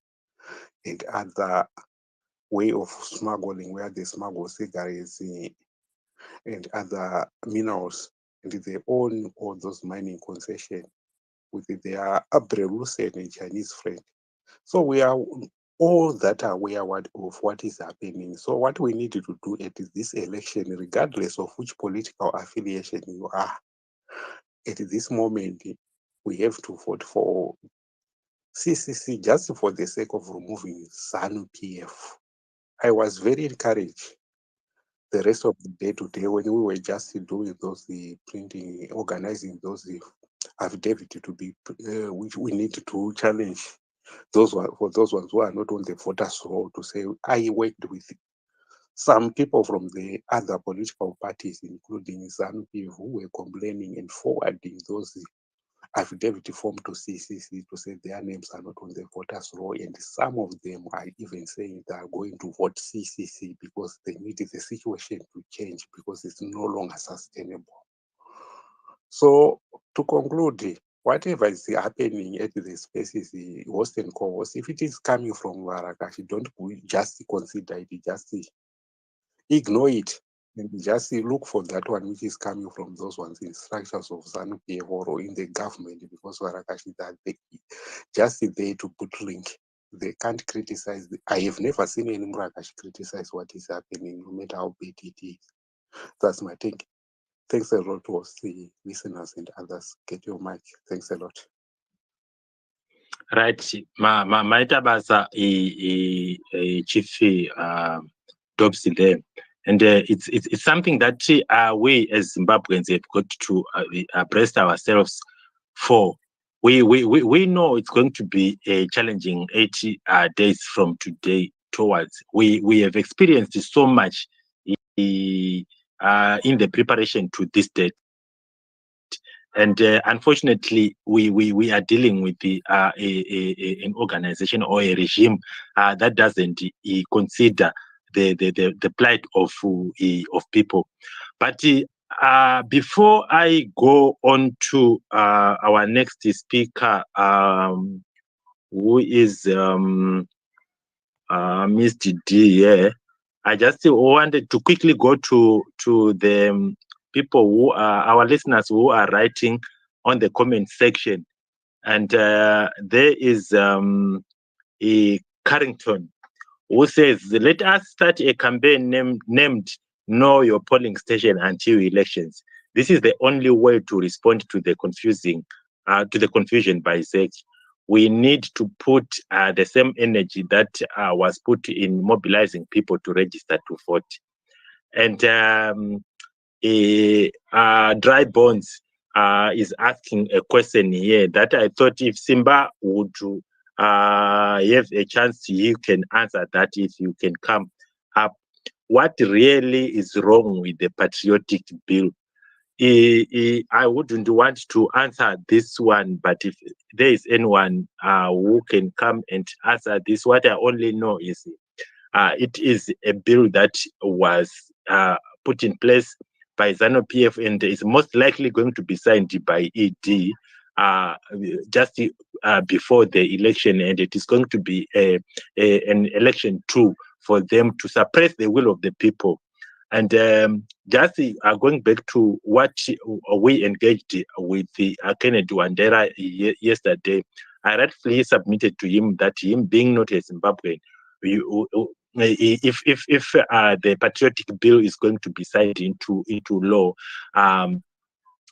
and other way of smuggling, where they smuggle cigarettes and other minerals, and they own all those mining concessions with their Abrelusen and Chinese friend. So we are all that aware of what is happening. So what we need to do at this election, regardless of which political affiliation you are, at this moment, we have to vote for CCC just for the sake of removing ZANU-PF. I was very encouraged the rest of the day today when we were just doing those printing, organizing those affidavit to be, which we need to challenge those for those ones who are not on the voters' roll to say, I worked with some people from the other political parties, including ZANU-PF, who were complaining and forwarding those affidavit form to CCC to say their names are not on the voters' roll, and some of them are even saying they are going to vote CCC because they need the situation to change because it's no longer sustainable. So to conclude, whatever is happening at the spaces, the host and co-host, if it is coming from Warakashi, don't just consider it, just ignore it. And just look for that one which is coming from those ones in structures of ZANU-PF or in the government, because Warakashi that they just there to put link. They can't criticize. I have never seen any Murakashi criticize what is happening, no matter how bad it is. That's my thing. Thanks a lot to the listeners and others. Get your mic. Thanks a lot. Right, maita basa chief Dobson there, and it's something that we as Zimbabweans have got to breast ourselves for. We know it's going to be a challenging 80 days from today towards. We have experienced so much in the preparation to this date. And unfortunately, we are dealing with an organization or a regime that doesn't consider the plight of people. But before I go on to our next speaker, who is Mr. D, yeah, I just wanted to quickly go to the people who are our listeners who are writing on the comment section, and there is a Carrington who says, "Let us start a campaign named Know Your Polling Station Until Elections. This is the only way to respond to the confusion by sex. We need to put the same energy that was put in mobilizing people to register to vote." And Dry Bones is asking a question here that I thought if Simba would have a chance, you can answer that if you can come up. What really is wrong with the patriotic bill? I wouldn't want to answer this one, but if there is anyone who can come and answer this, what I only know is it is a bill that was put in place by ZANU-PF and is most likely going to be signed by ED just before the election, and it is going to be an election tool for them to suppress the will of the people. And just going back to what we engaged with the Kennedy Wandera yesterday, I rightfully submitted to him that him being not a Zimbabwean, if the patriotic bill is going to be signed into law,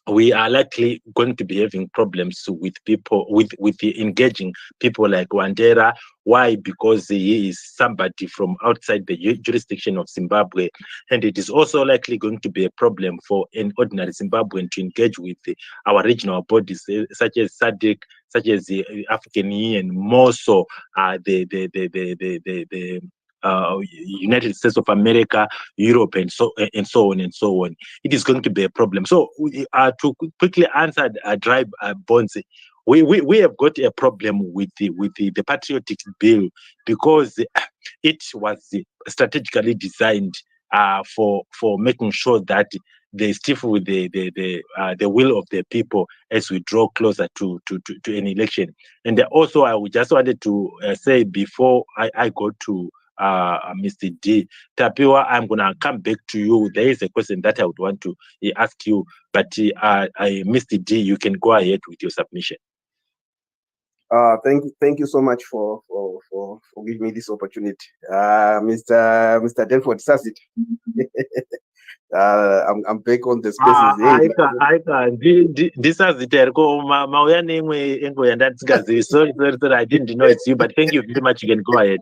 we are likely going to be having problems with people, with engaging people like Wandera. Why? Because he is somebody from outside the jurisdiction of Zimbabwe, and it is also likely going to be a problem for an ordinary Zimbabwean to engage with our regional bodies such as SADC, such as the African Union, more so the United States of America, Europe, and so on and so on. It is going to be a problem. So to quickly answer Dry Bones, we have got a problem with the patriotic bill because it was strategically designed for making sure that they stifle with the will of the people as we draw closer to an election. And also, I just wanted to say before I go to Mr. D. Tapiwa, I'm going to come back to you. There is a question that I would want to ask you, but Mr. D, you can go ahead with your submission. Thank you so much for giving me this opportunity. Mr. Denford says it. I'm back on the spaces. This is the sorry, I didn't know it's you, but thank you very much. You can go ahead.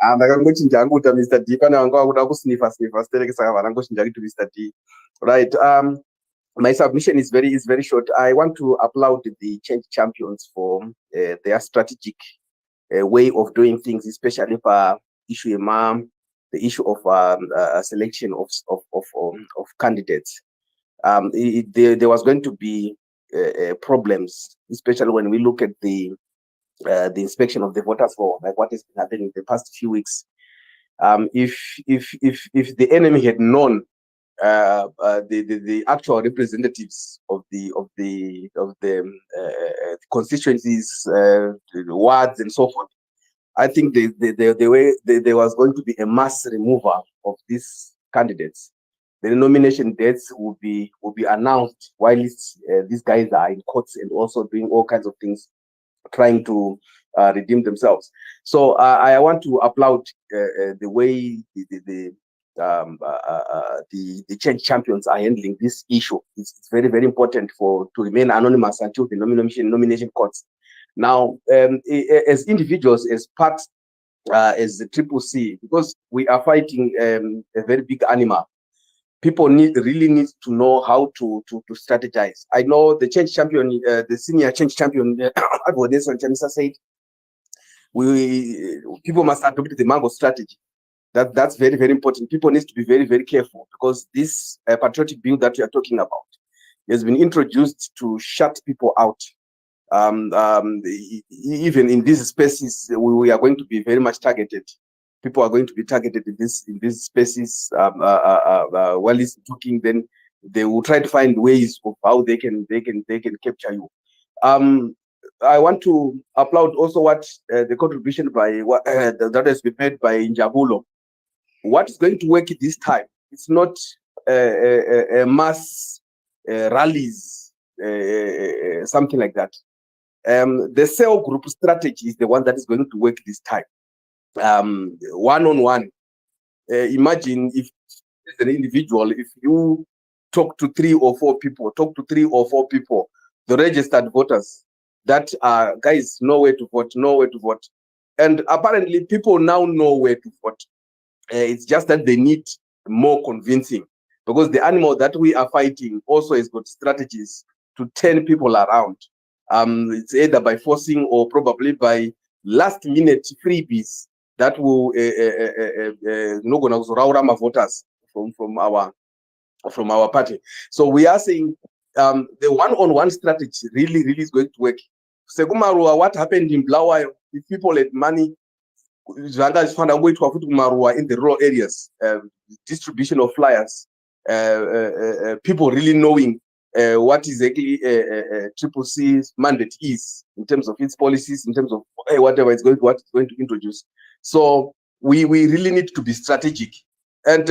Ndakangochinja hangu kuti Mr. D pane vanga vakuda kusnifa stereke saka vanangochinja kuti Mr. D. Right. My submission is very short. I want to applaud the change champions for their strategic way of doing things, especially for issue the issue of selection of candidates. There was going to be problems, especially when we look at the inspection of the voters roll, like what has been happening in the past few weeks. If the enemy had known the actual representatives of the constituencies, wards, and so forth, I think there was going to be a mass removal of these candidates. The nomination dates will be announced while these guys are in courts and also doing all kinds of things, trying to redeem themselves. So I want to applaud the way the change champions are handling this issue. It's very, very important to remain anonymous until the nomination courts. Now, as individuals, as part, as the CCC, because we are fighting a very big animal, people really need to know how to strategize. I know the change champion, the senior change champion, Chamisa said, people must adopt the mango strategy. That's very, very important. People need to be very, very careful because this patriotic bill that we are talking about has been introduced to shut people out. Even in these spaces, we are going to be very much targeted. People are going to be targeted in these spaces. While he's talking, then they will try to find ways of how they can capture you. I want to applaud also what the contribution by that has been made by Njabulo. What is going to work this time? It's not mass rallies, something like that. The cell group strategy is the one that is going to work this time. One-on-one. Imagine if as an individual, if you talk to 3 or 4 people, the registered voters that are guys know where to vote. And apparently people now know where to vote. It's just that they need more convincing, because the animal that we are fighting also has got strategies to turn people around. It's either by forcing or probably by last minute freebies that will voters from our party. So we are saying the one-on-one strategy really is going to work. Sekumarua, what happened in Blawayo, if people had money, in the rural areas, distribution of flyers, people really knowing what exactly Triple C's mandate is in terms of its policies, in terms of whatever it's going to introduce. So we really need to be strategic, and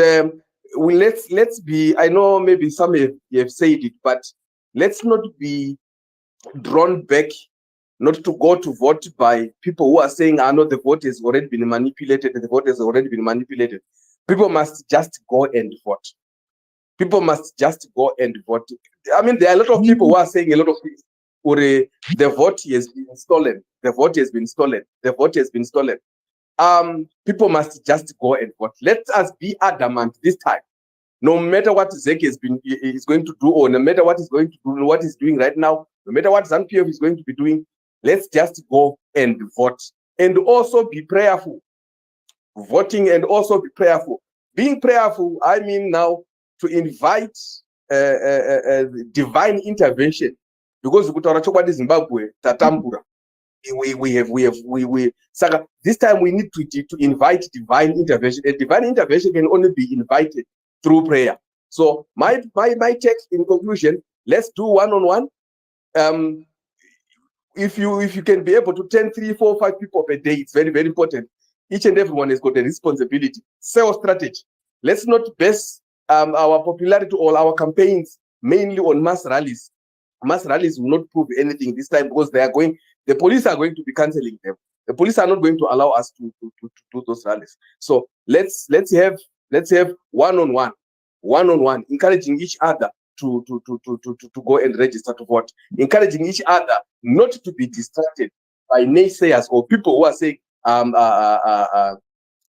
let's be. I know maybe some have said it, but let's not be drawn back, not to go to vote by people who are saying, "I know the vote has already been manipulated. The vote has already been manipulated." People must just go and vote. People must just go and vote. I mean, there are a lot of people who are saying a lot of things. The vote has been stolen. The vote has been stolen. The vote has been stolen. People must just go and vote. Let us be adamant this time. No matter what Zek is going to do, or no matter what he's going to do, what he's doing right now, no matter what ZANU-PF is going to be doing, let's just go and vote. And also be prayerful. Voting and also be prayerful. Being prayerful, I mean now to invite divine intervention. Because Zimbabwe, Tatambura, Saka, this time we need to invite divine intervention. And divine intervention can only be invited through prayer. So my text in conclusion, let's do one-on-one. If you can be able to 10, 3, 4, 5 people per day, it's very, very important. Each and everyone has got a responsibility. Sales strategy. Let's not base our popularity or our campaigns mainly on mass rallies. Mass rallies will not prove anything this time, because the police are going to be cancelling them. The police are not going to allow us to do those rallies. So let's have one-on-one, encouraging each other to go and register to vote, encouraging each other not to be distracted by naysayers or people who are saying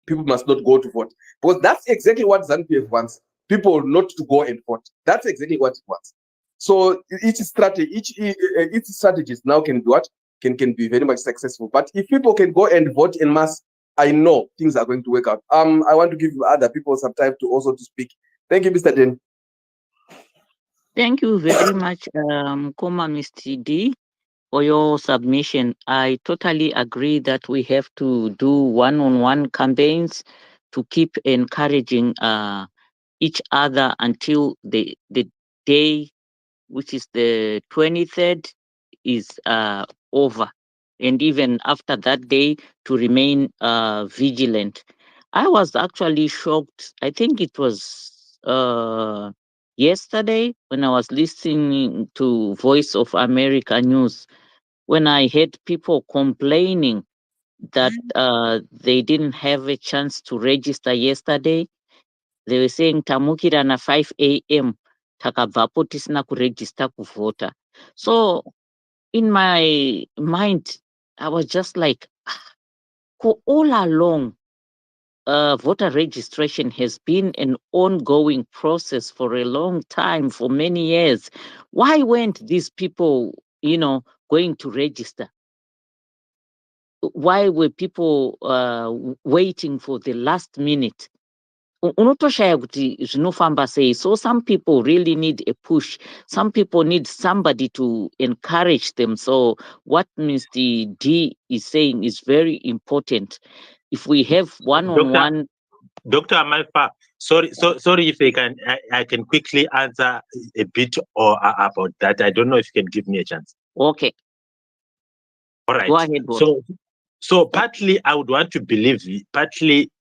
people must not go to vote, because that's exactly what ZANU-PF wants. People not to go and vote. That's exactly what it wants. So each strategies now can be can be very much successful. But if people can go and vote en masse, I know things are going to work out. I want to give other people some time to also to speak. Thank you, Mr. Den. Thank you very much, Koma Mr. D, for your submission. I totally agree that we have to do one-on-one campaigns to keep encouraging each other until the day, which is the 23rd, is over. And even after that day, to remain vigilant. I was actually shocked. I think it was yesterday when I was listening to Voice of America News, when I heard people complaining that they didn't have a chance to register yesterday. They were saying tamukira na 5 a.m. takabvapo tisina kuregister kuvota. So in my mind, I was just like, for all along, voter registration has been an ongoing process for a long time, for many years. Why weren't these people, going to register? Why were people waiting for the last minute? Unotoshaya kuti zvinofamba sei. So some people really need a push. Some people need somebody to encourage them. So what Mr. D is saying is very important. If we have one-on-one. Dr. Amalfa, sorry if I can quickly answer a bit about that. I don't know if you can give me a chance. Okay. All right. Go ahead, so partly I would want to believe, partly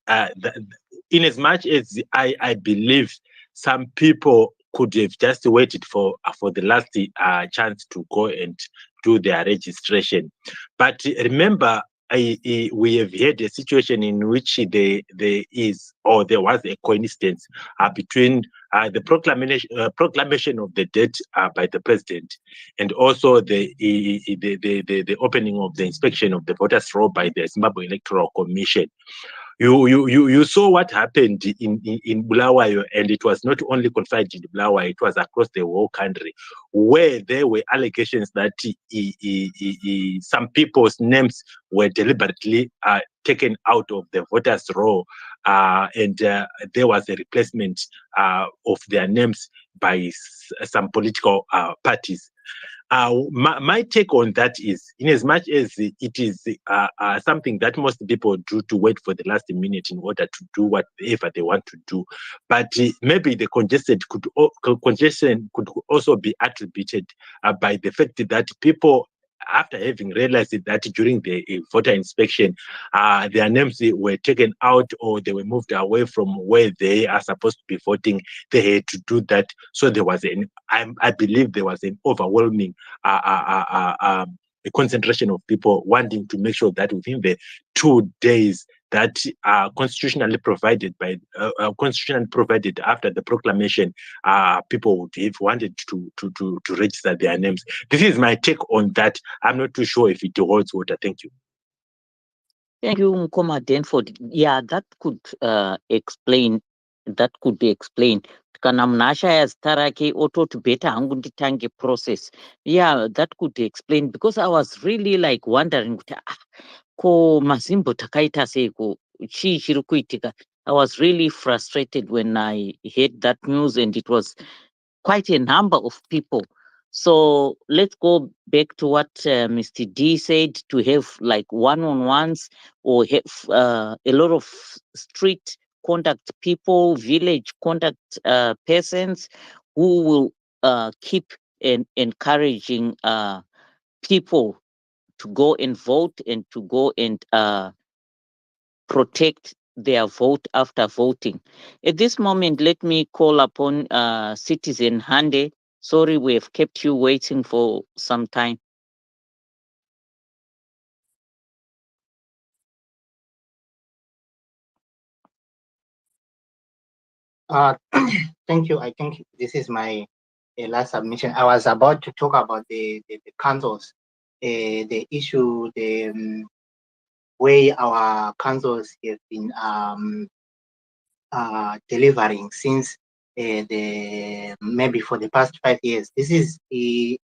in as much as I believe some people could have just waited for the last chance to go and do their registration. But remember, we have had a situation in which there was a coincidence between the proclamation of the date by the president, and also the opening of the inspection of the voters' roll by the Zimbabwe Electoral Commission. You saw what happened in Bulawayo, and it was not only confined in Bulawayo, it was across the whole country, where there were allegations that some people's names were deliberately taken out of the voters' roll, and there was a replacement of their names by some political parties. My take on that is, in as much as it is something that most people do to wait for the last minute in order to do whatever they want to do, but maybe the congestion could also be attributed by the fact that people, after having realized that during the voter inspection, their names were taken out or they were moved away from where they are supposed to be voting, they had to do that. So there was I believe there was an overwhelming a concentration of people wanting to make sure that within the 2 days that constitutionally provided after the proclamation, people would have wanted to register their names. This is my take on that. I'm not too sure if it holds water. Thank you. Thank you, Mkoma Denford. Yeah, that could explain. That could be explained. Kana mnashaya starake ototi beta hangu nditange process. Yeah, that could explain, because I was really like wondering ko mazimbo takaita sei ko chii chiri kuitika. I was really frustrated when I heard that news, and it was quite a number of people. So let's go back to what Mr. D said, to have like one-on-ones, or have a lot of street contact people, village contact persons who will keep encouraging people to go and vote, and to go and protect their vote after voting. At this moment, let me call upon Citizen Hande. Sorry, we have kept you waiting for some time. Thank you. I think this is my last submission. I was about to talk about the councils, the issue, the way our councils have been delivering since the maybe for the past 5 years. This is the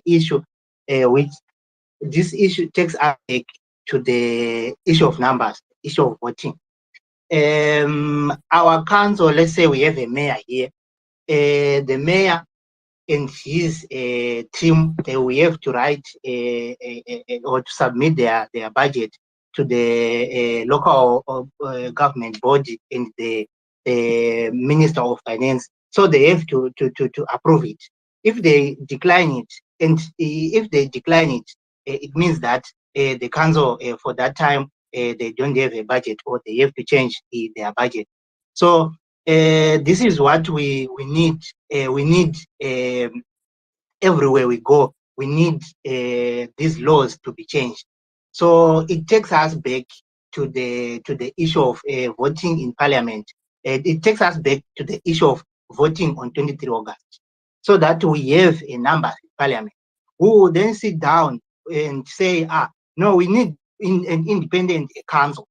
issue, which this issue takes us back to the issue of numbers, issue of voting. Our council, let's say we have a mayor here. The mayor and his team, we have to write or to submit their budget to the local government body and the Minister of Finance. So they have to approve it. If they decline it, it means that the council for that time they don't have a budget, or they have to change their budget. So this is what we need. We need everywhere we go. We need these laws to be changed. So it takes us back to the issue of voting in Parliament. It takes us back to the issue of voting on 23 August, so that we have a number in Parliament who will then sit down and say, no, we need an independent council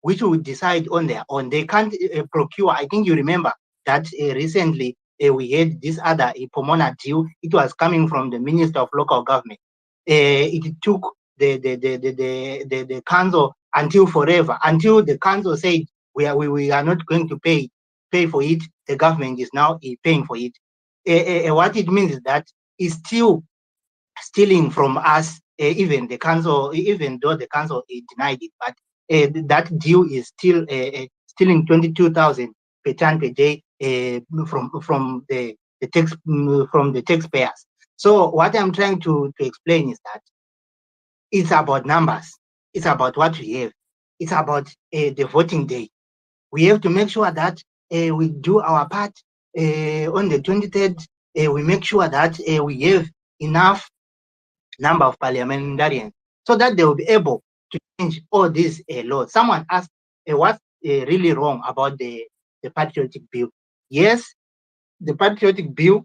which will decide on their own. They can't procure. I think you remember that recently we had this other Pomona deal. It was coming from the Minister of Local Government. It took the council until forever, until the council said we are not going to pay for it. The government is now paying for it. What it means is that it's still stealing from us, even the council, even though the council denied it, but that deal is still stealing 22,000 per ton per day from the taxpayers. So what I'm trying to explain is that it's about numbers. It's about what we have. It's about the voting day. We have to make sure that we do our part on the 23rd. We make sure that we have enough number of parliamentarians so that they will be able to change all these laws. Someone asked what's really wrong about the patriotic bill. Yes, the patriotic bill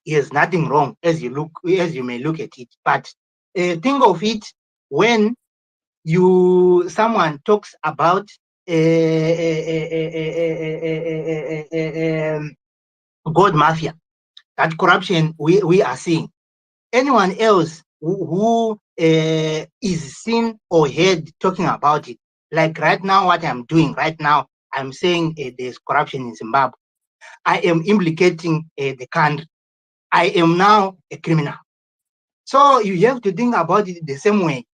is nothing wrong as you may look at it, but think of it when someone talks about gold mafia, that corruption we are seeing. Anyone else who is seen or heard talking about it, like right now, what I'm doing right now, I'm saying there's corruption in Zimbabwe. I am implicating the country. I am now a criminal. So you have to think about it the same way.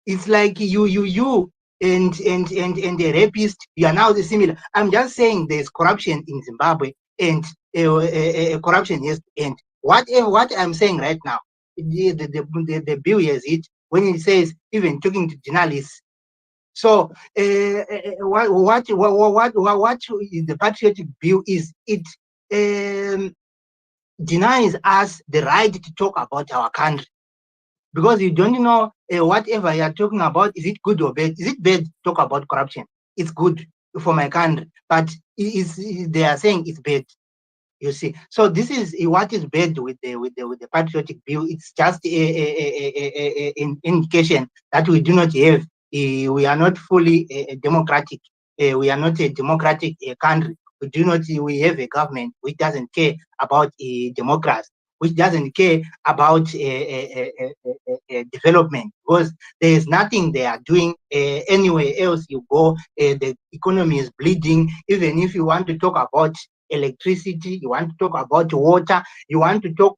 It's like you and a rapist. You are now the similar. I'm just saying there's corruption in Zimbabwe, and corruption is and what I'm saying right now. The bill is it when it says even talking to journalists. So what the patriotic bill is? It denies us the right to talk about our country, because you don't know whatever you are talking about, is it good or bad? Is it bad to talk about corruption? It's good for my country, but they are saying it's bad. You see, so this is what is bad with the patriotic bill. It's just an indication that we do not have. We are not fully democratic. We are not a democratic country. We do not. We have a government which doesn't care about democracy, which doesn't care about development, because there is nothing they are doing anywhere else you go. The economy is bleeding. Even if you want to talk about electricity, you want to talk about water, you want to talk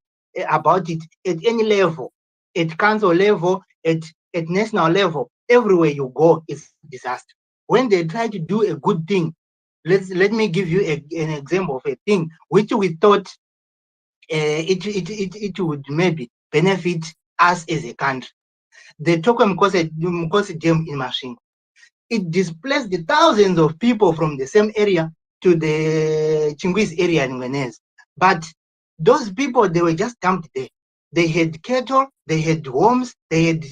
about it at any level, at council level, at national level, everywhere you go, it's disaster. When they try to do a good thing, let me give you an example of a thing which we thought it would maybe benefit us as a country. The Tokyo Mkosi Dam in Machine, it displaced the thousands of people from the same area to the Chinguiz area in Venez. But those people, they were just dumped there. They had cattle, they had homes, they had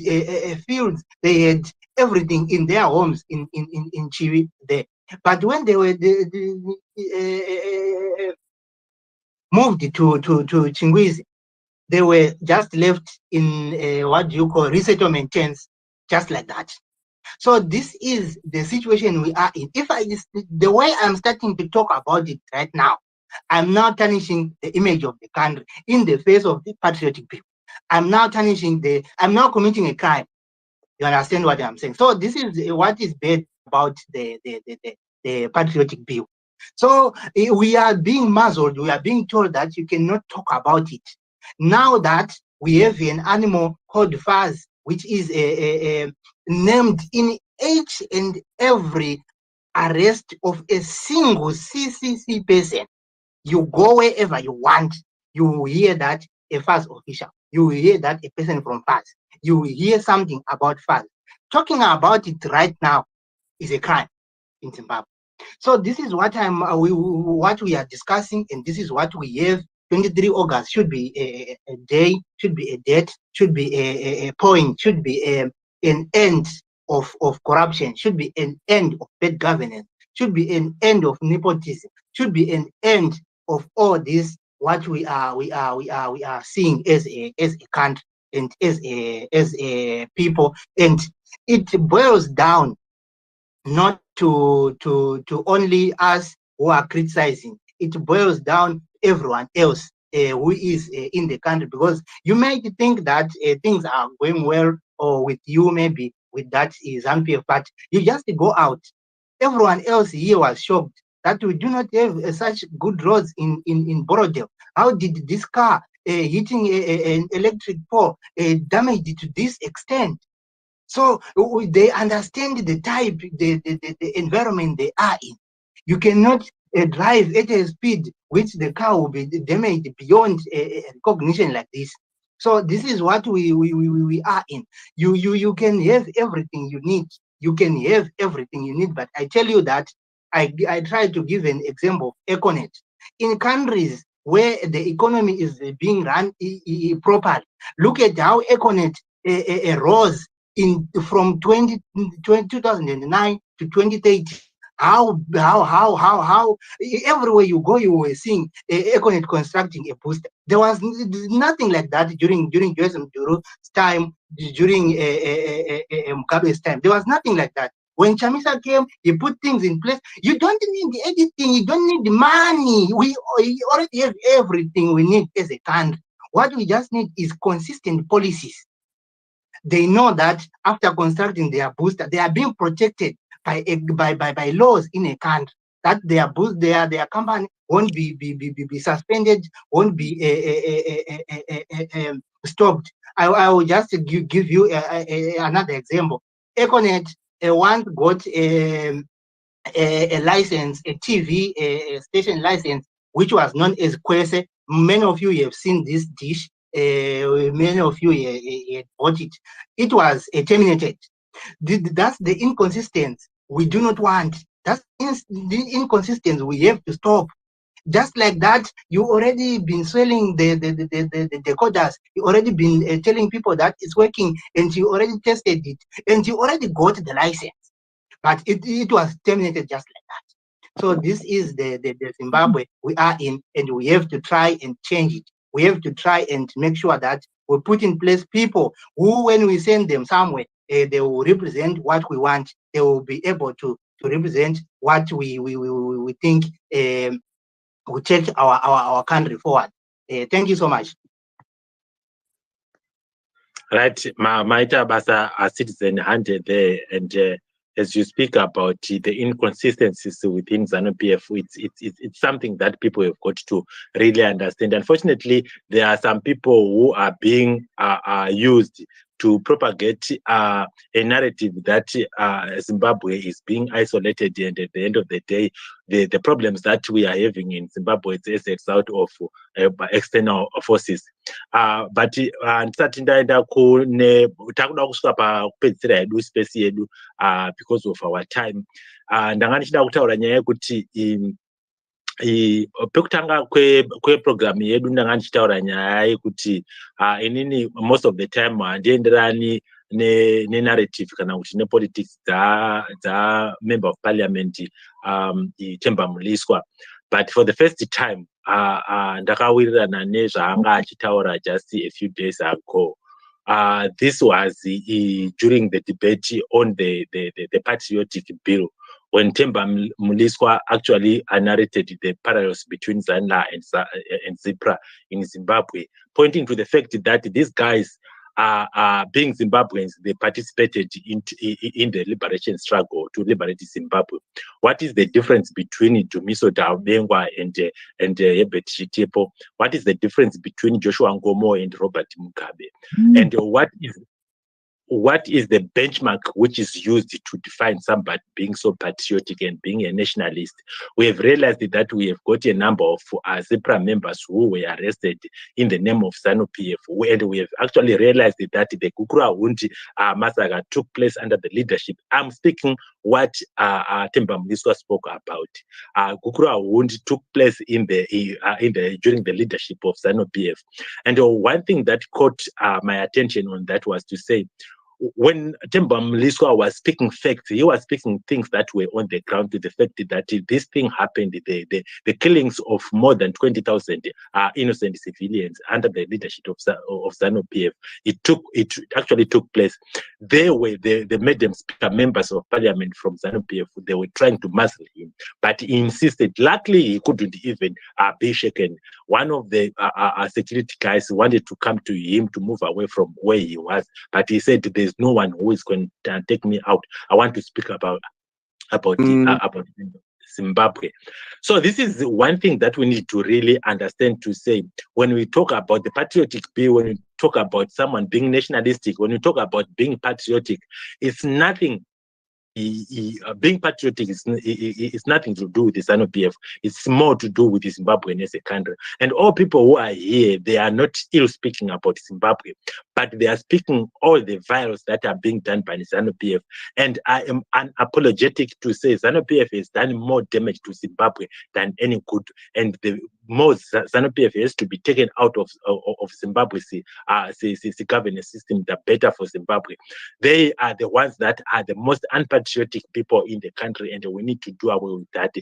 fields, they had everything in their homes in Chiwi there. But when they were moved to Chinguiz, they were just left in what do you call resettlement tents, just like that. So this is the situation we are in. If the way I'm starting to talk about it right now, I'm now tarnishing the image of the country in the face of the patriotic people. I'm now committing a crime. You understand what I'm saying? So this is what is bad about the patriotic bill. So we are being muzzled. We are being told that you cannot talk about it. Now that we have an animal called Faz, which is named in each and every arrest of a single CCC person. You go wherever you want, you will hear that a Faz official. You will hear that a person from Faz. You will hear something about Faz. Talking about it right now is a crime in Zimbabwe. So this is what what we are discussing, and this is what we have. 23 August should be a day, should be a date, should be a point, should be an end of corruption, should be an end of bad governance, should be an end of nepotism, should be an end of all this what we are seeing as a country and as a people. And it boils down not to only us who are criticizing. It boils down everyone else who is in the country, because you might think that things are going well, or with you maybe with that Zambia, but you just go out. Everyone else here was shocked that we do not have such good roads in Borodale. How did this car hitting an electric pole damage it to this extent? So they understand the type, the environment they are in. You cannot drive at a speed which the car will be damaged beyond recognition like this. So this is what we are in. You can have everything you need. You can have everything you need, but I tell you that I try to give an example of Econet. In countries where the economy is being run properly, look at how Econet rose from 2009 to 2030. How everywhere you go, you were seeing Econet constructing a booster. There was nothing like that during Joseph Duru's time, during Mugabe's time. There was nothing like that. When Chamisa came, he put things in place. You don't need anything. You don't need money. We already have everything we need as a country. What we just need is consistent policies. They know that after constructing their booster, they are being protected by laws in a country. That their company won't be suspended, won't be stopped. I will just give you another example. Econet once got a license, a TV station license, which was known as Kwese. Many of you have seen this dish. Many of you bought it. It was terminated. That's the inconsistency we do not want. That's the inconsistency we have to stop. Just like that, you already been selling the decoders. You already been telling people that it's working, and you already tested it, and you already got the license, but it was terminated just like that. So this is the Zimbabwe we are in, and we have to try and change it. We have to try and make sure that we put in place people who, when we send them somewhere, they will represent what we want. They will be able to represent what we think will take our country forward. Thank you so much. Right, Maita Basa, a citizen handed there, and as you speak about the inconsistencies within ZANU-PF, it's something that people have got to really understand. Unfortunately, there are some people who are being used to propagate a narrative that Zimbabwe is being isolated, and at the end of the day, the problems that we are having in Zimbabwe is a result of external forces. But ndisati ndaenda takuda kusvika pakupedzisira yedu space yedu because of our time, ndanga ndichida kutaura nyaya yekuti pekutanga kweprogramu yedu ndanga ndichitaura nyaya yekuti inini most of the time handienderani nenarrative kana kuti nepolitics member of parliament Temba Muliswa. But for the first time, ndakawirirana nezvaanga achitaura just a few days ago. This was during the debate on the patriotic bill, when Temba Muliswa actually narrated the parallels between ZANLA and ZIPRA in Zimbabwe, pointing to the fact that these guys being Zimbabweans, they participated in the liberation struggle to liberate Zimbabwe. What is the difference between Dumiso Dabengwa and Herbert Chitepo? What is the difference between Joshua Ngomo and Robert Mugabe? And what is the benchmark which is used to define somebody being so patriotic and being a nationalist? We have realized that we have got a number of ZIPRA members who were arrested in the name of ZANU-PF, and we have actually realized that the Gukura Hundi massacre took place under the leadership. I'm speaking what Temba Muliswa spoke about. Gukura Hundi took place during the leadership of ZANU-PF. And one thing that caught my attention on that was to say, when Temba Muliswa was speaking facts, he was speaking things that were on the ground, to the fact that this thing happened, the killings of more than 20,000 innocent civilians under the leadership of ZANU-PF, it actually took place. They made them speaker members of parliament from ZANU-PF. They were trying to muzzle him, but he insisted. Luckily, he couldn't even be shaken. One of the security guys wanted to come to him to move away from where he was, but he said, "There's no one who is going to take me out. I want to speak about Zimbabwe." So this is one thing that we need to really understand, to say, when we talk about the patriotic bill, when we talk about someone being nationalistic, when we talk about being patriotic, it's nothing. Being patriotic is nothing to do with the ZANU-PF. It's more to do with Zimbabwe as a country. And all people who are here, they are not ill speaking about Zimbabwe, but they are speaking all the violence that are being done by the ZANU-PF. And I am unapologetic to say ZANU-PF has done more damage to Zimbabwe than any good. And most ZANU-PF has to be taken out of Zimbabwe's governance system, the better for Zimbabwe. They are the ones that are the most unpatriotic people in the country, and we need to do away with that.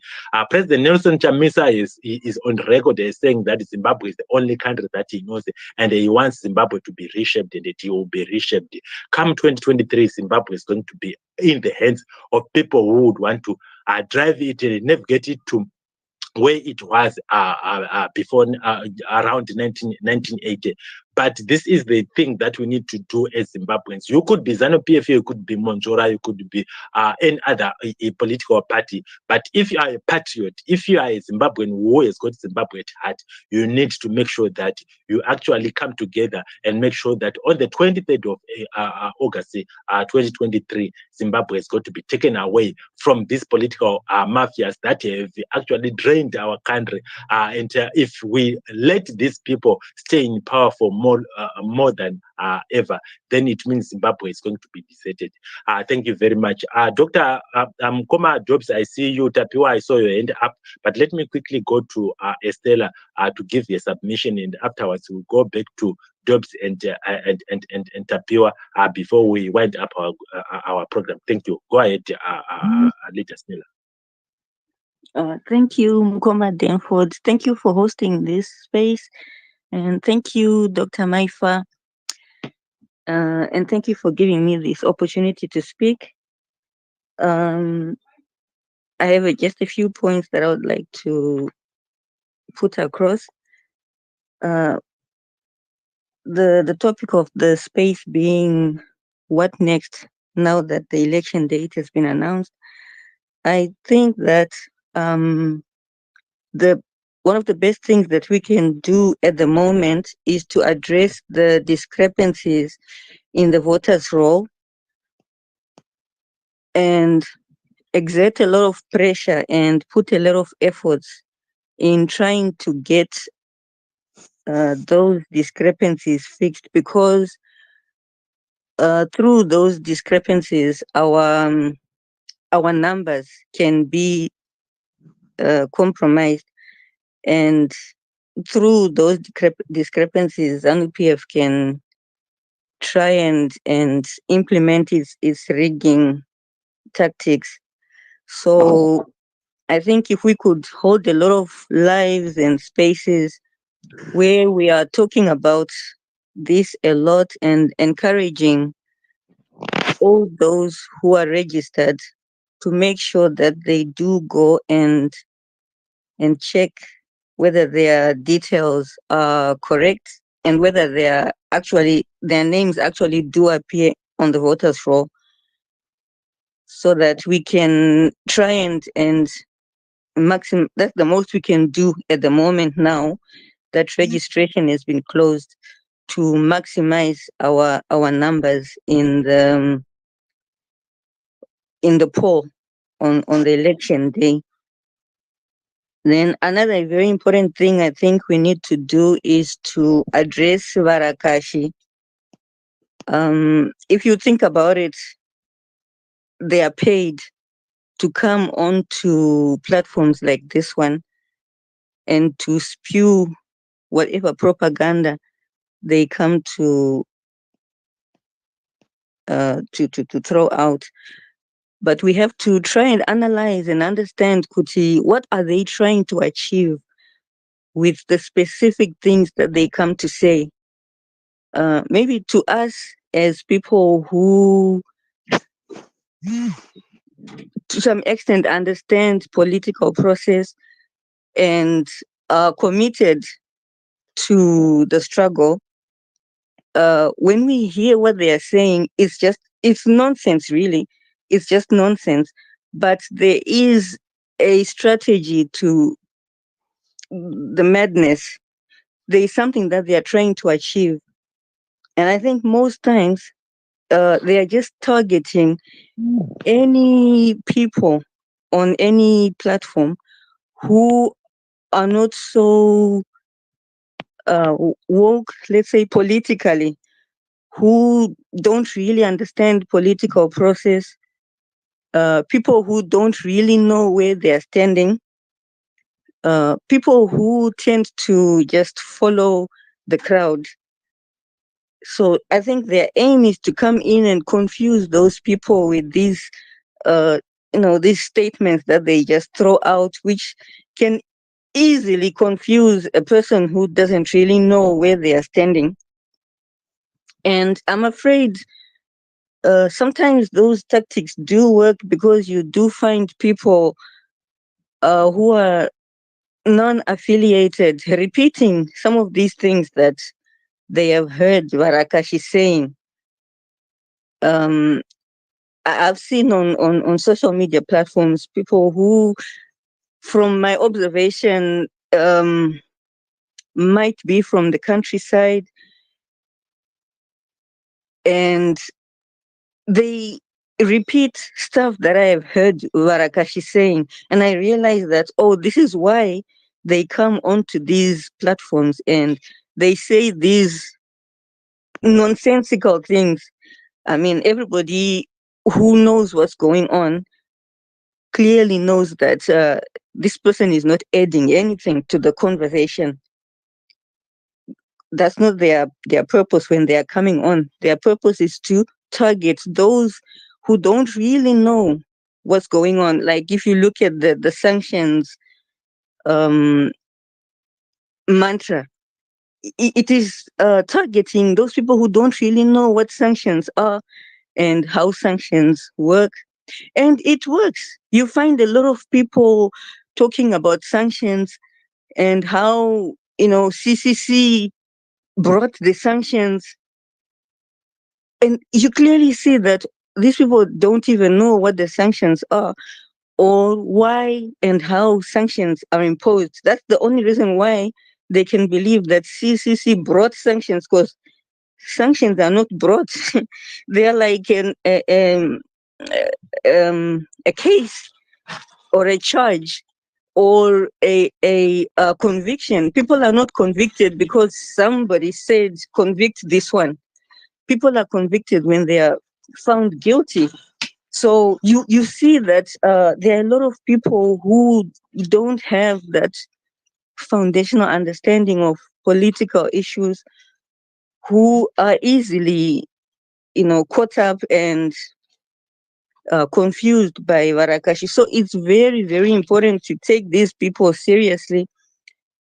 President Nelson Chamisa is on record as saying that Zimbabwe is the only country that he knows, and he wants Zimbabwe to be reshaped, and it will be reshaped. Come 2023, Zimbabwe is going to be in the hands of people who would want to drive it and navigate it to where it was before around 1980. But this is the thing that we need to do as Zimbabweans. You could be ZANU-PF, you could be Monjora, you could be any other political party. But if you are a patriot, if you are a Zimbabwean who has got Zimbabwe at heart, you need to make sure that you actually come together and make sure that on the 23rd of August 2023, Zimbabwe is going to be taken away from these political mafias that have actually drained our country. And if we let these people stay in power for more than ever, then it means Zimbabwe is going to be deserted. Thank you very much. Dr. Koma Jobs, I see you. Tapiwa, I saw your hand up, but let me quickly go to Estella to give a submission, and afterwards we'll go back to Jobs and Tapiwa before we wind up our program. Thank you. Go ahead, Leader Snella. Thank you, Mukoma Denford. Thank you for hosting this space. And thank you, Dr. Maifa. And thank you for giving me this opportunity to speak. I have just a few points that I would like to put across. The topic of the space being what next now that the election date has been announced. I think that one of the best things that we can do at the moment is to address the discrepancies in the voters' roll and exert a lot of pressure and put a lot of efforts in trying to get those discrepancies fixed, because through those discrepancies, our numbers can be compromised, and through those discrepancies, ZANU-PF can try and implement its rigging tactics. So I think if we could hold a lot of lives and spaces where we are talking about this a lot and encouraging all those who are registered to make sure that they do go and check whether their details are correct and whether their names actually do appear on the voters roll, so that we can try and maximum. That's the most we can do at the moment now that registration has been closed, to maximize our numbers in the poll on the election day. Then another very important thing I think we need to do is to address Varakashi. If you think about it, they are paid to come onto platforms like this one and to spew whatever propaganda they come to throw out. But we have to try and analyze and understand, Kuti, what are they trying to achieve with the specific things that they come to say. Maybe to us as people who to some extent understand political process and are committed to the struggle, when we hear what they are saying, it's nonsense, really. It's just nonsense. But there is a strategy to the madness. There is something that they are trying to achieve. And I think most times they are just targeting any people on any platform who are not so woke, let's say politically, who don't really understand political process, people who don't really know where they are standing. people who tend to just follow the crowd. So I think their aim is to come in and confuse those people with these, these statements that they just throw out, which can easily confuse a person who doesn't really know where they are standing. And I'm afraid sometimes those tactics do work, because you do find people who are non-affiliated repeating some of these things that they have heard Varakashi saying. I've seen on social media platforms people who, from my observation, might be from the countryside, and they repeat stuff that I have heard Varakashi saying, and I realize that, oh, this is why they come onto these platforms and they say these nonsensical things. I mean, everybody who knows what's going on clearly knows that this person is not adding anything to the conversation. That's not their purpose when they are coming on. Their purpose is to target those who don't really know what's going on. Like if you look at the sanctions um, mantra, it is targeting those people who don't really know what sanctions are and how sanctions work. And it works. You find a lot of people talking about sanctions and how, CCC brought the sanctions. And you clearly see that these people don't even know what the sanctions are or why and how sanctions are imposed. That's the only reason why they can believe that CCC brought sanctions, because sanctions are not brought. They are like a case or a charge or a conviction. People are not convicted because somebody said convict this one. People are convicted when they are found guilty. So you see that there are a lot of people who don't have that foundational understanding of political issues, who are easily, caught up and confused by Varakashi. So it's very, very important to take these people seriously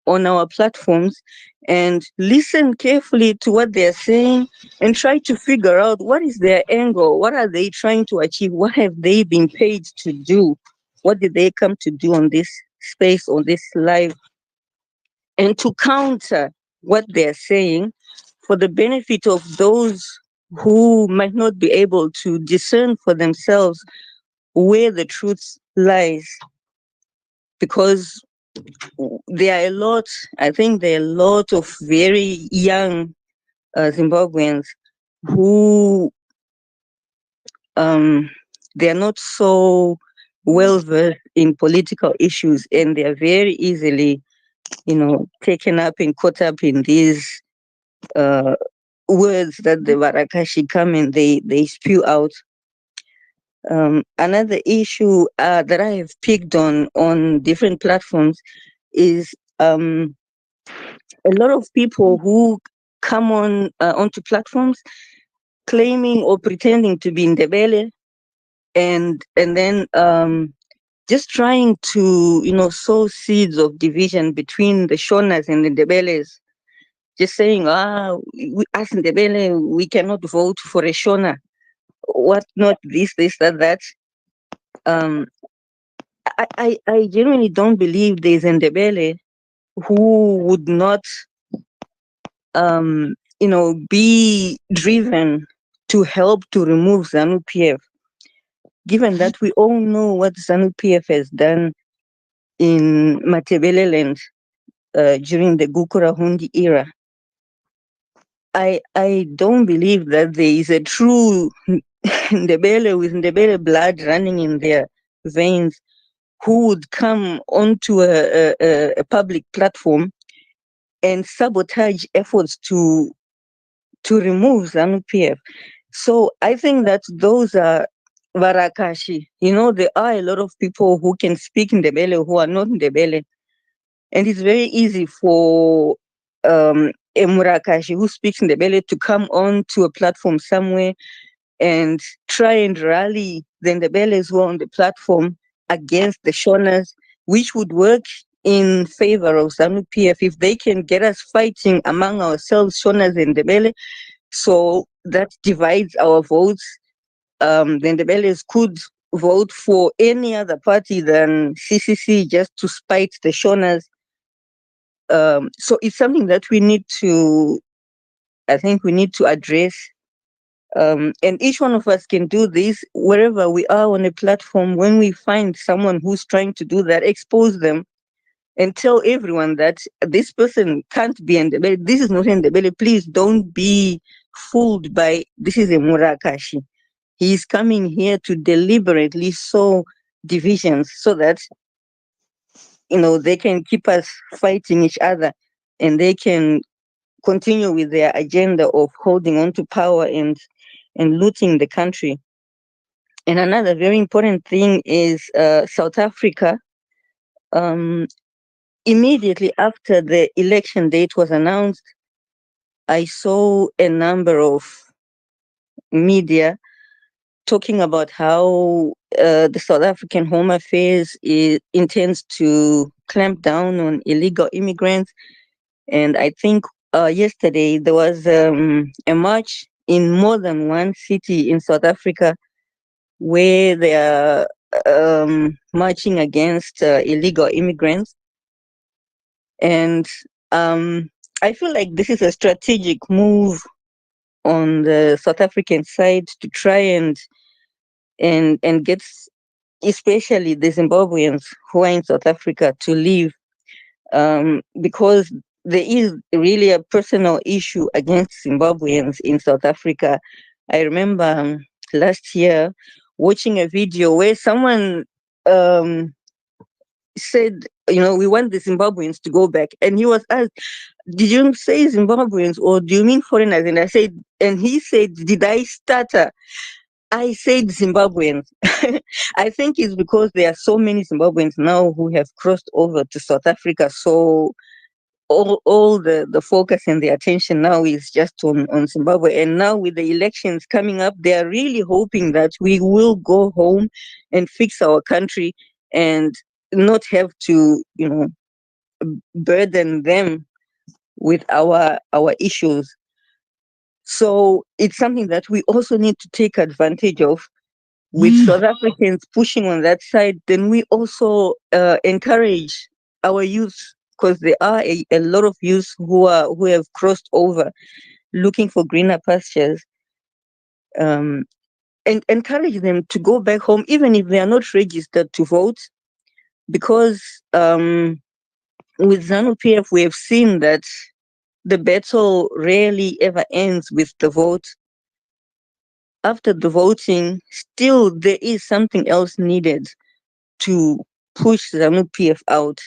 on our platforms and listen carefully to what they're saying and try to figure out what is their angle, what are they trying to achieve, what have they been paid to do, what did they come to do on this space, on this live, and to counter what they're saying for the benefit of those who might not be able to discern for themselves where the truth lies. Because there are a lot, I think there are a lot of very young Zimbabweans who they are not so well versed in political issues, and they are very easily, taken up and caught up in these words that the Varakashi come and they spew out. Another issue that I have picked on different platforms is a lot of people who come onto platforms claiming or pretending to be Ndebele, and then just trying to sow seeds of division between the Shonas and the Ndebeles. Just saying, us Ndebele, we cannot vote for a Shona. What not this, that. Um, I genuinely don't believe there's a Ndebele who would not be driven to help to remove ZANU-PF, given that we all know what ZANU-PF has done in Matabeleland during the Gukura Hundi era. I don't believe that there is a true Ndebele with Ndebele blood running in their veins who would come onto a public platform and sabotage efforts to remove ZANU-PF. So I think that those are Varakashi. There are a lot of people who can speak Ndebele who are not Ndebele. And it's very easy for a Murakashi who speaks Ndebele to come on to a platform somewhere and try and rally the Ndebeles who are on the platform against the Shonas, which would work in favor of ZANU PF if they can get us fighting among ourselves, Shonas and Ndebele. So that divides our votes. The Ndebeles could vote for any other party than CCC just to spite the Shonas. So it's something that we need to, I think we need to address. And each one of us can do this wherever we are on a platform. When we find someone who's trying to do that, expose them and tell everyone that this person can't be Ndebele. This is not Ndebele. Please don't be fooled by this is a Murakashi. He's coming here to deliberately sow divisions so that they can keep us fighting each other, and they can continue with their agenda of holding on to power and looting the country. And another very important thing is South Africa. Um, Immediately after the election date was announced, I saw a number of media talking about how the South African Home Affairs intends to clamp down on illegal immigrants. And I think yesterday there was a march in more than one city in South Africa where they are marching against illegal immigrants. And I feel like this is a strategic move on the South African side to try and get especially the Zimbabweans who are in South Africa to leave, because there is really a personal issue against Zimbabweans in South Africa. I remember last year watching a video where someone said, we want the Zimbabweans to go back. And he was asked, did you say Zimbabweans or do you mean foreigners? And he said, did I stutter? I said Zimbabweans. I think it's because there are so many Zimbabweans now who have crossed over to South Africa. So all the focus and the attention now is just on Zimbabwe. And now with the elections coming up, they are really hoping that we will go home and fix our country and not have to, burden them with our issues. So it's something that we also need to take advantage of. With South Africans pushing on that side, then we also encourage our youth, because there are a lot of youth who have crossed over looking for greener pastures, and encourage them to go back home even if they are not registered to vote, because with ZANU PF we have seen that the battle rarely ever ends with the vote. After the voting, still there is something else needed to push ZANU PF out.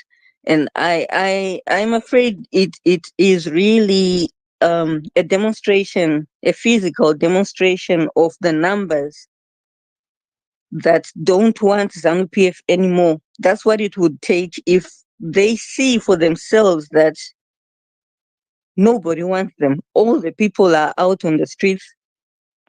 And I'm afraid it is really a demonstration, a physical demonstration of the numbers that don't want ZANU PF anymore. That's what it would take if they see for themselves that nobody wants them. All the people are out on the streets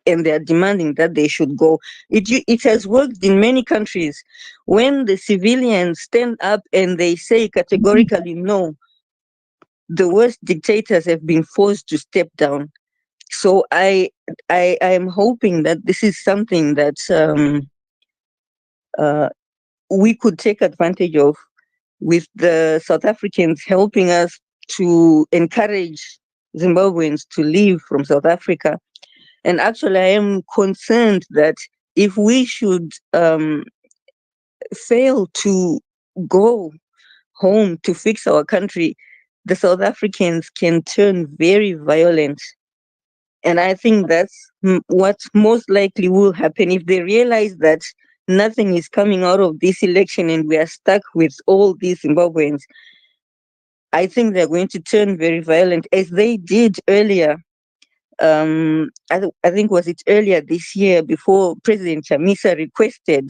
and they are demanding that they should go. It has worked in many countries. When the civilians stand up and they say categorically no, the worst dictators have been forced to step down. So I am hoping that this is something that we could take advantage of, with the South Africans helping us to encourage Zimbabweans to leave from South Africa. And actually, I am concerned that if we should fail to go home to fix our country, the South Africans can turn very violent. And I think that's what most likely will happen if they realize that nothing is coming out of this election and we are stuck with all these Zimbabweans. I think they're going to turn very violent, as they did earlier. I think was it earlier this year, before President Chamisa requested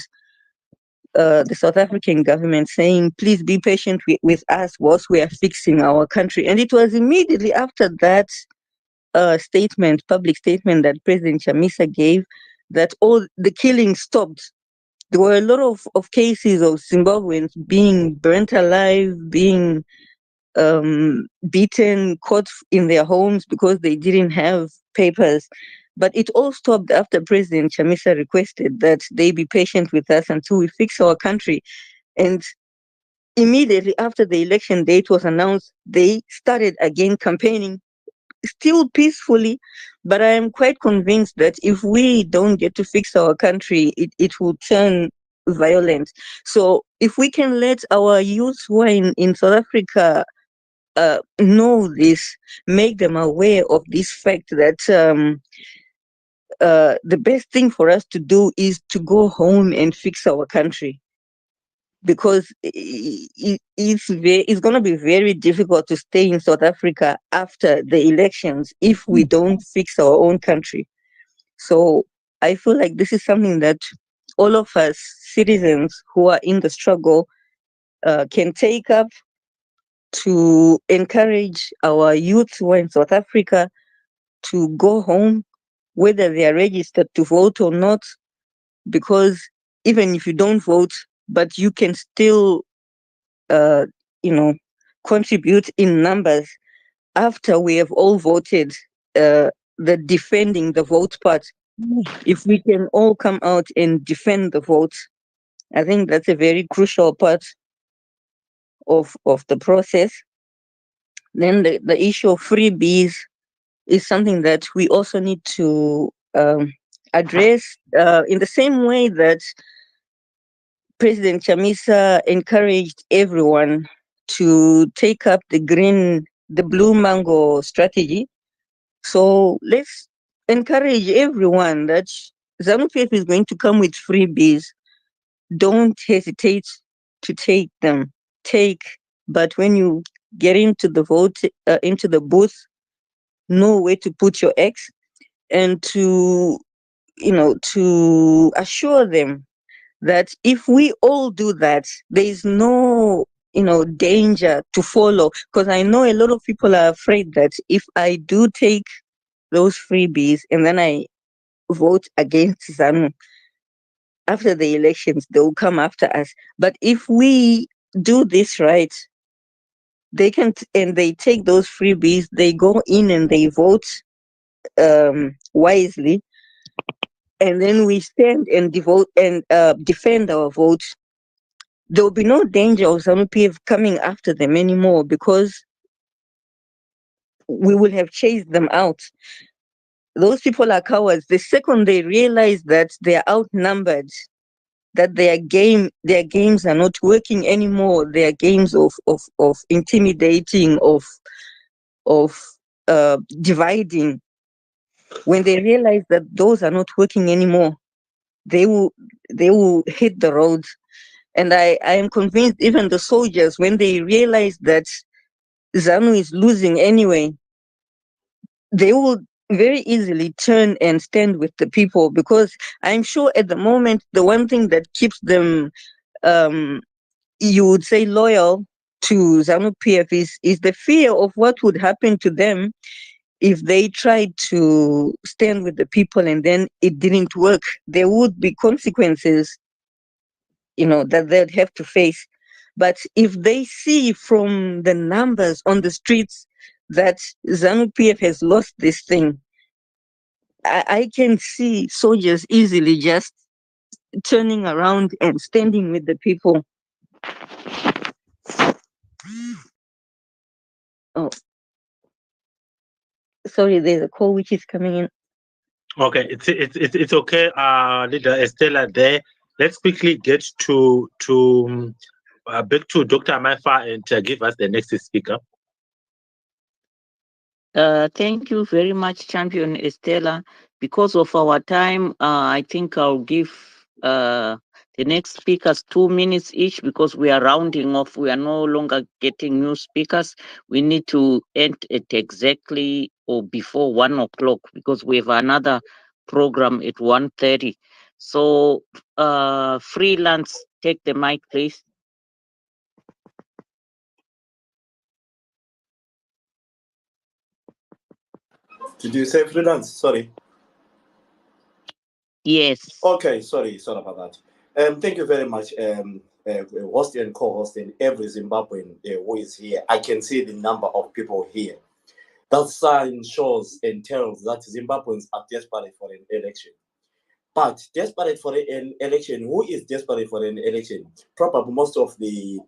the South African government saying, please be patient with us whilst we are fixing our country. And it was immediately after that public statement that President Chamisa gave, that all the killings stopped. There were a lot of cases of Zimbabweans being burnt alive, being beaten, caught in their homes because they didn't have papers. But it all stopped after President Chamisa requested that they be patient with us until we fix our country. And immediately after the election date was announced, they started again campaigning, still peacefully. But I am quite convinced that if we don't get to fix our country, it will turn violent. So if we can let our youth who are in South Africa know this, make them aware of this fact that the best thing for us to do is to go home and fix our country, because it's going to be very difficult to stay in South Africa after the elections if we don't fix our own country. So I feel like this is something that all of us citizens who are in the struggle can take up, to encourage our youth who are in South Africa to go home, whether they are registered to vote or not, because even if you don't vote, but you can still, uh, contribute in numbers after we have all voted, the defending the vote part. If we can all come out and defend the vote, I think that's a very crucial part of the process. Then the issue of freebies is something that we also need to address, in the same way that President Chamisa encouraged everyone to take up the blue mango strategy. So let's encourage everyone that ZANU-PF is going to come with freebies. Don't hesitate to take them. But when you get into the into the booth, know where to put your X, and to assure them that if we all do that, there is no danger to follow. Because I know a lot of people are afraid that if I do take those freebies and then I vote against ZANU after the elections, they will come after us. But if we do this right, and they take those freebies, they go in and they vote wisely, and then we stand and devote and defend our vote. There will be no danger of ZANU-PF coming after them anymore, because we will have chased them out. Those people are cowards. The second they realize that they are outnumbered, that their games are not working anymore, their games of intimidating, of dividing, when they realize that those are not working anymore, they will hit the road. And I am convinced even the soldiers, when they realize that ZANU is losing anyway, they will very easily turn and stand with the people, because I'm sure at the moment the one thing that keeps them, you would say, loyal to ZANU-PF is the fear of what would happen to them if they tried to stand with the people and then it didn't work. There would be consequences, that they'd have to face. But if they see from the numbers on the streets that ZANU-PF has lost this thing, I can see soldiers easily just turning around and standing with the people. Oh, sorry, there's a call which is coming in. Okay, it's okay, Leader Estella. There, let's quickly get to back to Dr. Maifa and give us the next speaker. Thank you very much, Champion Estella. Because of our time, I think I'll give the next speakers 2 minutes each, because we are rounding off. We are no longer getting new speakers. We need to end at exactly or before 1 o'clock, because we have another program at 1:30. So freelance take the mic, please. Did you say freelance? Sorry. Yes. Okay, sorry about that. Thank you very much, host and co-host and every Zimbabwean who is here. I can see the number of people here. That sign shows and tells that Zimbabweans are desperate for an election. But desperate for an election, who is desperate for an election? Probably most of the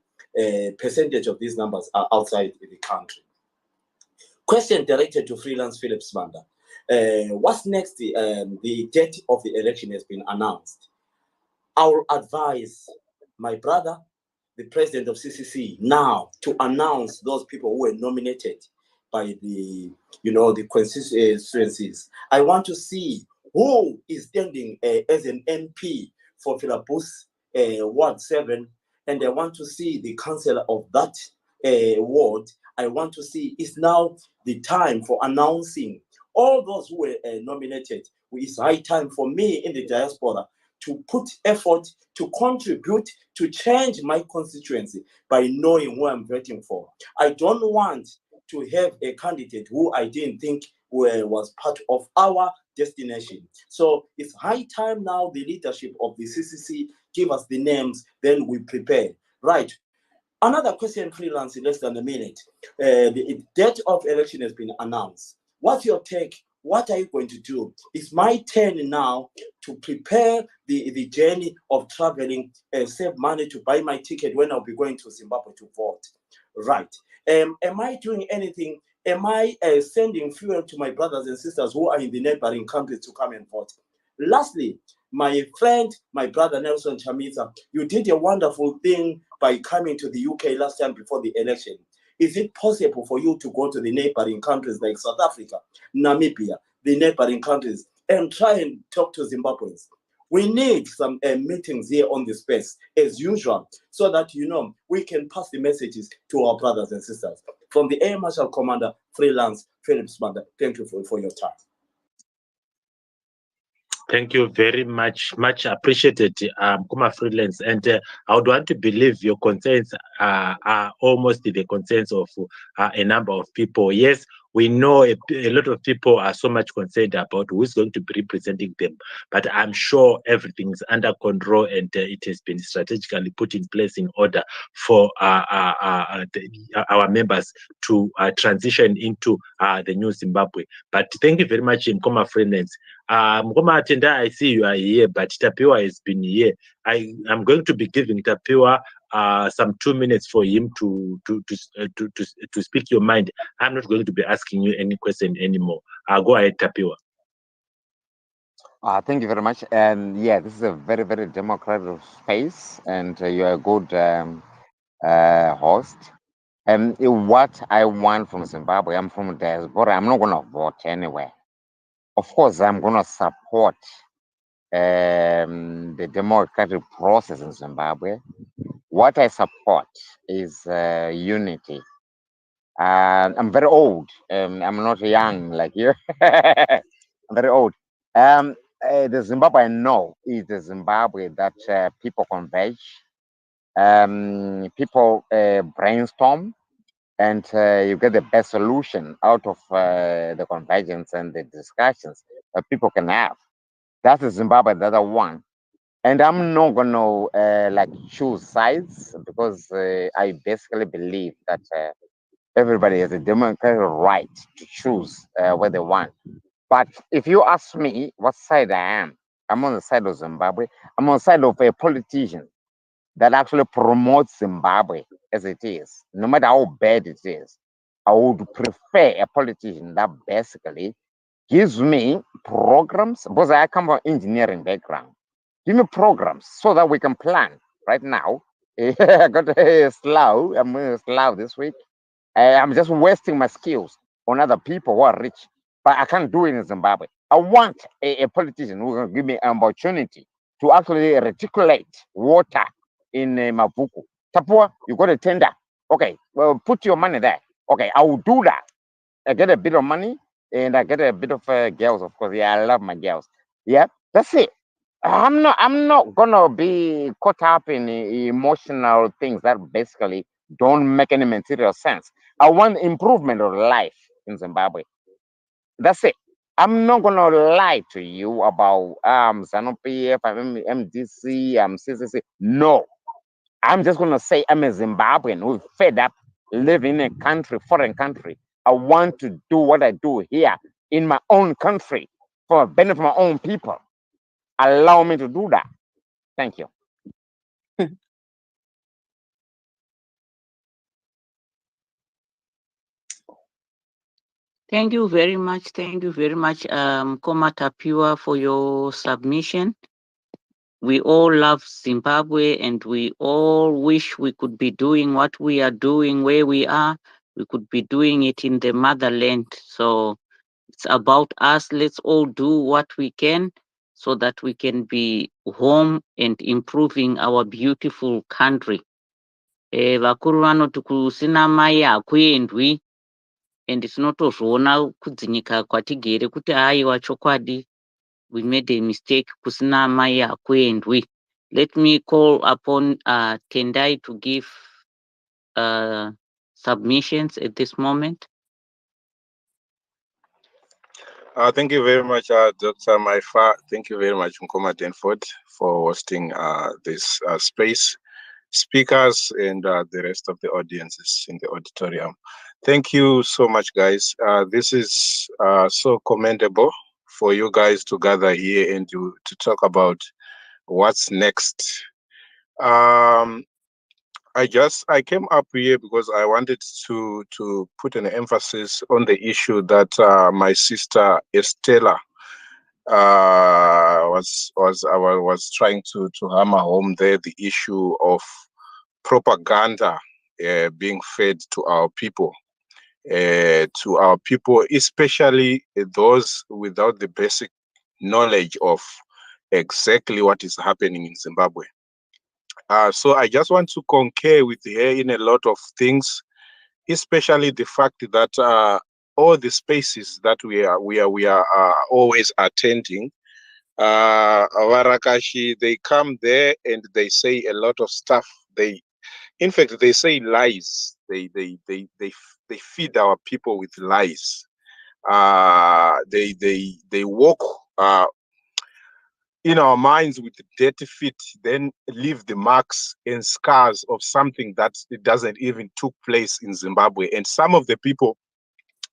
percentage of these numbers are outside the country. Question directed to freelance Philip Smanda. What's next? The date of the election has been announced. I'll advise my brother, the president of CCC, now to announce those people who were nominated by the constituencies. I want to see who is standing as an MP for Philabus Ward 7, and I want to see the councillor of that ward. I want to see, is now the time for announcing all those who were nominated. It's high time for me in the diaspora to put effort to contribute to change my constituency by knowing who I'm voting for. I don't want to have a candidate who I didn't think was part of our destination. So it's high time now the leadership of the CCC give us the names, then we prepare. Right. Another question, freelance, in less than a minute. The date of election has been announced. What's your take? What are you going to do? It's my turn now to prepare the journey of traveling and save money to buy my ticket when I'll be going to Zimbabwe to vote. Right. Am I doing anything? Am I sending fuel to my brothers and sisters who are in the neighboring countries to come and vote? Lastly, my friend, my brother Nelson Chamisa, you did a wonderful thing by coming to the UK last time before the election. Is it possible for you to go to the neighboring countries like South Africa, Namibia, the neighboring countries, and try and talk to Zimbabweans? We need some meetings here on the space, as usual, so that, we can pass the messages to our brothers and sisters. From the Air Marshal Commander, freelance, Philip Smanda, thank you for your time. Thank you very much. Much appreciated, Kuma Freelance. And I would want to believe your concerns are almost the concerns of a number of people. Yes, we know a lot of people are so much concerned about who is going to be representing them, but I'm sure everything's under control and it has been strategically put in place in order for our members to transition into the new Zimbabwe. But thank you very much, Nkoma Freelance. Nkoma Atenda, I see you are here, but Tapiwa has been here. I'm going to be giving Tapiwa some 2 minutes for him to speak your mind. I'm not going to be asking you any question anymore. Go ahead, Tapiwa. Thank you very much. And yeah, this is a very, very democratic space, and you're a good host. And what I want from Zimbabwe, I'm from diaspora. I'm not going to vote anywhere. Of course, I'm going to support the democratic process in Zimbabwe. What I support is unity. I'm very old. I'm not young like you. I'm very old. The Zimbabwe I know is the Zimbabwe that people converge, people brainstorm, and you get the best solution out of the convergence and the discussions that people can have. That's the Zimbabwe that I want. And I'm not going to like choose sides because I basically believe that everybody has a democratic right to choose what they want. But if you ask me what side I am, I'm on the side of Zimbabwe. I'm on the side of a politician that actually promotes Zimbabwe as it is, no matter how bad it is. I would prefer a politician that basically gives me programs, because I come from engineering background. Give me programs so that we can plan. Right now, I got a slow. I'm slow this week. I'm just wasting my skills on other people who are rich, but I can't do it in Zimbabwe. I want a politician who can give me an opportunity to actually reticulate water in Mapuku. Tapua, you got a tender. Okay, well, put your money there. Okay, I will do that. I get a bit of money and I get a bit of girls, of course. Yeah, I love my girls. Yeah, that's it. I'm not gonna be caught up in emotional things that basically don't make any material sense. I want improvement of life in Zimbabwe. That's it. I'm not gonna lie to you about ZANU PF, I'm MDC, I'm CCC. No, I'm just gonna say I'm a Zimbabwean who's fed up living in a country, foreign country. I want to do what I do here in my own country for the benefit of my own people. Allow me to do that. Thank you. Thank you very much. Thank you very much, Komata Pure, for your submission. We all love Zimbabwe and we all wish we could be doing what we are doing where we are. We could be doing it in the motherland. So it's about us. Let's all do what we can so that we can be home and improving our beautiful country. Vakuru vanoti kusina mai hakuendwi, and tinotozviona kudzinyika kwatigere kuti haiwa chokwadi, we made a mistake, kusina mai hakuendwi. Let me call upon Tendai to give submissions at this moment. Thank you very much, Dr. Maifa. Thank you very much, Nkoma Denford, for hosting this space, speakers, and the rest of the audiences in the auditorium. Thank you so much, guys. This is so commendable for you guys to gather here and to talk about what's next. I came up here because I wanted to put an emphasis on the issue that my sister Estella was trying to hammer home there, the issue of propaganda being fed to our people, especially those without the basic knowledge of exactly what is happening in Zimbabwe. So I just want to concur with her in a lot of things, especially the fact that all the spaces that we are always attending, Warakashi, they come there and they say a lot of stuff. In fact, they say lies. They feed our people with lies. They walk in our minds with dirty feet, then leave the marks and scars of something that it doesn't even took place in Zimbabwe. And some of the people,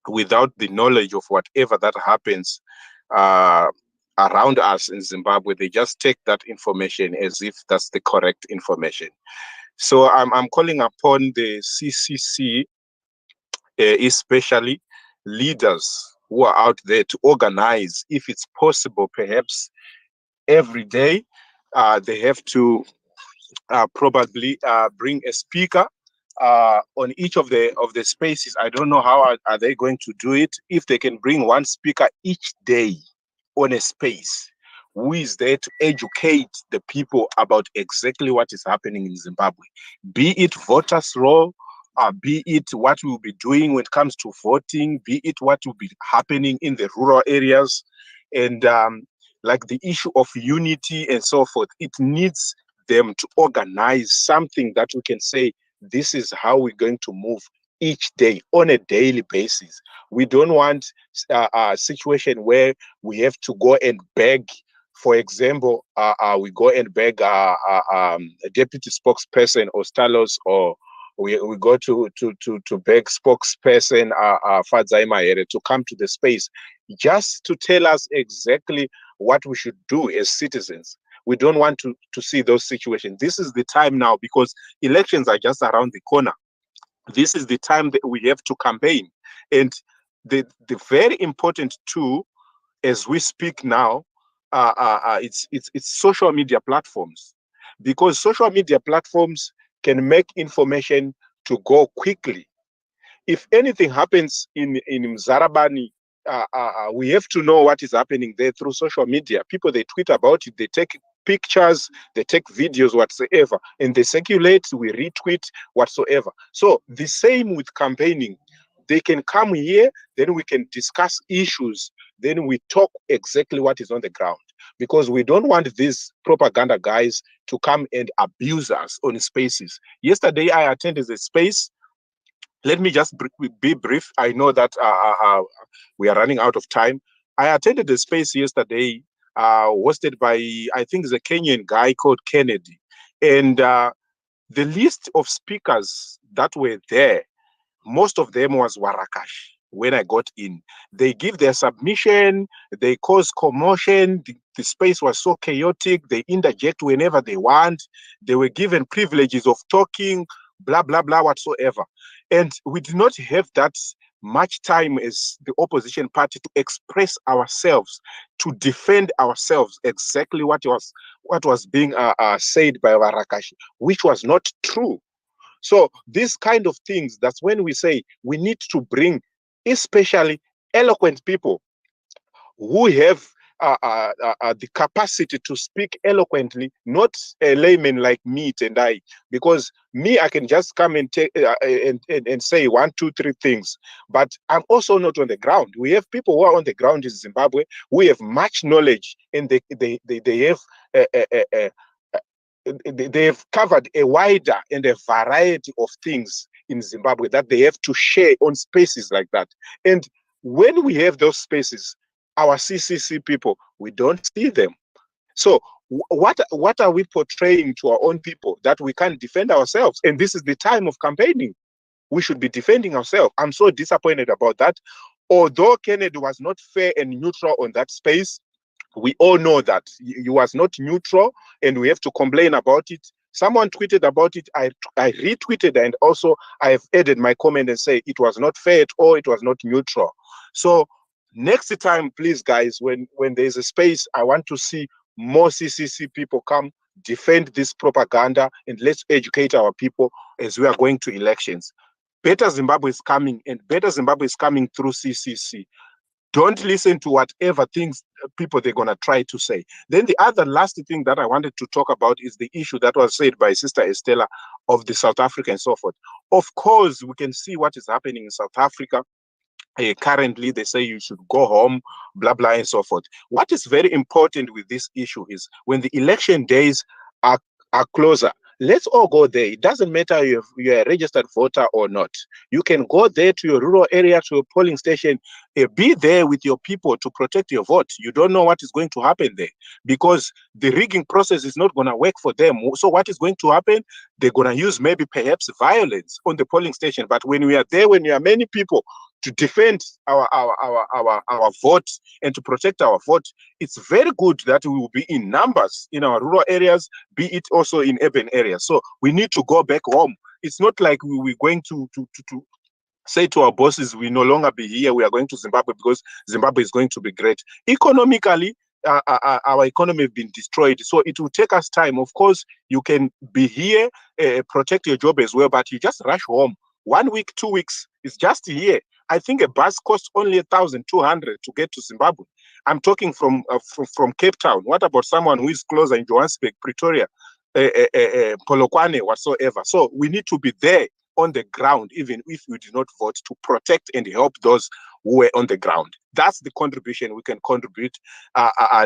without the knowledge of whatever that happens around us in Zimbabwe, they just take that information as if that's the correct information. So I'm calling upon the CCC, especially leaders who are out there, to organize, if it's possible, perhaps every day. They have to probably bring a speaker on each of the spaces. I don't know how are they going to do it. If they can bring one speaker each day on a space who is there to educate the people about exactly what is happening in Zimbabwe, be it voters' roll, be it what we'll be doing when it comes to voting, be it what will be happening in the rural areas, and like the issue of unity and so forth. It needs them to organize something that we can say, this is how we're going to move each day on a daily basis. We don't want a situation where we have to go and beg. For example, we go and beg a deputy spokesperson or Stalos, or we go to beg spokesperson Fadzai Mahere to come to the space just to tell us exactly what we should do as citizens. We don't want to see those situations. This is the time now, because elections are just around the corner. This is the time that we have to campaign. And the very important tool as we speak now, it's social media platforms, because social media platforms can make information to go quickly. If anything happens in Mzarabani, we have to know what is happening there through social media. People, they tweet about it, they take pictures, they take videos, whatsoever, and they circulate, we retweet, whatsoever. So the same with campaigning. They can come here, then we can discuss issues, then we talk exactly what is on the ground, because we don't want these propaganda guys to come and abuse us on spaces. Yesterday, I attended a space. Let me just be brief. I know that we are running out of time. I attended a space yesterday hosted by, I think, the Kenyan guy called Kennedy. And the list of speakers that were there, most of them was Warakash. When I got in, they give their submission, they cause commotion, the space was so chaotic, they interject whenever they want, they were given privileges of talking, blah, blah, blah, whatsoever. And we did not have that much time as the opposition party to express ourselves, to defend ourselves, exactly what was being said by Warakash, which was not true. So these kind of things, that's when we say we need to bring especially eloquent people who have the capacity to speak eloquently, not a layman like me and I, because me, I can just come and take and say 1, 2, 3 things, but I'm also not on the ground. We have people who are on the ground in Zimbabwe, who have much knowledge, and they have covered a wider and a variety of things in Zimbabwe that they have to share on spaces like that. And when we have those spaces, our CCC people, we don't see them. So what are we portraying to our own people? That we can't defend ourselves. And this is the time of campaigning. We should be defending ourselves. I'm so disappointed about that. Although Kennedy was not fair and neutral on that space, we all know that he was not neutral, and we have to complain about it. Someone tweeted about it. I retweeted, and also I have added my comment and say it was not fair at all. It was not neutral. So next time, please, guys, when there's a space, I want to see more CCC people come defend this propaganda, and let's educate our people as we are going to elections. Better Zimbabwe is coming, and better Zimbabwe is coming through CCC. Don't listen to whatever things people they're going to try to say. Then the other last thing that I wanted to talk about is the issue that was said by Sister Estella of the South Africa and so forth. Of course, we can see what is happening in South Africa. Currently, they say you should go home, blah, blah, and so forth. What is very important with this issue is when the election days are closer, let's all go there. It doesn't matter if you're a registered voter or not. You can go there to your rural area, to a polling station, be there with your people to protect your vote. You don't know what is going to happen there because the rigging process is not going to work for them. So what is going to happen? They're going to use maybe perhaps violence on the polling station. But when we are there, when we are many people to defend our vote and to protect our vote, it's very good that we will be in numbers in our rural areas, be it also in urban areas. So we need to go back home. It's not like we're going to say to our bosses, we no longer be here, we are going to Zimbabwe because Zimbabwe is going to be great. Economically, our economy has been destroyed. So it will take us time. Of course, you can be here, protect your job as well, but you just rush home. 1 week, 2 weeks, it's just here. I think a bus costs only 1,200 to get to Zimbabwe. I'm talking from Cape Town. What about someone who is closer in Johannesburg, Pretoria, Polokwane, whatsoever? So we need to be there on the ground, even if we do not vote, to protect and help those who are on the ground. That's the contribution we can contribute,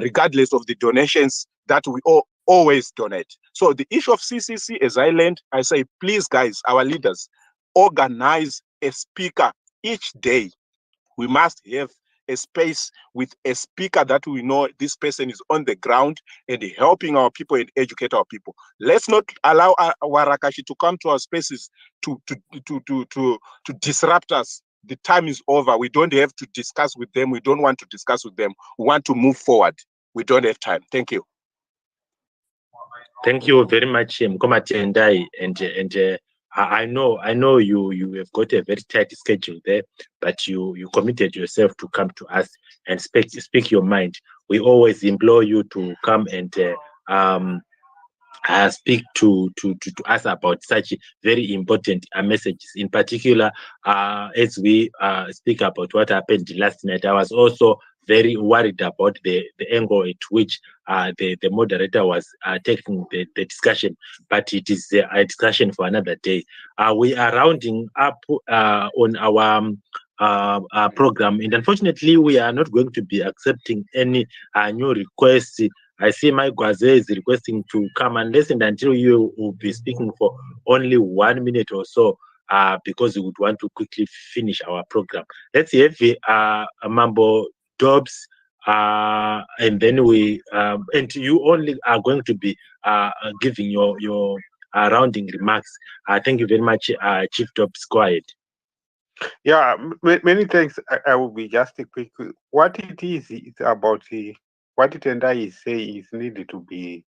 regardless of the donations that we always donate. So the issue of CCC, as I learned, I say, please, guys, our leaders, organize a speaker each day. We must have a space with a speaker that we know this person is on the ground and helping our people and educate our people. Let's not allow Warakashi to come to our spaces to disrupt us. The time is over. We don't have to discuss with them. We don't want to discuss with them. We want to move forward. We don't have time. Thank you. Thank you very much, Mkoma Tendai, and I know you have got a very tight schedule there, but you committed yourself to come to us and speak your mind. We always implore you to come and speak to us about such very important messages. In particular, as we speak about what happened last night, I was also very worried about the angle at which the moderator was taking the discussion, but it is a discussion for another day. We are rounding up on our program, and unfortunately, we are not going to be accepting any new requests. I see Mike Gwaze is requesting to come and listen until you will be speaking for only 1 minute or so, because we would want to quickly finish our program. Let's have Mambo Dobbs, and then and you only are going to be giving your rounding remarks. Thank you very much, Chief Dobbs. Go ahead. Yeah, many thanks. I will be just a quick. What it is, it's about what it and I say is needed to be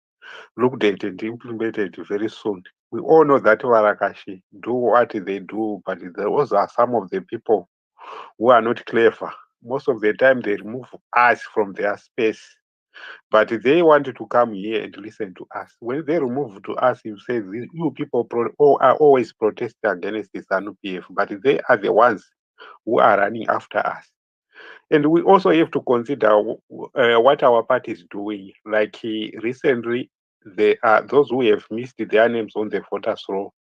looked at and implemented very soon. We all know that Warakashi do what they do, but those are some of the people who are not clever. Most of the time, they remove us from their space, but they wanted to come here and listen to us. When they remove to us, you say you people are always protesting against the SANU-PF, but they are the ones who are running after us. And we also have to consider what our party is doing. Like recently, there are those who have missed their names on the voters roll.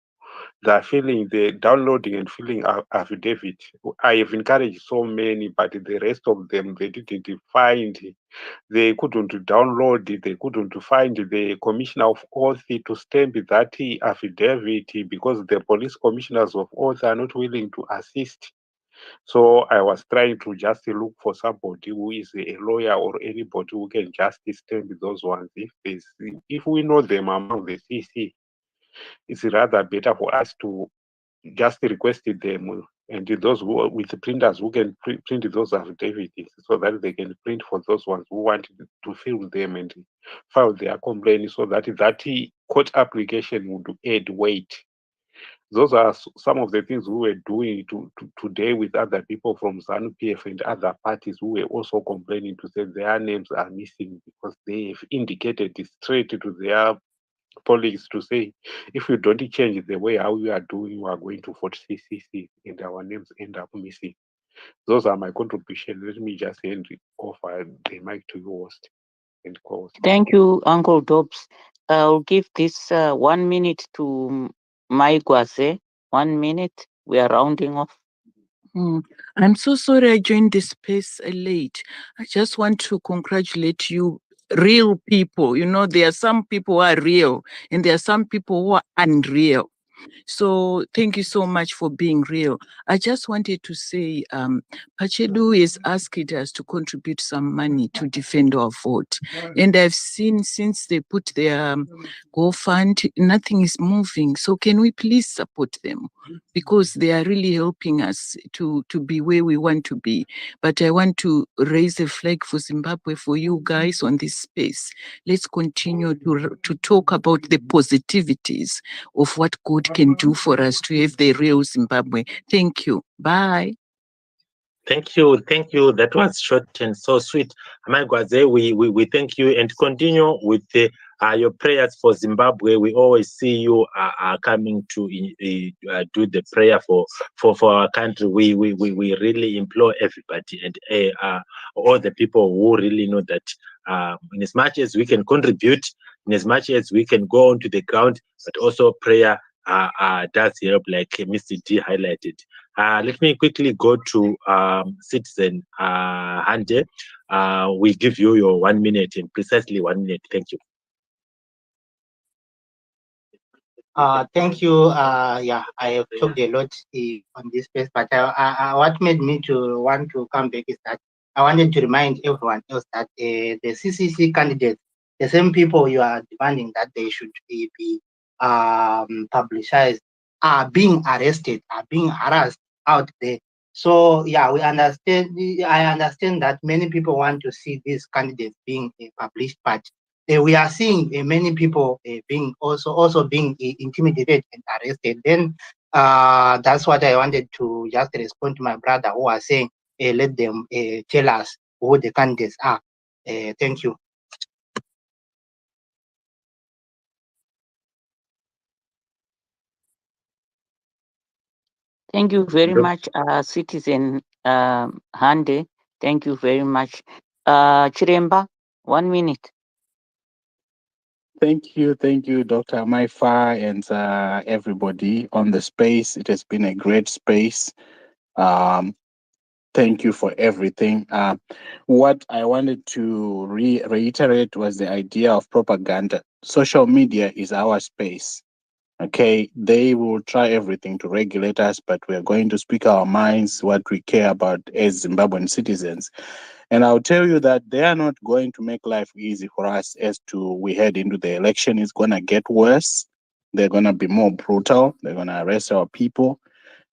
They are filling the downloading and filling affidavit. I have encouraged so many, but the rest of them they didn't find. They couldn't download it. They couldn't find the commissioner of oath to stamp that affidavit because the police commissioners of oath are not willing to assist. So I was trying to just look for somebody who is a lawyer or anybody who can just stamp those ones. If we know them among the CC, it's rather better for us to just request them and those who with the printers who can print those affidavits so that they can print for those ones who want to fill them and file their complaint so that court application would add weight. Those are some of the things we were doing today with other people from ZANU-PF and other parties who were also complaining to say their names are missing because they have indicated straight to their colleagues to say, if you don't change the way how we are doing, we are going to vote CCC and our names end up missing. Those are my contributions. Let me just hand over the mic to you, host and co-host. Thank you, Uncle Dobbs. I'll give this 1 minute to Maigwaze. 1 minute. We are rounding off. I'm so sorry I joined this space late. I just want to congratulate you, real people. You know, there are some people who are real and there are some people who are unreal. So thank you so much for being real. I just wanted to say, Pachedu is asking us to contribute some money to defend our vote. And I've seen since they put their GoFund, nothing is moving. So can we please support them? Because they are really helping us to be where we want to be. But I want to raise a flag for Zimbabwe for you guys on this space. Let's continue to talk about the positivities of what God can do for us to have the real Zimbabwe. Thank you. Bye. Thank you. That was short and so sweet. Amagwaze, we thank you and continue with your prayers for Zimbabwe. We always see you coming to do the prayer for our country. We really implore everybody and all the people who really know that in as much as we can contribute, in as much as we can go onto the ground, but also prayer does help, like Mr. D highlighted. Let me quickly go to Citizen Hande. We give you your 1 minute in precisely 1 minute. Thank you. Thank you. Yeah, I have talked a lot on this space, but what made me to want to come back is that I wanted to remind everyone else that the CCC candidates, the same people you are demanding that they should be publicized, are being arrested, are being harassed out there. So yeah, we understand. I understand that many people want to see these candidates being published, but we are seeing many people being also being intimidated and arrested. Then that's what I wanted to just respond to my brother who was saying, let them tell us who the candidates are. Thank you. Thank you very much, Citizen Hande. Thank you very much. Chiremba, 1 minute. Thank you, Dr. Maifa, and everybody on the space. It has been a great space. Um, thank you for everything. What I wanted to reiterate was the idea of propaganda. Social media is our space. Okay, they will try everything to regulate us, but we are going to speak our minds, what we care about as Zimbabwean citizens. And I'll tell you that they are not going to make life easy for us as to we head into the election. It's going to get worse. They're going to be more brutal. They're going to arrest our people.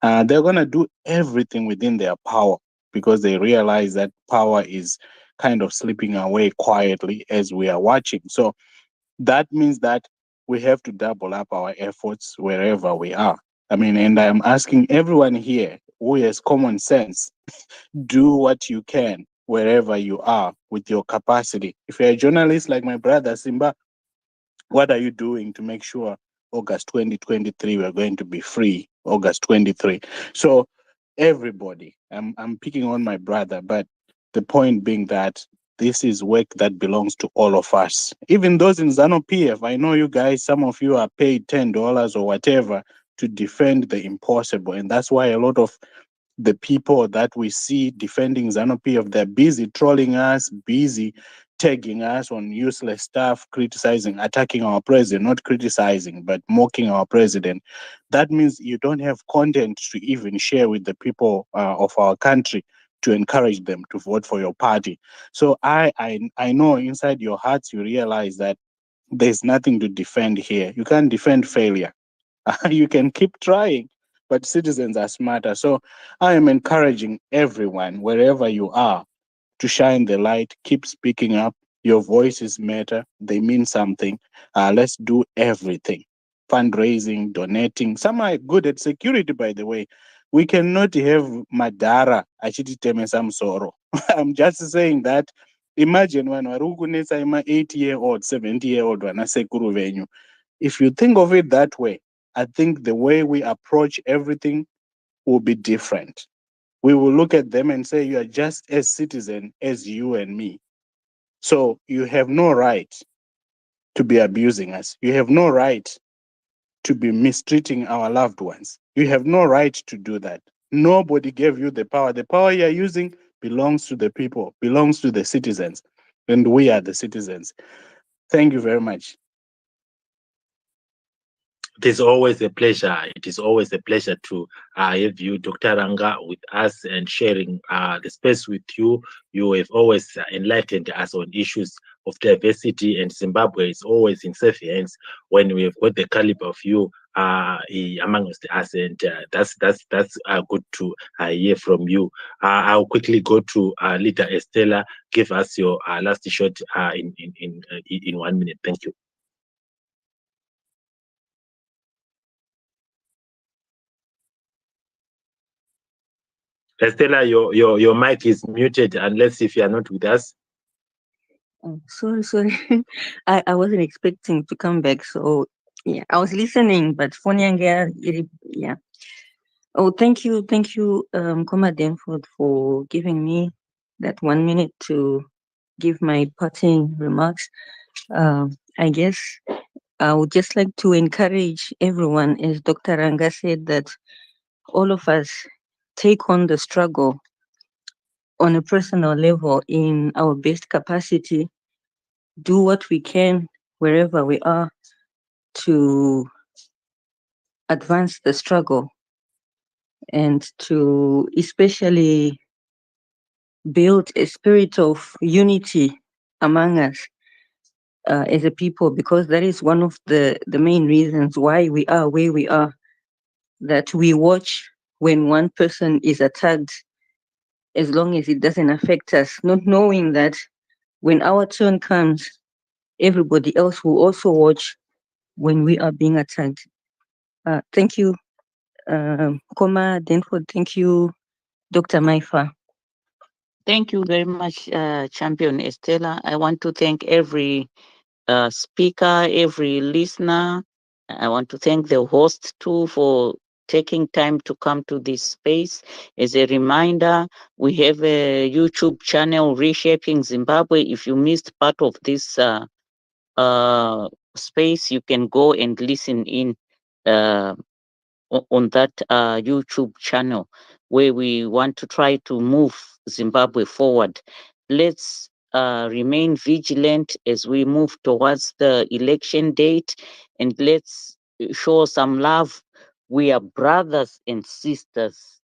They're going to do everything within their power because they realize that power is kind of slipping away quietly as we are watching. So that means that we have to double up our efforts wherever we are. I mean, and I'm asking everyone here who has common sense, do what you can wherever you are with your capacity. If you're a journalist like my brother Simba, what are you doing to make sure August 2023 we're going to be free? August 23. So everybody, I'm picking on my brother, but the point being that this is work that belongs to all of us. Even those in ZANU PF, I know you guys, some of you are paid $10 or whatever to defend the impossible. And that's why a lot of the people that we see defending ZANU PF, they're busy trolling us, busy tagging us on useless stuff, criticizing, attacking our president, not criticizing, but mocking our president. That means you don't have content to even share with the people of our country to encourage them to vote for your party. So I know inside your hearts you realize that there's nothing to defend here. You can't defend failure. You can keep trying, but citizens are smarter. So I am encouraging everyone, wherever you are, to shine the light, keep speaking up. Your voices matter, they mean something. Let's do everything, fundraising, donating. Some are good at security, by the way. We cannot have Madara achititeme samsoro. I'm just saying that. Imagine when warukunetsa ima 80-year-old, 70-year-old vanasekuru venyu. If you think of it that way, I think the way we approach everything will be different. We will look at them and say, you are just as citizen as you and me. So you have no right to be abusing us. You have no right to be mistreating our loved ones. You have no right to do that. Nobody gave you the power. The power you're using belongs to the people, belongs to the citizens, and we are the citizens. Thank you very much. It is always a pleasure. It is always a pleasure to have you, Dr. Ranga, with us and sharing the space with you. You have always enlightened us on issues of diversity, and Zimbabwe is always in safe hands when we have got the caliber of you amongst us, and that's good to hear from you. I'll quickly go to Leader Estella. Give us your last shot in 1 minute. Thank you. Estella, your mic is muted unless if you are not with us. Oh, sorry. I wasn't expecting to come back. So yeah, I was listening, but phone yanga, yeah. Oh, thank you, Comma Denford, for giving me that 1 minute to give my parting remarks. I guess I would just like to encourage everyone, as Dr. Ranga said, that all of us take on the struggle on a personal level in our best capacity, do what we can wherever we are to advance the struggle and to especially build a spirit of unity among us as a people, because that is one of the main reasons why we are where we are, that we watch when one person is attacked as long as it doesn't affect us, not knowing that when our turn comes, everybody else will also watch when we are being attacked. Thank you, Koma Denford. Thank you, Dr. Maifa. Thank you very much, Champion Estella. I want to thank every speaker, every listener. I want to thank the host too for taking time to come to this space. As a reminder, we have a YouTube channel, Reshaping Zimbabwe. If you missed part of this space, you can go and listen in on that YouTube channel, where we want to try to move Zimbabwe forward. Let's remain vigilant as we move towards the election date, and let's show some love. We are brothers and sisters.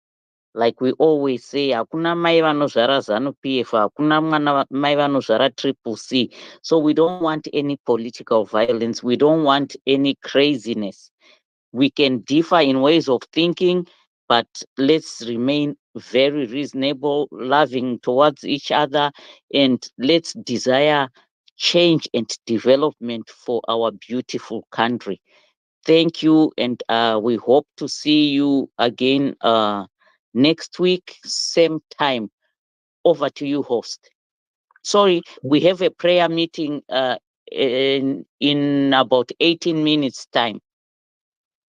Like we always say, hakuna mai vanozvara ZANU-PF, hakuna mai vanozvara Triple C. So we don't want any political violence. We don't want any craziness. We can differ in ways of thinking, but let's remain very reasonable, loving towards each other, and let's desire change and development for our beautiful country. Thank you, and we hope to see you again next week, same time. Over to you, host. Sorry, we have a prayer meeting in about 18 minutes time.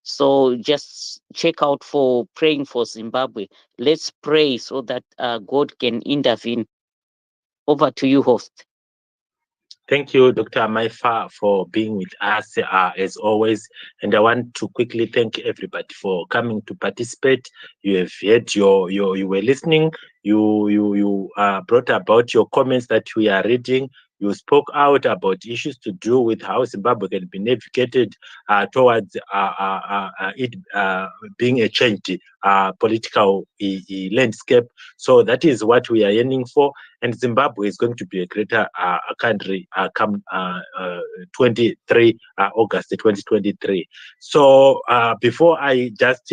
So just check out for praying for Zimbabwe. Let's pray so that God can intervene. Over to you, host. Thank you, Dr. Maifa, for being with us as always. And I want to quickly thank everybody for coming to participate. You have heard you were listening. You brought about your comments that we are reading. You spoke out about issues to do with how Zimbabwe can be navigated towards it being a changed political landscape. So that is what we are yearning for. And Zimbabwe is going to be a greater country come 23 August 2023. So before I just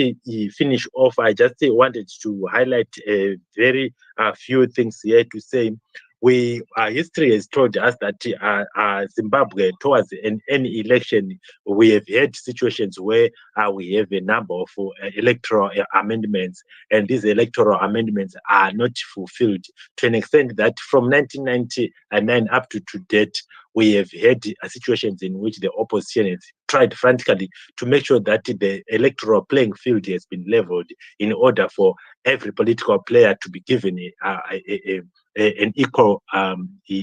finish off, I just wanted to highlight a very few things here to say. History has told us that Zimbabwe, towards any election, we have had situations where we have a number of electoral amendments, and these electoral amendments are not fulfilled to an extent that from 1999 up to date, we have had situations in which the opposition has tried frantically to make sure that the electoral playing field has been leveled in order for every political player to be given an equal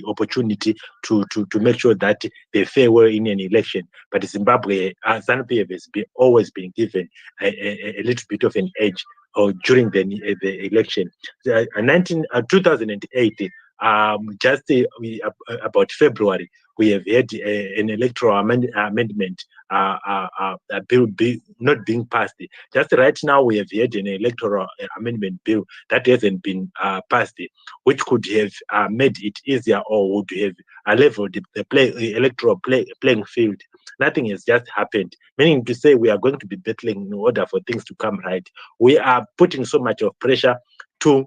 opportunity to make sure that they fare well in an election. But Zimbabwe, ZANU-PF has always been given a little bit of an edge during the election. 2008, about February, we have had an electoral amendment bill not being passed. Just right now, we have had an electoral amendment bill that hasn't been passed, which could have made it easier or would have leveled the electoral playing field. Nothing has just happened, meaning to say we are going to be battling in order for things to come right. We are putting so much of pressure to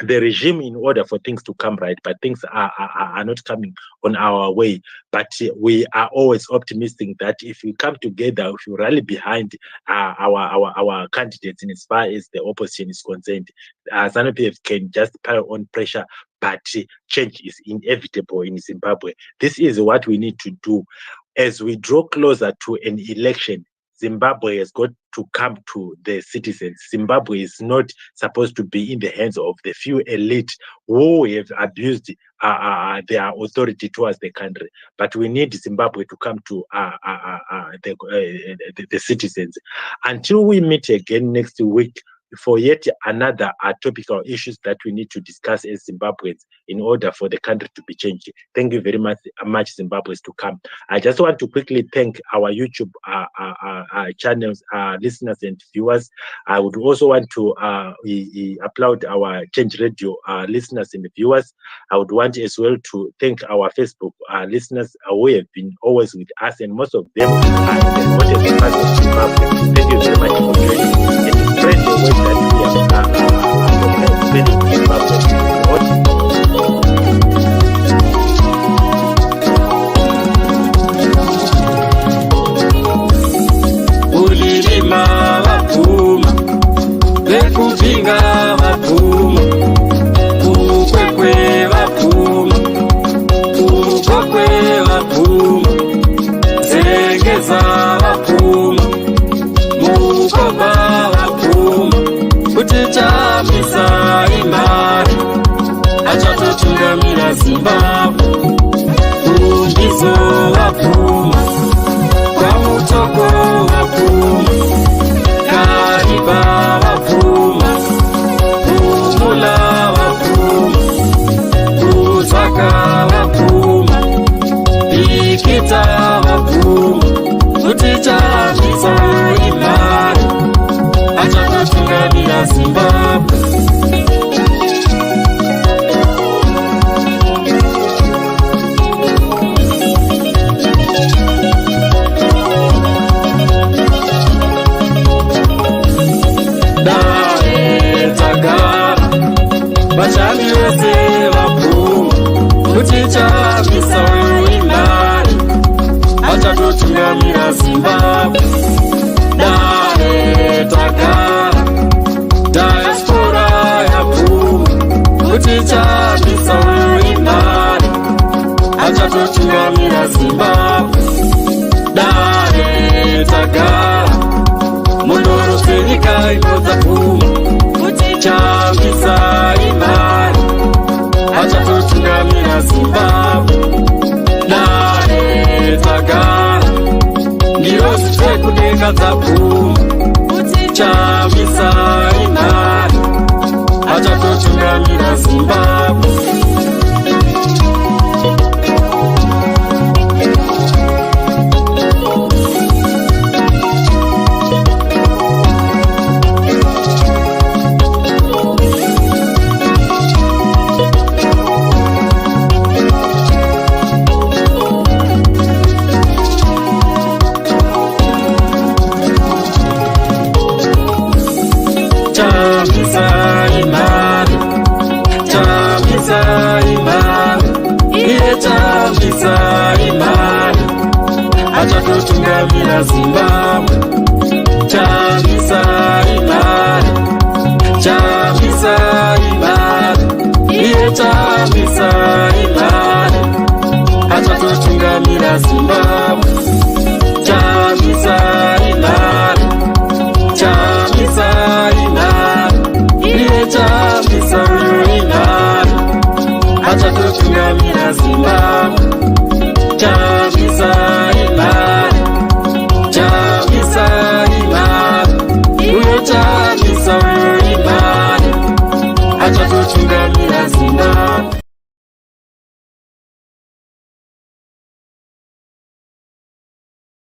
the regime in order for things to come right, but things are not coming on our way. But we are always optimistic that if we come together, if we rally behind our candidates in as far as the opposition is concerned, ZANU-PF can just pile on pressure, but change is inevitable in Zimbabwe. This is what we need to do. As we draw closer to an election, Zimbabwe has got to come to the citizens. Zimbabwe is not supposed to be in the hands of the few elite who have abused their authority towards the country. But we need Zimbabwe to come to the citizens. Until we meet again next week for yet another topical issues that we need to discuss as Zimbabweans in order for the country to be changed. Thank you very much Zimbabweans to come. I just want to quickly thank our YouTube channels, listeners and viewers. I would also want to applaud our Change Radio listeners and viewers. I would want as well to thank our Facebook listeners who have been always with us, and most of them are important parts of Zimbabwe. Thank you very much for joining and spread the word that we are spending in Zimbabwe. Ulilima wapuma, bekupinga wapuma, ukwekwe wapuma, ukokwe wapuma, zegeza wapuma, mukoba chakutungamira Zimbabwe. Dare tagara munorope nyika inodza pfuma, chambisa imari achatotungamira Zimbabwe. Dare tagara ndiro zvichekudenga dzapfuma, chambisa imari achatotungamira Zimbabwe. Achatotungamira Zimbabwe. Chambisa imari, chambisa imari, iye chambisa imari achatotungamira Zimbabwe. Chambisa imari, chambisa imari, iye chambisa imari achatotungamira Zimbabwe.